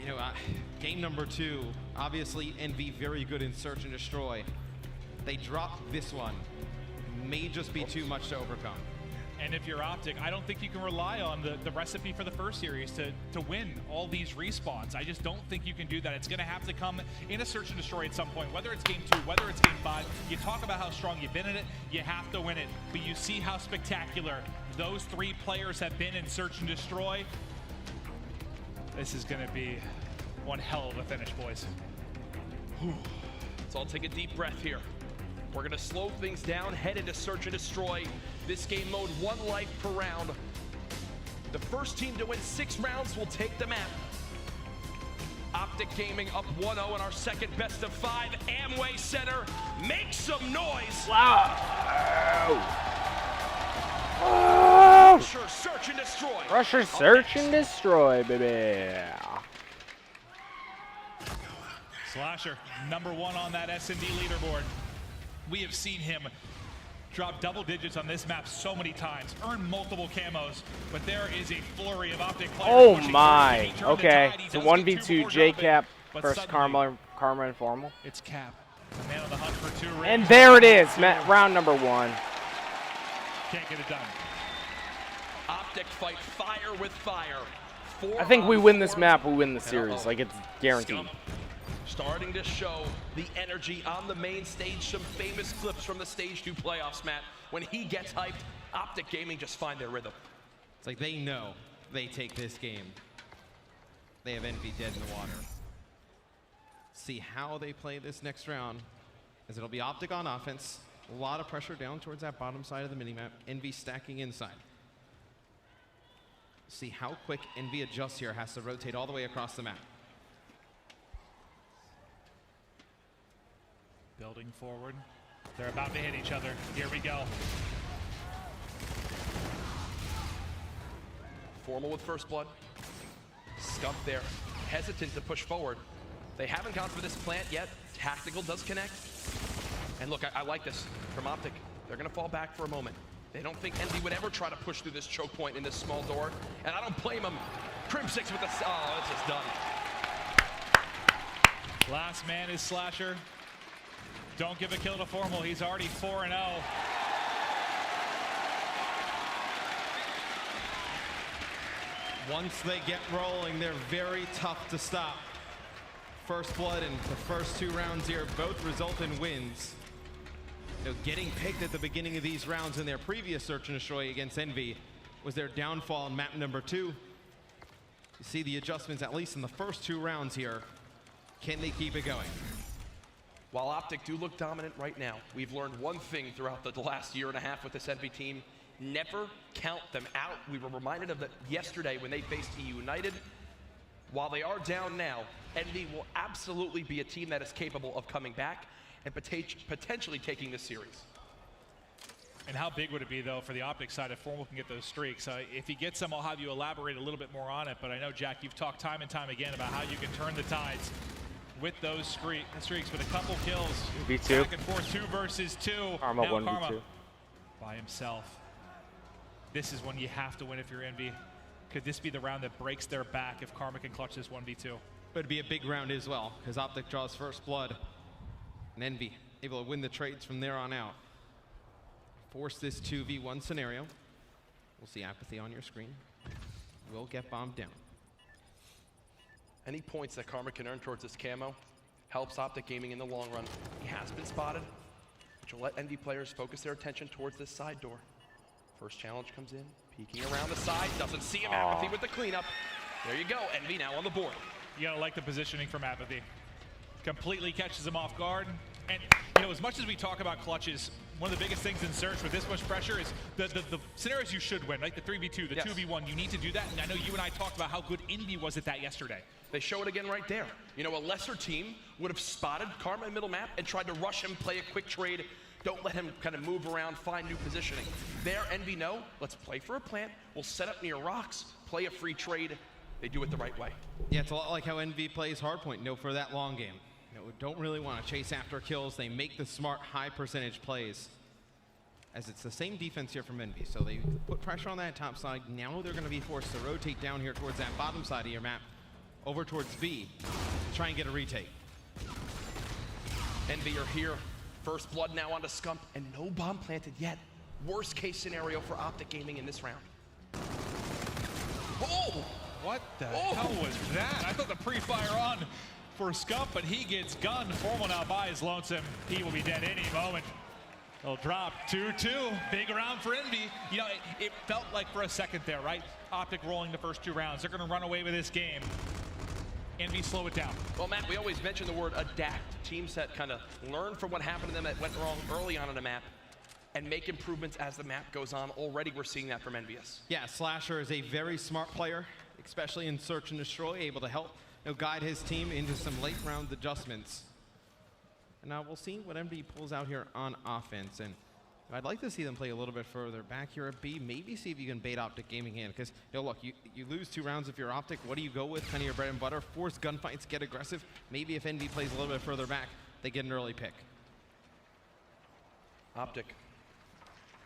You know, game number 2, obviously EnVy very good in search and destroy. They dropped this one. May just be too much to overcome. And if you're OpTic, I don't think you can rely on the recipe for the first series to win all these respawns. I just don't think you can do that. It's going to have to come in a search and destroy at some point, whether it's game 2, whether it's game 5. You talk about how strong you've been in it, you have to win it. But you see how spectacular those 3 players have been in search and destroy. This is going to be one hell of a finish, boys. Let's all take a deep breath here. We're going to slow things down, head into search and destroy. This game mode, 1 life per round. The first team to win 6 rounds will take the map. OpTic Gaming up 1-0 in our second best of 5. Amway Center, make some noise. Wow. Rusher, search and destroy. Rusher, search and destroy, baby. Slasher, number 1 on that S&D leaderboard. We have seen him drop double digits on this map so many times, earn multiple camos, but there is a flurry of OpTic players. Oh my. Okay. So 1v2 JCap versus Karma and Formal. It's Cap, the man on the hunt for 2 rings. And there it is, round number 1. Can't get it done. OpTic fight fire with fire. I think we win this map, we win the series. Like, it's guaranteed. Starting to show the energy on the main stage. Some famous clips from the Stage 2 playoffs, Matt. When he gets hyped, OpTic Gaming just find their rhythm. It's like they know they take this game. They have EnVy dead in the water. See how they play this next round, as it'll be OpTic on offense. A lot of pressure down towards that bottom side of the minimap. EnVy stacking inside. See how quick EnVy adjusts here. Has to rotate all the way across the map. Building forward. They're about to hit each other. Here we go. Formal with first blood. Scump there. Hesitant to push forward. They haven't gone for this plant yet. Tactical does connect. And look, I like this from OpTic. They're going to fall back for a moment. They don't think EnVy would ever try to push through this choke point in this small door. And I don't blame them. Crim6 with the... Oh, this is done. Last man is Slasher. Don't give a kill to Formal. He's already 4-0. Once they get rolling, they're very tough to stop. First blood in the first 2 rounds here both result in wins. You know, getting picked at the beginning of these rounds in their previous search and destroy against EnVy was their downfall in map number 2. You see the adjustments, at least in the first 2 rounds here. Can they keep it going? While OpTic do look dominant right now, we've learned one thing throughout the last 1.5 years with this EnVy team. Never count them out. We were reminded of that yesterday when they faced United. While they are down now, EnVy will absolutely be a team that is capable of coming back and potentially taking this series. And how big would it be, though, for the OpTic side if Formal can get those streaks? If he gets them, I'll have you elaborate a little bit more on it. But I know, Jack, you've talked time and time again about how you can turn the tides with those streaks with a couple kills. V2. Back and forth, 2 versus 2. Karma, now 1v2. By himself. This is when you have to win if you're EnVy. Could this be the round that breaks their back if Karma can clutch this 1v2? But it'd be a big round as well, because OpTic draws first blood. And EnVy able to win the trades from there on out. Force this 2v1 scenario. We'll see Apathy on your screen. Will get bombed down. Any points that Karma can earn towards this camo helps OpTic Gaming in the long run. He has been spotted, which will let EnVy players focus their attention towards this side door. First challenge comes in, peeking around the side, doesn't see him. Apathy with the cleanup. There you go, Envy now on the board. You gotta like the positioning from Apathy. Completely catches him off guard. And you know, as much as we talk about clutches, one of the biggest things in Search with this much pressure is the scenarios you should win, right? The 3v2, the 2v1, you need to do that. And I know you and I talked about how good Envy was at that yesterday. They show it again right there. You know, a lesser team would have spotted Karma in middle map and tried to rush him, play a quick trade. Don't let him kind of move around, find new positioning. There, Envy know, let's play for a plant. We'll set up near rocks, play a free trade. They do it the right way. Yeah, it's a lot like how Envy plays hardpoint, for that long game. Don't really want to chase after kills. They make the smart, high percentage plays. As it's the same defense here from Envy. So they put pressure on that top side. Now they're going to be forced to rotate down here towards that bottom side of your map, over towards B, to try and get a retake. Envy are here. First blood now onto Scump, and no bomb planted yet. Worst case scenario for OpTic Gaming in this round. Oh! What the hell was that? I thought the pre-fire on for Scump, but he gets gunned. Formal now by his lonesome. He will be dead any moment. He'll drop 2-2. Big round for Envy. You know, it felt like for a second there, right? OpTic rolling the first 2 rounds. They're going to run away with this game. Envy slow it down. Well, Matt, we always mention the word adapt. Teams that kind of learn from what happened to them that went wrong early on in the map and make improvements as the map goes on. Already we're seeing that from EnVyUs. Yeah, Slasher is a very smart player, especially in Search and Destroy, able to help guide his team into some late round adjustments. And now we'll see what Envy pulls out here on offense. And I'd like to see them play a little bit further back here at B. Maybe see if you can bait OpTic Gaming in. Because, look, you lose 2 rounds if you're OpTic. What do you go with? Kind of your bread and butter. Force gunfights, get aggressive. Maybe if Envy plays a little bit further back, they get an early pick. OpTic,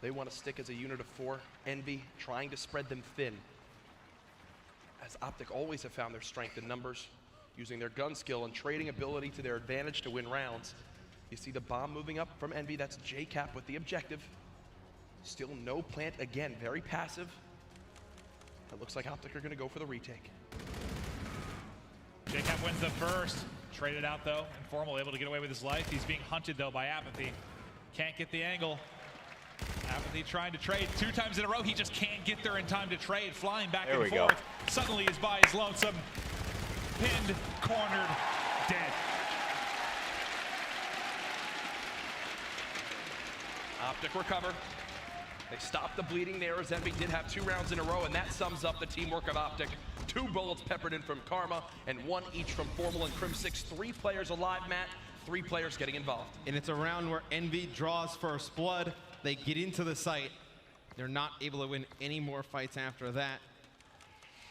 they want to stick as a unit of 4. Envy trying to spread them thin. As OpTic always have found their strength in numbers, using their gun skill and trading ability to their advantage to win rounds. You see the bomb moving up from Envy. That's JCap with the objective. Still no plant again, very passive. It looks like OpTic are going to go for the retake. JCap wins the first. Traded out though. Informal able to get away with his life. He's being hunted though by Apathy. Can't get the angle. Apathy trying to trade 2 times in a row. He just can't get there in time to trade. Flying back and forth. Suddenly is by his lonesome. Pinned, cornered, dead. OpTic recover. They stopped the bleeding there as Envy did have 2 rounds in a row, and that sums up the teamwork of OpTic. 2 bullets peppered in from Karma, and 1 each from Formal and Crim6. 3 players alive, Matt. 3 players getting involved. And it's a round where Envy draws first blood. They get into the site. They're not able to win any more fights after that.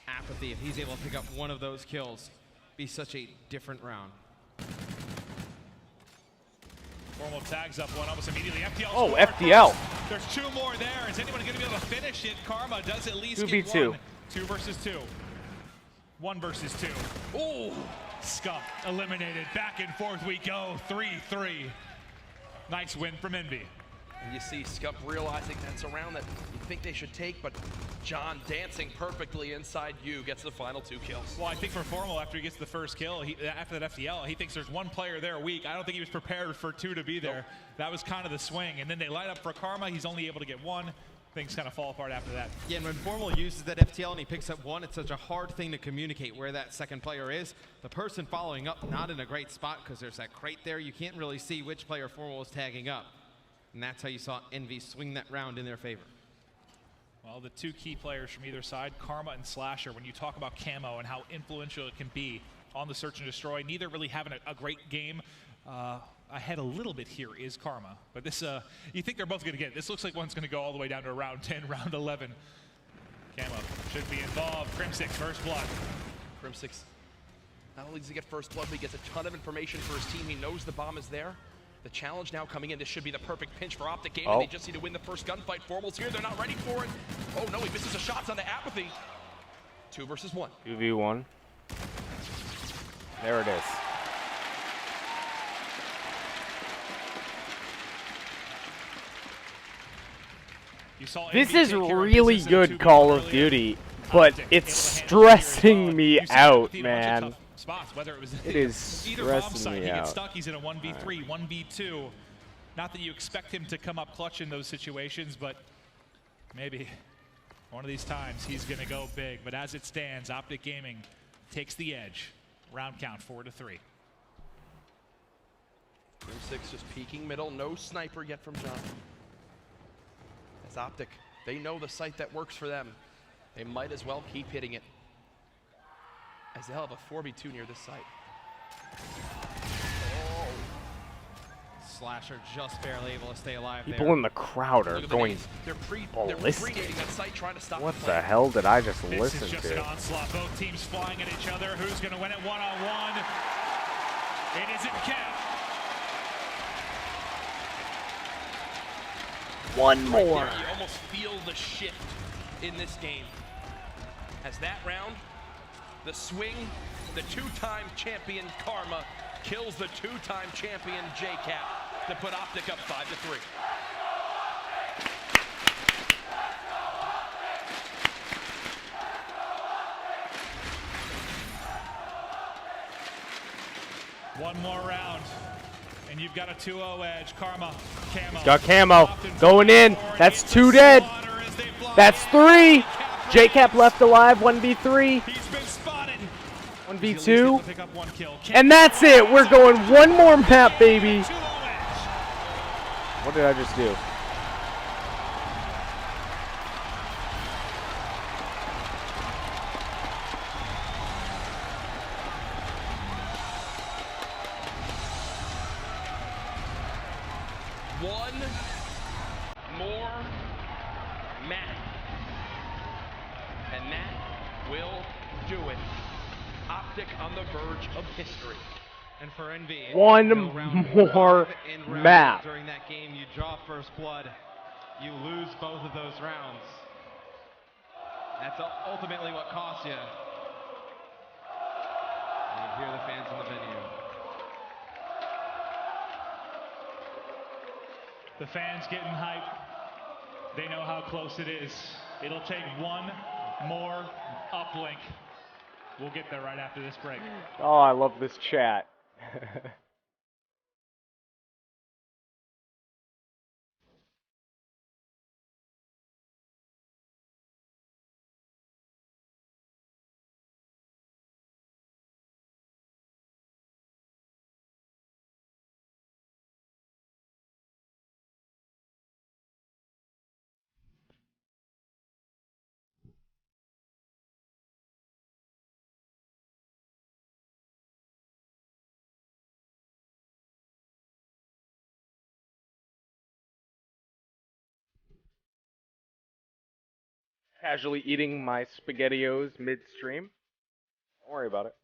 Apathy, if he's able to pick up 1 of those kills, be such a different round. Formal tags up 1 almost immediately. FTL. Oh, FTL. There's 2 more there. Is anyone going to be able to finish it? Karma does at least 2v2. get 1. 2 versus 2. 1 versus 2. Oh, Scump eliminated. Back and forth we go. 3-3. Nice win from Envy. And you see Scump realizing that's a round that you think they should take, but John dancing perfectly inside you gets the final 2 kills. Well, I think for Formal, after he gets the first kill, after that FTL, he thinks there's 1 player there weak. I don't think he was prepared for 2 to be there. Nope. That was kind of the swing. And then they light up for Karma. He's only able to get 1. Things kind of fall apart after that. Yeah, and when Formal uses that FTL and he picks up 1, it's such a hard thing to communicate where that second player is. The person following up, not in a great spot because there's that crate there. You can't really see which player Formal is tagging up. And that's how you saw Envy swing that round in their favor. Well, the 2 key players from either side, Karma and Slasher, when you talk about camo and how influential it can be on the Search and Destroy, neither really having a great game. Ahead a little bit here is Karma. But this, you think they're both going to get it. This looks like one's going to go all the way down to round 10, round 11. Camo should be involved. Crim6, first blood. Crim6, not only does he get first blood, but he gets a ton of information for his team. He knows the bomb is there. The challenge now coming in, this should be the perfect pinch for OpTic Gaming. They just need to win the first gunfight. Formal's here, they're not ready for it. Oh no, he misses the shots on the Apathy. 2 versus 1. 2v1. There it is. This is really good Call of Duty, but it's stressing me out, man. Spots, whether it was it is either bomb stressing side, me he gets out. stuck, he's in a 1v3, 1v2. Not that you expect him to come up clutch in those situations, but maybe One of these times he's going to go big, but as it stands, OpTic Gaming takes the edge. Round count 4-3. Room 6 just peeking middle. No sniper yet from John. As OpTic, they know the site that works for them. They might as well keep hitting it, as they'll have a 4v2 near this site. Slasher just barely able to stay alive People there. in the crowd are going ballistic. That site, trying to stop What the hell did I just This listen is just to? an onslaught. Both teams flying at each other. Who's going to win it one-on-one? It isn't Cap. One more. Right there, you almost feel the shift in this game. As that round, the swing, the two-time champion Karma kills the two-time champion JCap to put OpTic up 5-3. One more round, and you've got a 2-0 edge. Karma, Camo. Got Camo going in. That's 2 dead. That's 3. JCap left alive. 1v3. 1v2. And that's it. We're going one more map, baby. What did I just do? One more map, and that will do it. OpTic on the verge of history. And for EnVy, One more map. During that game, you draw first blood. You lose both of those rounds. That's ultimately what costs you. And you hear the fans in the venue. The fans getting hype. They know how close it is. It'll take one more uplink. We'll get there right after this break. Oh, I love this chat. Casually eating my SpaghettiOs midstream. Don't worry about it.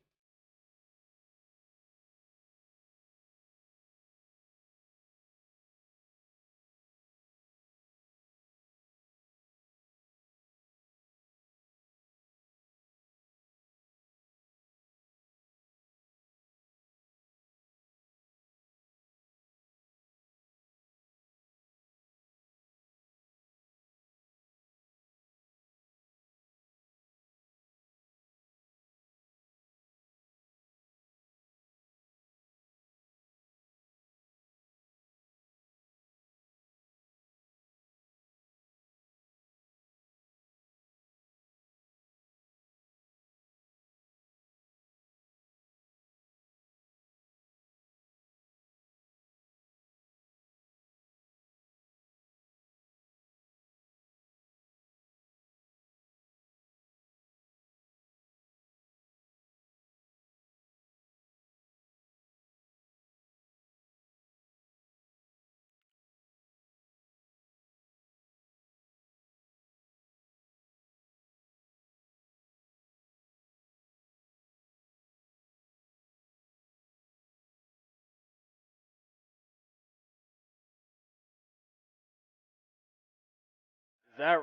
Is that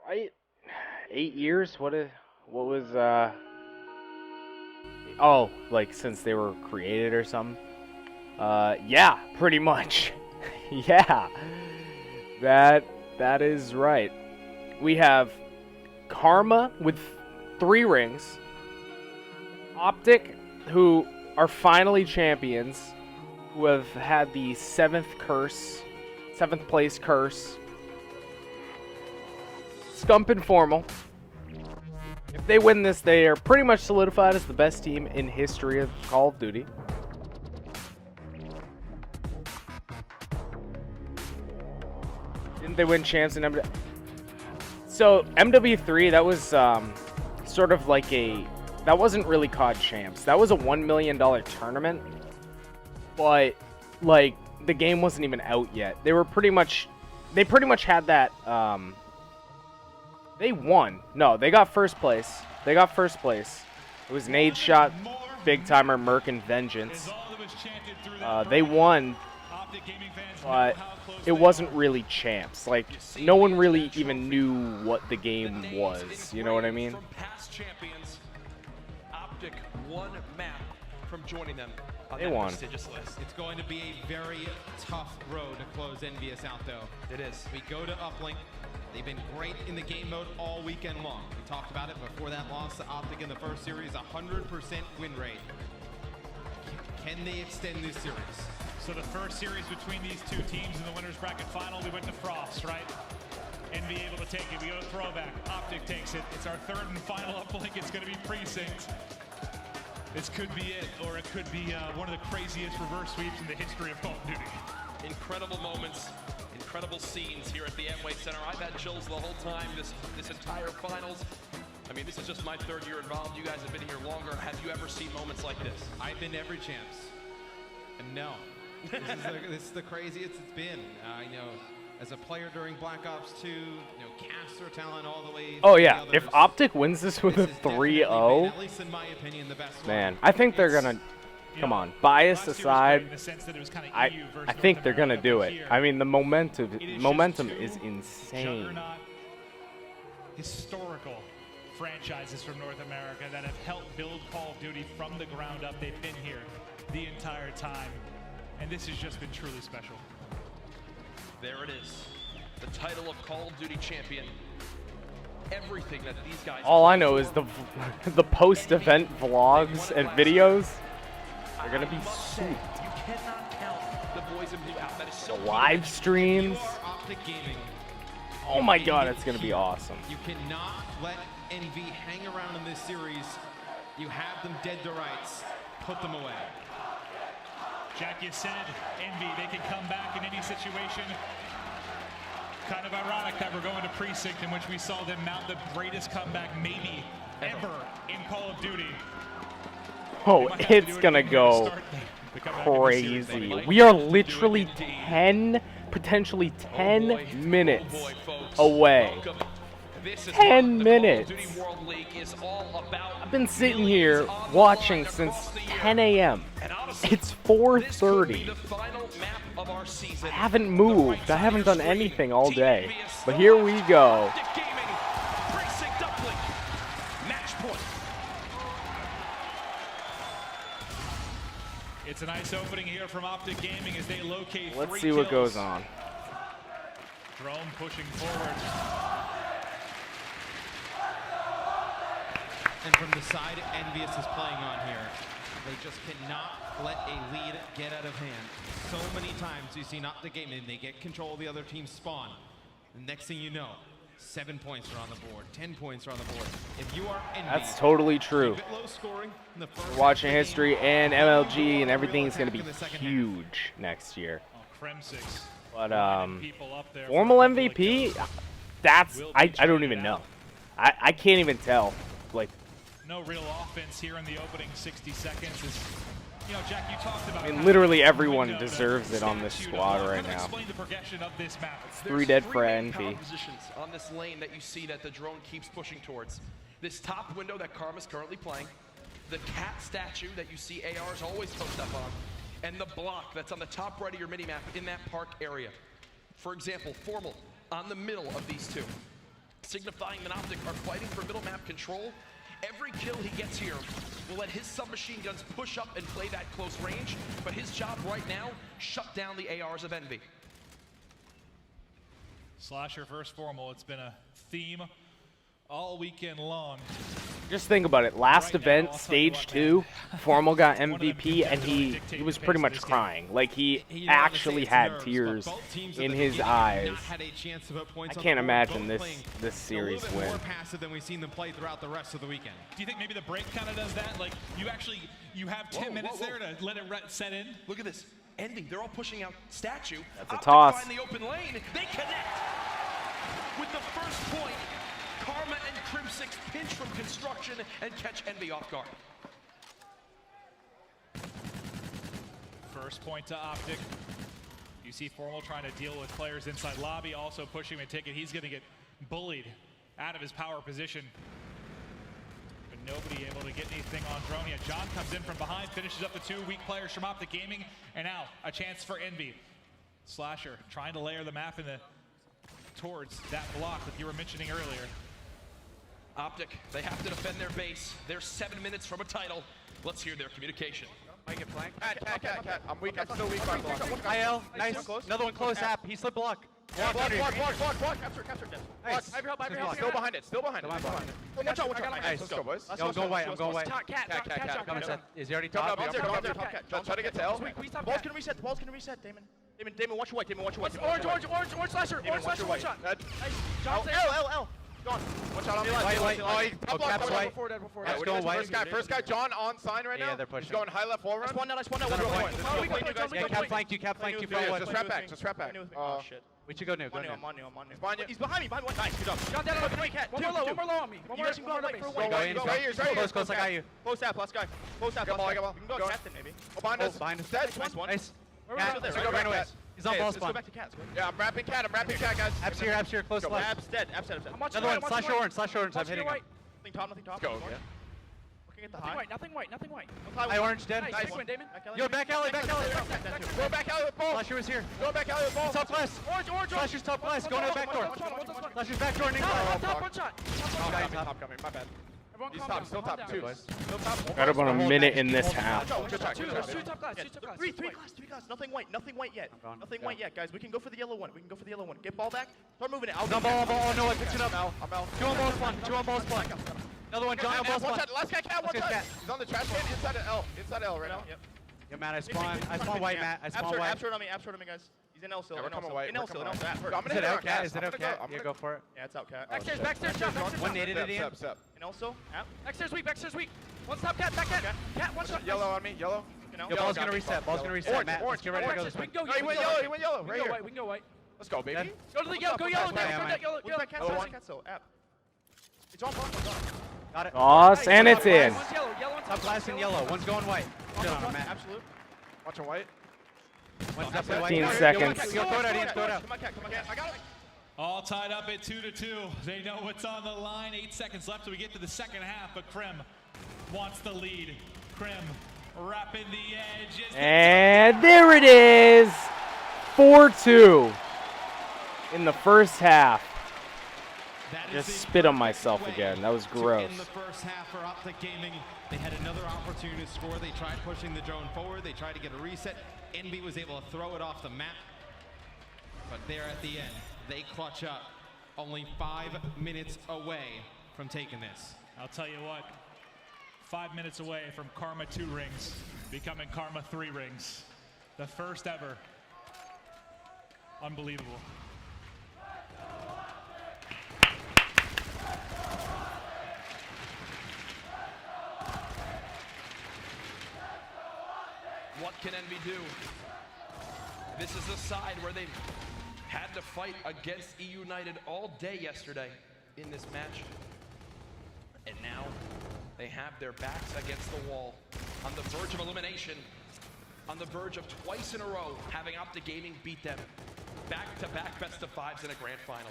right? 8 years? What was oh, like since they were created or something? Yeah, pretty much. Yeah. That is right. We have Karma with 3 rings. OpTic, who are finally champions, who have had the 7th place curse Scump and Formal. If they win this, they are pretty much solidified as the best team in history of Call of Duty. Didn't they win champs in MW? So MW3, that was sort of like that wasn't really COD champs. That was a $1 million tournament, but like the game wasn't even out yet. They pretty much had that. They won. No, they got first place. They got first place. It was Nade Shot, Big Timer, Merc, and Vengeance. They won, but it wasn't really champs. Like, no one really even knew what the game was. You know what I mean? From past champions, OpTic one map from joining them on They that won. prestigious list. It's going to be a very tough road to close EnVyUs out, though. It is. We go to Uplink. They've been great in the game mode all weekend long. We talked about it before that loss to OpTic in the first series, 100% win rate. Can they extend this series? So the first series between these two teams in the winners bracket final, we went to Frost, right? Envy able to take it. We go to throwback. OpTic takes it. It's our third and final uplink. It's going to be Precinct. This could be it, or it could be one of the craziest reverse sweeps in the history of Call of Duty. Incredible moments, incredible scenes here at the Amway Center. I've had chills the whole time, this entire finals. I mean, this is just my third year involved. You guys have been here longer. Have you ever seen moments like this? I've been to every champs. And no. This is the craziest it's been. I know as a player during Black Ops 2, caster talent all the way. Oh yeah, if OpTic wins this with a 3-0, at least in my opinion, the best man, I think they're gonna. Come on, bias aside, I think they're gonna do it. I mean, the momentum is insane. Historical franchises from North America that have helped build Call of Duty from the ground up. They've been here the entire time, and this has just been truly special. There it is, the title of Call of Duty champion. Everything that these guys. All I know is the post-event vlogs and videos are gonna be sweet. You cannot count the boys in blue out. That is so Live streams. Oh my god, it's gonna be awesome. You cannot let Envy hang around in this series. You have them dead to rights. Put them away. Jack, you said Envy, they can come back in any situation. Kind of ironic that we're going to Precinct in which we saw them mount the greatest comeback maybe ever in Call of Duty. Oh, it's gonna go crazy. We are literally 10, potentially 10 minutes away. 10 minutes. I've been sitting here watching since 10 a.m. It's 4:30. I haven't moved. I haven't done anything all day. But here we go. It's a nice opening here from OpTic Gaming as they locate. Let's see what goes on. Drone pushing forward. And from the side EnVyUs is playing on here, they just cannot let a lead get out of hand. So many times you see OpTic Gaming, they get control of the other team's spawn. The next thing you know, 7 points are on the board, 10 points are on the board. If you are Envy, That's totally true. We're watching history and MLG and everything's going to be huge next year. But formal MVP, that's I don't even know. I can't even tell. Like, no real offense here in the opening 60 seconds. You know, Jack, you talked about. I mean, literally everyone deserves it on this squad right now. This map. It's 3 dead for Envy. Positions on this lane that you see that the drone keeps pushing towards. This top window that Karma's currently playing, the cat statue that you see ARs always post up on, and the block that's on the top right of your minimap in that park area. For example, Formal on the middle of these two, signifying that OpTic are fighting for middle map control. Every kill he gets here will let his submachine guns push up and play that close range, but his job right now, shut down the ARs of Envy. Slasher versus Formal, it's been a theme all weekend long. Just think about it. Last event, stage 2, Formal got MVP, and he was pretty much crying. Like, he actually had tears in his eyes. I can't imagine this series win. More passive than we've seen them play throughout the rest of the weekend. Do you think maybe the break kind of does that? Like, you have 10 minutes there to let it set in? Look at this. Envy, they're all pushing out Statue. That's a toss. Find the open lane. They connect with the first point. Karma and Crimsix pinch from construction and catch Envy off guard. First point to OpTic. You see Formal trying to deal with players inside lobby, also pushing him a ticket. He's going to get bullied out of his power position. But nobody able to get anything on drone yet. John comes in from behind, finishes up the 2 weak players from OpTic Gaming, and now a chance for Envy. Slasher trying to layer the map towards that block that you were mentioning earlier. OpTic, they have to defend their base. They're 7 minutes from a title. Let's hear their communication. I get flanked. Cat. I'm weak. I'm still weak by block. IL, nice. Another one close. App. He slipped block. Block. Capture. Nice. Still behind it. Watch out. Nice. Let's go, boys. Yo, I'm going white. Cat. Is he already top? top? Try to get to L. Ball's gonna reset. Damon, watch your white. Orange slasher. One shot. Nice. John, L. Gone. Watch out on me. White. Oh, Cap's white. Let's go white. First guy, John on sign right now. Yeah, they're pushing. He's going high left forward. Nice one. Yeah, Cap flanked you. Just wrap back. Oh, shit. We should go new. He's behind me. Nice, good job. John down on the Cat. One more low on me. One more right for one. Go right here. Close, I got you. Close app, last guy. Close app, last guy. We can go captain maybe. Behind us. Nice one. Nice. Cat, Ran away. He's on ball Let's spawn. go back to Cat. Yeah, I'm wrapping Cat, guys. App's here, close left. App's dead. Another one, slash orange, I'm hitting him. Nothing top. Go, yeah. Looking at the high. Nothing white. High orange, dead. Nice one, Damon. Yo, back alley. Go back alley with ball. Slasher was here. Go back alley with ball. Top glass. Orange. Slasher's top glass, going to the back door. Slasher's back door, Nick. Top coming, my bad. He's top, still top. Two. Got about a minute in this half. Good track. Two top glass. Three glass. Nothing white yet. Nothing white yet, guys. We can go for the yellow one. Get ball back. Start moving it. On ball. Oh no, I picked it up. I'm out. Two on ball spawn. Another one, John on ball spawn. Last guy, Cat. One shot. He's on the trash can inside L right now. Yep. Yeah, Matt, I spawn white, Matt. I spawn white. App's short on me, guys. He's in L still. We're coming white. Is it out, Cat? Yeah, go for it. Yeah, it's out, Cat. Backstairs, John. One naded it in. And also, App. Backstairs weak. One stop, Cat, back Cat. Cat, one shot. Yellow on me, yellow. Yo, ball's gonna reset, Matt. Let's get ready to go this way. No, he went yellow. Right here. We can go white. Let's go, baby. Go to the yellow, yellow. Cat still. App. It's on. Got it. Toss, and it's in. One's yellow on top glass and yellow. One's going white. Chill on him, Matt. Absolute. Watching white. One's definitely white. 15 seconds. Throw it out, Ian. Throw it out. Come on, Cat. I got it. All tied up at 2-2. They know what's on the line. 8 seconds left till we get to the second half, but Krim wants the lead. Krim wrapping the edge. And there it is. 4-2 in the first half. Just spit on myself again. That was gross. In the first half for OpTic Gaming, they had another opportunity to score. They tried pushing the drone forward. They tried to get a reset. EnVy was able to throw it off the map. But there at the end, they clutch up. Only 5 minutes away from taking this. I'll tell you what, 5 minutes away from Karma 2 rings, becoming Karma 3 rings. The first ever. Unbelievable. What can Envy do? This is the side where they've had to fight against E United all day yesterday in this match. And now they have their backs against the wall, on the verge of elimination, on the verge of twice in a row having OpTic Gaming beat them. Back-to-back best-of-5s in a grand final.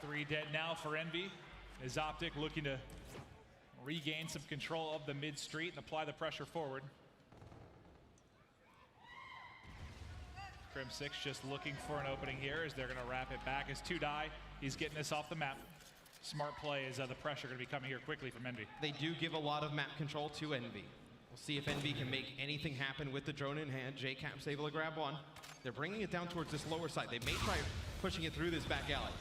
3 dead now for Envy. Is OpTic looking to regain some control of the mid-street and apply the pressure forward. Crimsix just looking for an opening here as they're going to wrap it back as 2 die. He's getting this off the map. Smart play is the pressure going to be coming here quickly from Envy. They do give a lot of map control to Envy. We'll see if Envy can make anything happen with the drone in hand. JCap's able to grab one. They're bringing it down towards this lower side. They may try pushing it through this back alley.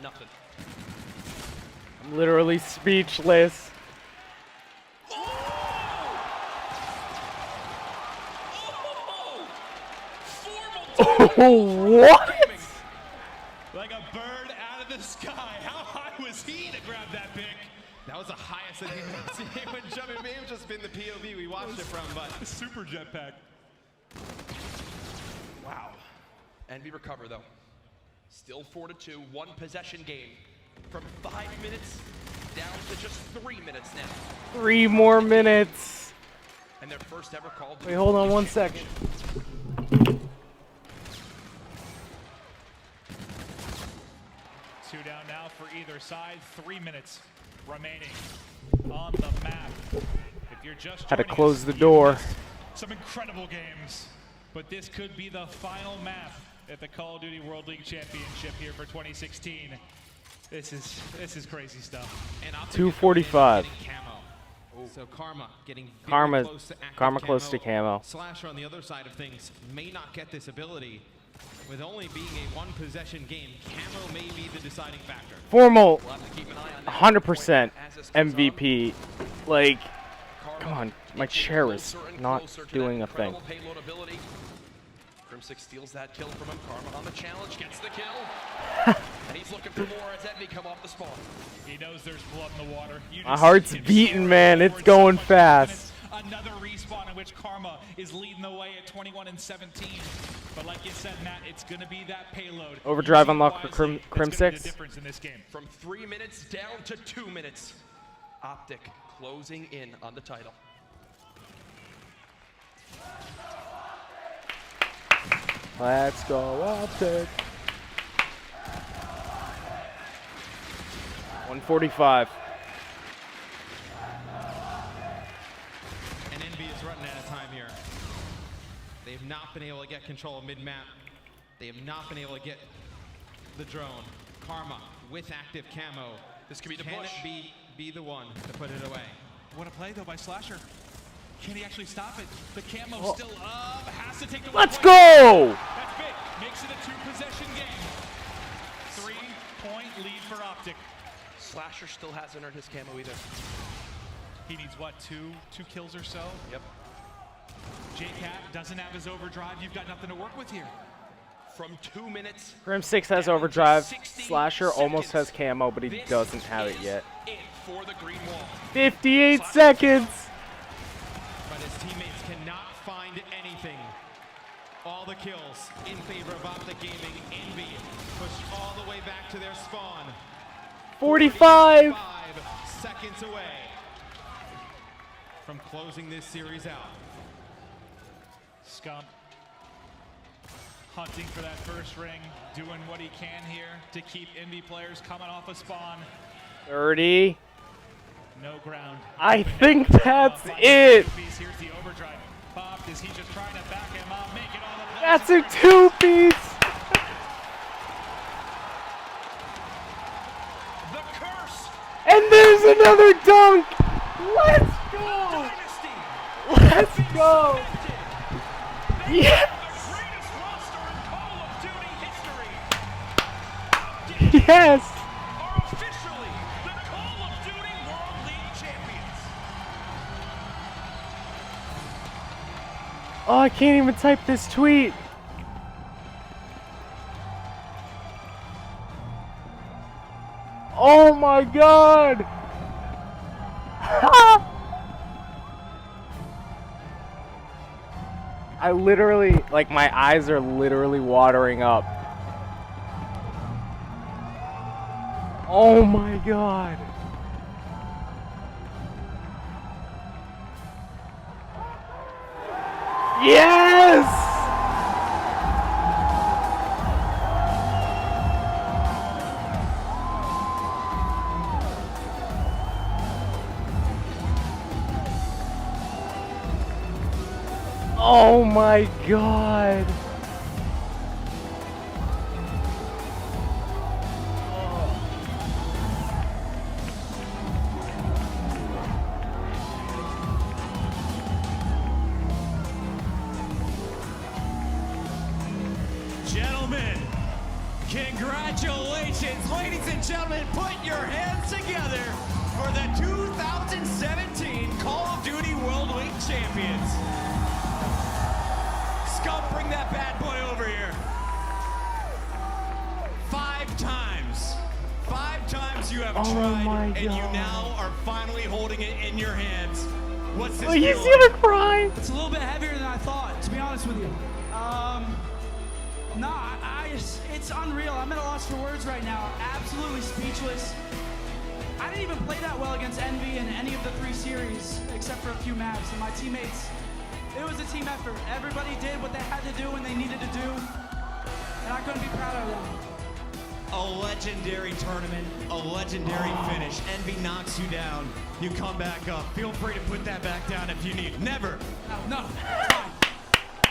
nothing. I'm literally speechless. Oh, what? Like a bird out of the sky. How high was he to grab that pick? That was the highest that you've seen him jump. It may have just been the POV we watched it from, but super jetpack. Wow. Envy recover though. Still 4-2, one possession game. From 5 minutes down to just 3 minutes now. 3 more minutes. And their first ever call. Wait, hold on 1 second. Two down now for either side. 3 minutes remaining on the map. If you're just Had to joining close us, the you've door. missed some incredible games, but this could be the final map at the Call of Duty World League Championship here for 2016. This is crazy stuff. And 245. So Karma getting very Karma close to active close to camo. Slasher on the other side of things may not get this ability. With only being a one possession game, camo may be the deciding factor. Formal 100% MVP. Like, come on, my chair is not doing a thing. Crimsix steals that kill from him. Karma on the challenge, gets the kill. And he's looking for more as Envy come off the spawn. He knows there's blood in the water. My heart's beating, man. It's going fast. Another respawn in which Karma is leading the way at 21-17. But like you said, Matt, it's going to be that payload. Overdrive unlock for Crimsix. Difference in this game. From 3 minutes down to 2 minutes. OpTic closing in on the title. Let's go, OpTic. 145. And Envy is running out of time here. They have not been able to get control of mid-map. They have not been able to get the drone. Karma with active camo. This could be the Can push. it be the one to put it away? What a play though by Slasher. Can he actually stop it? The camo Oh. still up. Has to take the Let's 1 point. go! That's big. Makes it a 2-possession game. 3-point lead for OpTic. Slasher still hasn't earned his camo either. He needs what, two kills or so? Yep. JCat doesn't have his overdrive. You've got nothing to work with here. From 2 minutes. Grim6 has overdrive. Slasher almost has camo, but he doesn't have it yet. In for the green wall. 58 seconds. But his teammates cannot find anything. All the kills in favor of OpTic Gaming. Envy pushed all the way back to their spawn. 45. 5 seconds away from closing this series out. Scump hunting for that first ring, doing what he can here to keep Envy players coming off a spawn. 30. No ground. I think that's it. Here's the overdrive. Popped. Is he just trying to back him up, make it all the That's a 2-piece. The curse. And there's another dunk. Let's go. Let's go. Yes. Yes. Are officially the Call of Duty World League champions. Oh, I can't even type this tweet. Oh my god. I literally, like, my eyes are literally watering up. Oh my god. Yes! Oh my god. Gentlemen, congratulations. Congratulations, ladies and gentlemen, put your hands together for the 2017 Call of Duty World League champions. Scump, bring that bad boy over here. 5 times. 5 times you have tried, and you now are finally holding it in your hands. What's this? He's gonna cry. It's a little bit heavier than I thought, to be honest with you. It's unreal. I'm at a loss for words right now. Absolutely speechless. I didn't even play that well against Envy in any of the 3 series, except for a few maps. And my teammates, it was a team effort. Everybody did what they had to do when they needed to do, and I couldn't be prouder of them. A legendary tournament, a legendary finish. Envy knocks you down. You come back up. Feel free to put that back down if you need. Never. No.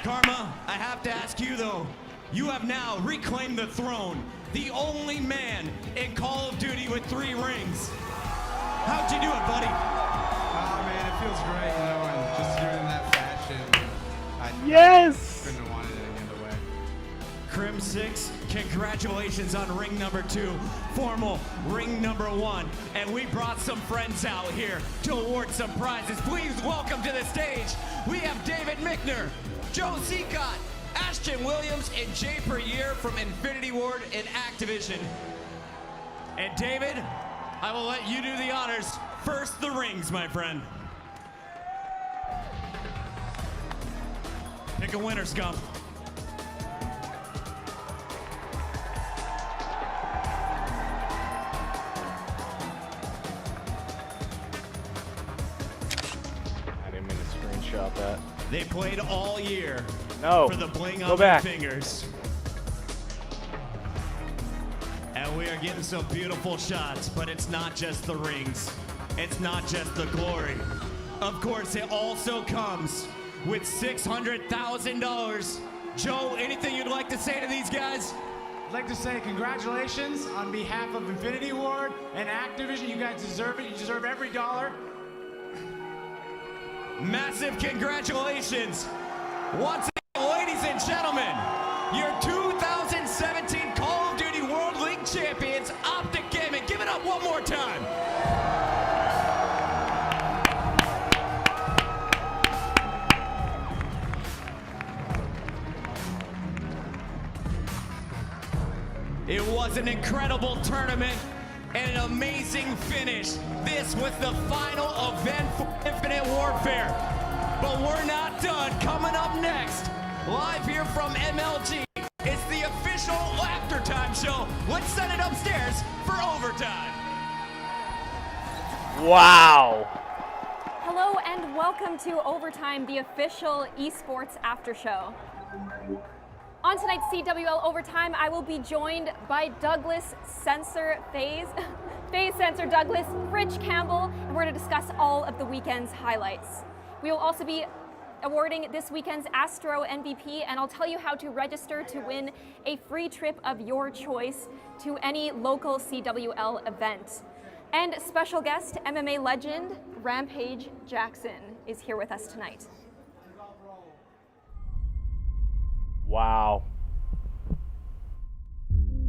Karma, I have to ask you though. You have now reclaimed the throne. The only man in Call of Duty with 3 rings. How'd you do it, buddy? Oh man, it feels great, you know, and just doing it in that fashion. I couldn't have wanted it any other way. Crim 6, congratulations on ring number 2, formal ring number 1. And we brought some friends out here to award some prizes. Please welcome to the stage, we have David Michner, Joe Seacott, Ashton Williams, and Jay Perrier from Infinity Ward and Activision. And David, I will let you do the honors. First, the rings, my friend. Pick a winner, Scump. I didn't mean to screenshot that. They played all year for the bling Go on their back. fingers. And we are getting some beautiful shots, but it's not just the rings. It's not just the glory. Of course, it also comes with $600,000. Joe, anything you'd like to say to these guys? I'd like to say congratulations on behalf of Infinity Ward and Activision. You guys deserve it. You deserve every dollar. Massive congratulations. Once again, ladies and gentlemen, your 2017 Call of Duty World League champions, OpTic Gaming. Give it up one more time. It was an incredible tournament and an amazing finish. This was the final event for Infinite Warfare. But we're not done. Coming up next, live here from MLG, it's the official aftertime show. Let's send it upstairs for overtime. Wow. Hello and welcome to Overtime, the official esports after show. On tonight's CWL Overtime, I will be joined by Douglas Sensor FaZe Sensor Douglas, Rich Campbell, and we're going to discuss all of the weekend's highlights. We will also be awarding this weekend's Astro MVP, and I'll tell you how to register to win a free trip of your choice to any local CWL event. And special guest, MMA legend, Rampage Jackson, is here with us tonight. Wow.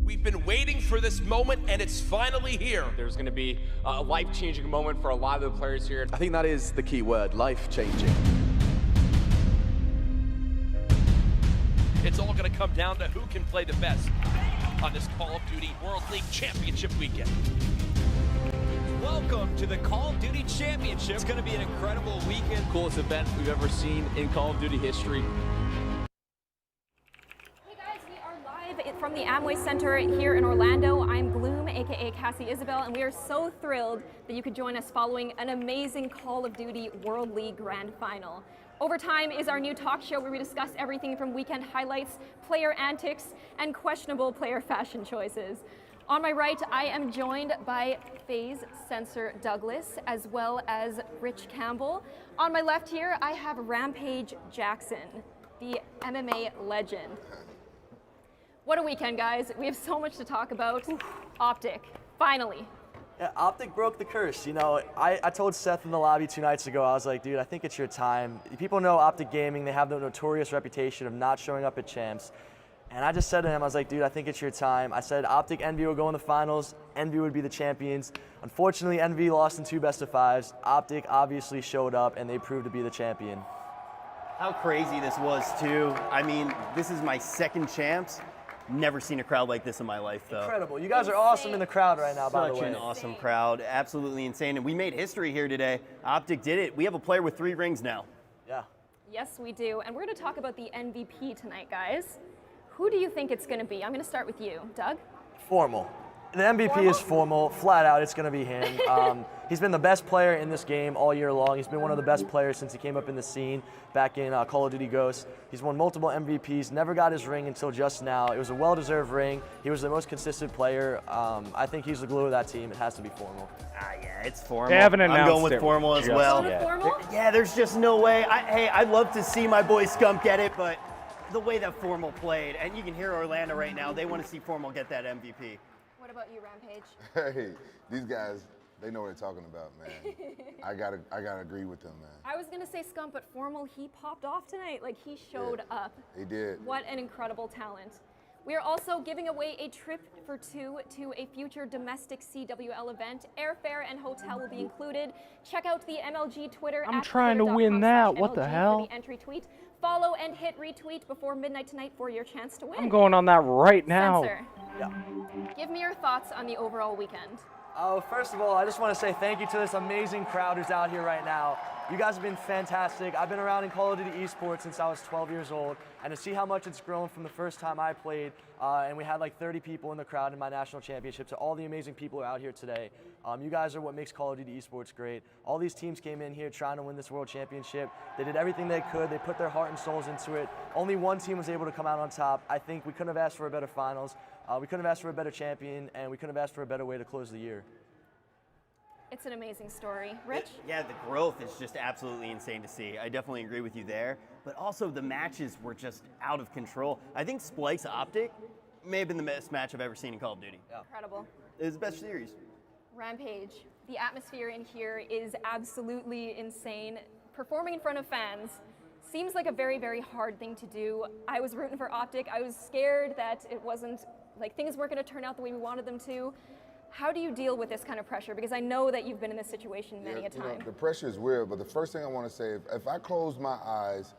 We've been waiting for this moment, and it's finally here. There's going to be a life-changing moment for a lot of the players here. I think that is the key word, life-changing. It's all going to come down to who can play the best on this Call of Duty World League Championship weekend. Welcome to the Call of Duty Championship. It's going to be an incredible weekend. Coolest event we've ever seen in Call of Duty history. From the Amway Center here in Orlando, I'm Bloom, aka Cassie Isabel, and we are so thrilled that you could join us following an amazing Call of Duty World League Grand Final. Overtime is our new talk show where we discuss everything from weekend highlights, player antics, and questionable player fashion choices. On my right, I am joined by FaZe Sensor Douglas, as well as Rich Campbell. On my left here, I have Rampage Jackson, the MMA legend. What a weekend, guys. We have so much to talk about. OpTic, finally. Yeah, OpTic broke the curse. You know, I told Seth in the lobby 2 nights ago, I was like, dude, I think it's your time. People know OpTic Gaming. They have the notorious reputation of not showing up at champs. And I just said to him, I was like, dude, I think it's your time. I said OpTic EnVy will go in the finals. EnVy would be the champions. Unfortunately, EnVy lost in 2 best-of-5s. OpTic obviously showed up, and they proved to be the champion. How crazy this was, too. I mean, this is my second champs. Never seen a crowd like this in my life, though. Incredible. You guys are awesome in the crowd right now, by the way. Such an awesome crowd. Absolutely insane. And we made history here today. OpTic did it. We have a player with 3 rings now. Yeah. Yes, we do. And we're going to talk about the MVP tonight, guys. Who do you think it's going to be? I'm going to start with you. Doug? Formal. The MVP is Formal. Flat out, it's going to be him. He's been the best player in this game all year long. He's been one of the best players since he came up in the scene back in Call of Duty Ghosts. He's won multiple MVPs, never got his ring until just now. It was a well-deserved ring. He was the most consistent player. I think he's the glue of that team. It has to be Formal. Yeah, it's Formal. They haven't announced I'm going with Formal as well. Yeah, there's just no way. Hey, I'd love to see my boy Scump get it, but the way that Formal played, and you can hear Orlando right now, they want to see Formal get that MVP. What about you, Rampage? Hey, these guys, they know what they're talking about, man. I gotta agree with them, man. I was gonna say Scump, but Formal, he popped off tonight. Like, he showed up. He did. What an incredible talent. We are also giving away a trip for 2 to a future domestic CWL event. Airfare and hotel will be included. Check out the MLG Twitter. I'm trying to win that. What the hell? For the entry tweet. Follow and hit retweet before midnight tonight for your chance to win. I'm going on that right now. Spencer, give me your thoughts on the overall weekend. First of all, I just want to say thank you to this amazing crowd who's out here right now. You guys have been fantastic. I've been around in Call of Duty esports since I was 12 years old, and to see how much it's grown from the first time I played, and we had like 30 people in the crowd in my national championship, to all the amazing people who are out here today. You guys are what makes Call of Duty esports great. All these teams came in here trying to win this world championship. They did everything they could. They put their heart and souls into it. Only one team was able to come out on top. I think we couldn't have asked for a better finals. We couldn't have asked for a better champion, and we couldn't have asked for a better way to close the year. It's an amazing story. Rich? Yeah, the growth is just absolutely insane to see. I definitely agree with you there. But also the matches were just out of control. I think Spike's OpTic may have been the best match I've ever seen in Call of Duty. Incredible. It was the best series. Rampage, the atmosphere in here is absolutely insane. Performing in front of fans seems like a very, very hard thing to do. I was rooting for OpTic. I was scared that it wasn't, like, things weren't going to turn out the way we wanted them to. How do you deal with this kind of pressure? Because I know that you've been in this situation many a time. You know, the pressure is real, but the first thing I want to say, if I closed my eyes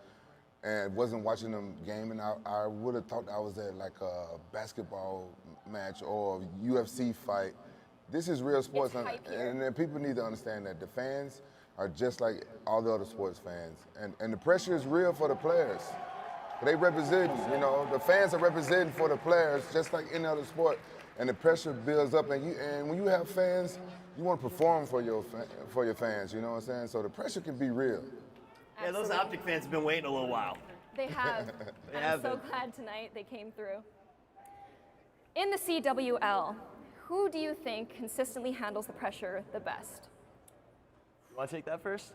and wasn't watching them gaming, I would have thought I was at like a basketball match or a UFC fight. This is real sports, and people need to understand that the fans are just like all the other sports fans, and the pressure is real for the players. They represent, you know, the fans are representing for the players just like any other sport. And the pressure builds up, and when you have fans, you want to perform for your fans. You know what I'm saying? So the pressure can be real. Yeah, those OpTic fans have been waiting a little while. They have. I'm so glad tonight they came through. In the CWL, who do you think consistently handles the pressure the best? You want to take that first?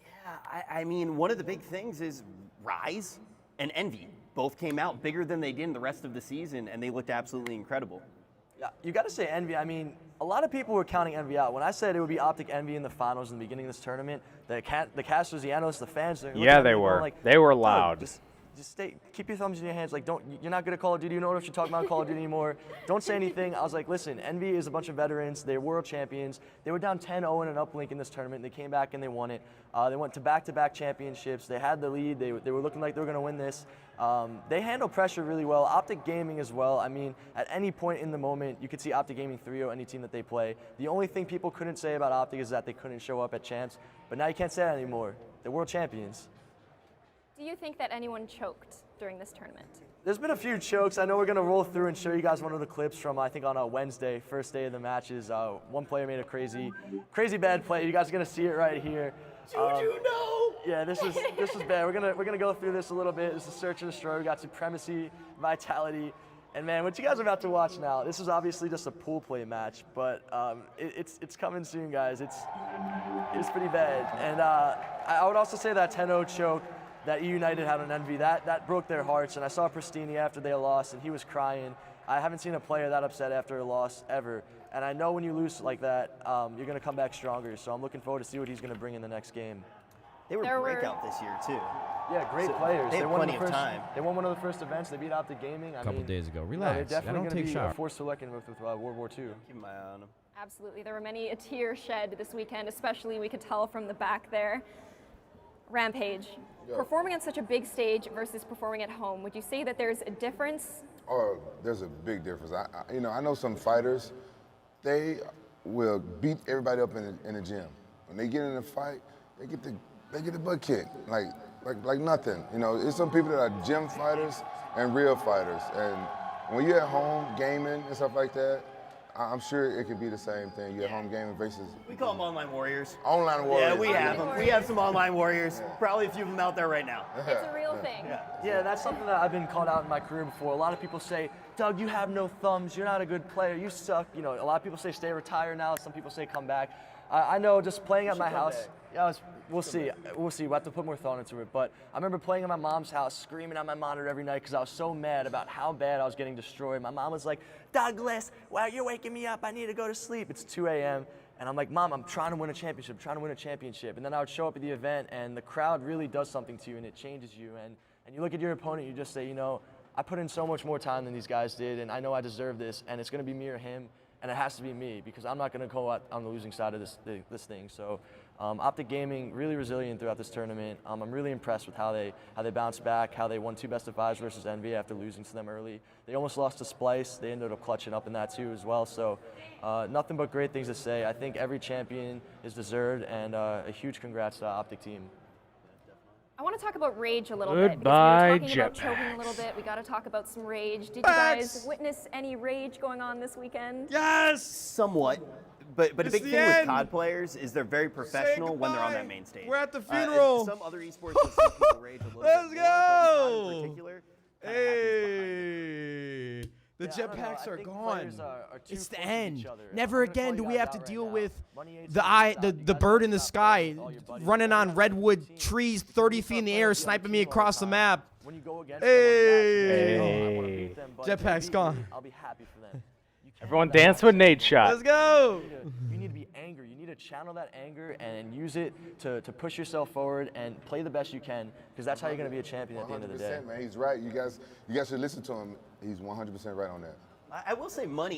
Yeah, I mean, one of the big things is Rise and EnVy. Both came out bigger than they did in the rest of the season, and they looked absolutely incredible. Yeah, you got to say EnVy. I mean, a lot of people were counting EnVy out. When I said it would be OpTic EnVy in the finals in the beginning of this tournament, the casters, the analysts, the fans, they were. Like, they were loud. Just keep your thumbs in your hands. Like, you're not good at Call of Duty. You don't know what you're talking about in Call of Duty anymore. Don't say anything. I was like, listen, EnVy is a bunch of veterans. They're world champions. They were down 10-0 in an uplink in this tournament. They came back and they won it. They went to back-to-back championships. They had the lead. They were looking like they were going to win this. They handle pressure really well. OpTic Gaming as well. I mean, at any point in the moment, you could see OpTic Gaming 3-0 any team that they play. The only thing people couldn't say about OpTic is that they couldn't show up at champs. But now you can't say that anymore. They're world champions. Do you think that anyone choked during this tournament? There's been a few chokes. I know we're going to roll through and show you guys one of the clips from, I think, on a Wednesday, first day of the matches. One player made a crazy bad play. You guys are going to see it right here. No! Yeah, this is bad. We're gonna go through this a little bit. This is Search and Destroy. We got Supremacy, Vitality, and man, what you guys are about to watch now. This is obviously just a pool play match, but it's coming soon, guys. It's pretty bad. And I would also say that 10-0 choke that E United had on EnVy, that broke their hearts. And I saw Pristini after they lost, and he was crying. I haven't seen a player that upset after a loss ever. And I know when you lose like that, you're going to come back stronger. So I'm looking forward to see what he's going to bring in the next game. They were breakout this year too. Yeah, great So players. They had won plenty the of first, time. They won one of the first events. They beat OpTic Gaming. A couple days ago. Relax. They're I definitely don't going take to be shower. a force to reckon with World War II. Keep my eye on them. Absolutely. There were many a tear shed this weekend, especially we could tell from the back there. Rampage, performing on such a big stage versus performing at home, would you say that there's a difference? Oh, there's a big difference. I know some fighters, they will beat everybody up in the gym. When they get in a fight, they get the butt kicked like nothing. You know, it's some people that are gym fighters and real fighters. And when you're at home gaming and stuff like that, I'm sure it could be the same thing. You're at home gaming versus. We call them online warriors. Online warriors. Yeah, we have them. We have some online warriors. Probably a few of them out there right now. It's a real thing. Yeah, that's something that I've been called out in my career before. A lot of people say, Doug, you have no thumbs. You're not a good player. You suck. You know, a lot of people say stay retired now. Some people say come back. I know just playing at my house. Yeah, we'll see. We'll see. We'll have to put more thought into it. But I remember playing at my mom's house, screaming at my monitor every night because I was so mad about how bad I was getting destroyed. My mom was like, Douglas, wow, you're waking me up. I need to go to sleep. It's 2 a.m. And I'm like, Mom, I'm trying to win a championship. I'm trying to win a championship. And then I would show up at the event, and the crowd really does something to you, and it changes you. And you look at your opponent, you just say, you know, I put in so much more time than these guys did, and I know I deserve this, and it's going to be me or him. And it has to be me because I'm not going to go out on the losing side of this thing. So OpTic Gaming, really resilient throughout this tournament. I'm really impressed with how they bounced back, how they won 2 best-of-5s versus Envy after losing to them early. They almost lost to Splice. They ended up clutching up in that too as well. So nothing but great things to say. I think every champion is deserved, and a huge congrats to the OpTic team. I want to talk about rage a little bit. Goodbye, because we were talking about choking a little bit. We got to talk about some rage. Did you guys witness any rage going on this weekend? Yes! Somewhat. But a big thing with COD players is they're very professional when they're on that main stage. We're at the funeral. Some other esports will see people rage a little Let's bit go! more, but in COD in particular, hey! The jetpacks are gone. It's the end. Never again do we have to deal with the bird in the sky running on redwood trees 30 feet in the air, sniping me across the map. Hey! Jetpack's gone. I'll be happy for them. Everyone dance with Nate Shot. Let's go. You need to be angry. You need to channel that anger and use it to push yourself forward and play the best you can, because that's how you're going to be a champion at the end of the day. 100%, man. He's right. You guys should listen to him. He's 100% right on that. I will say money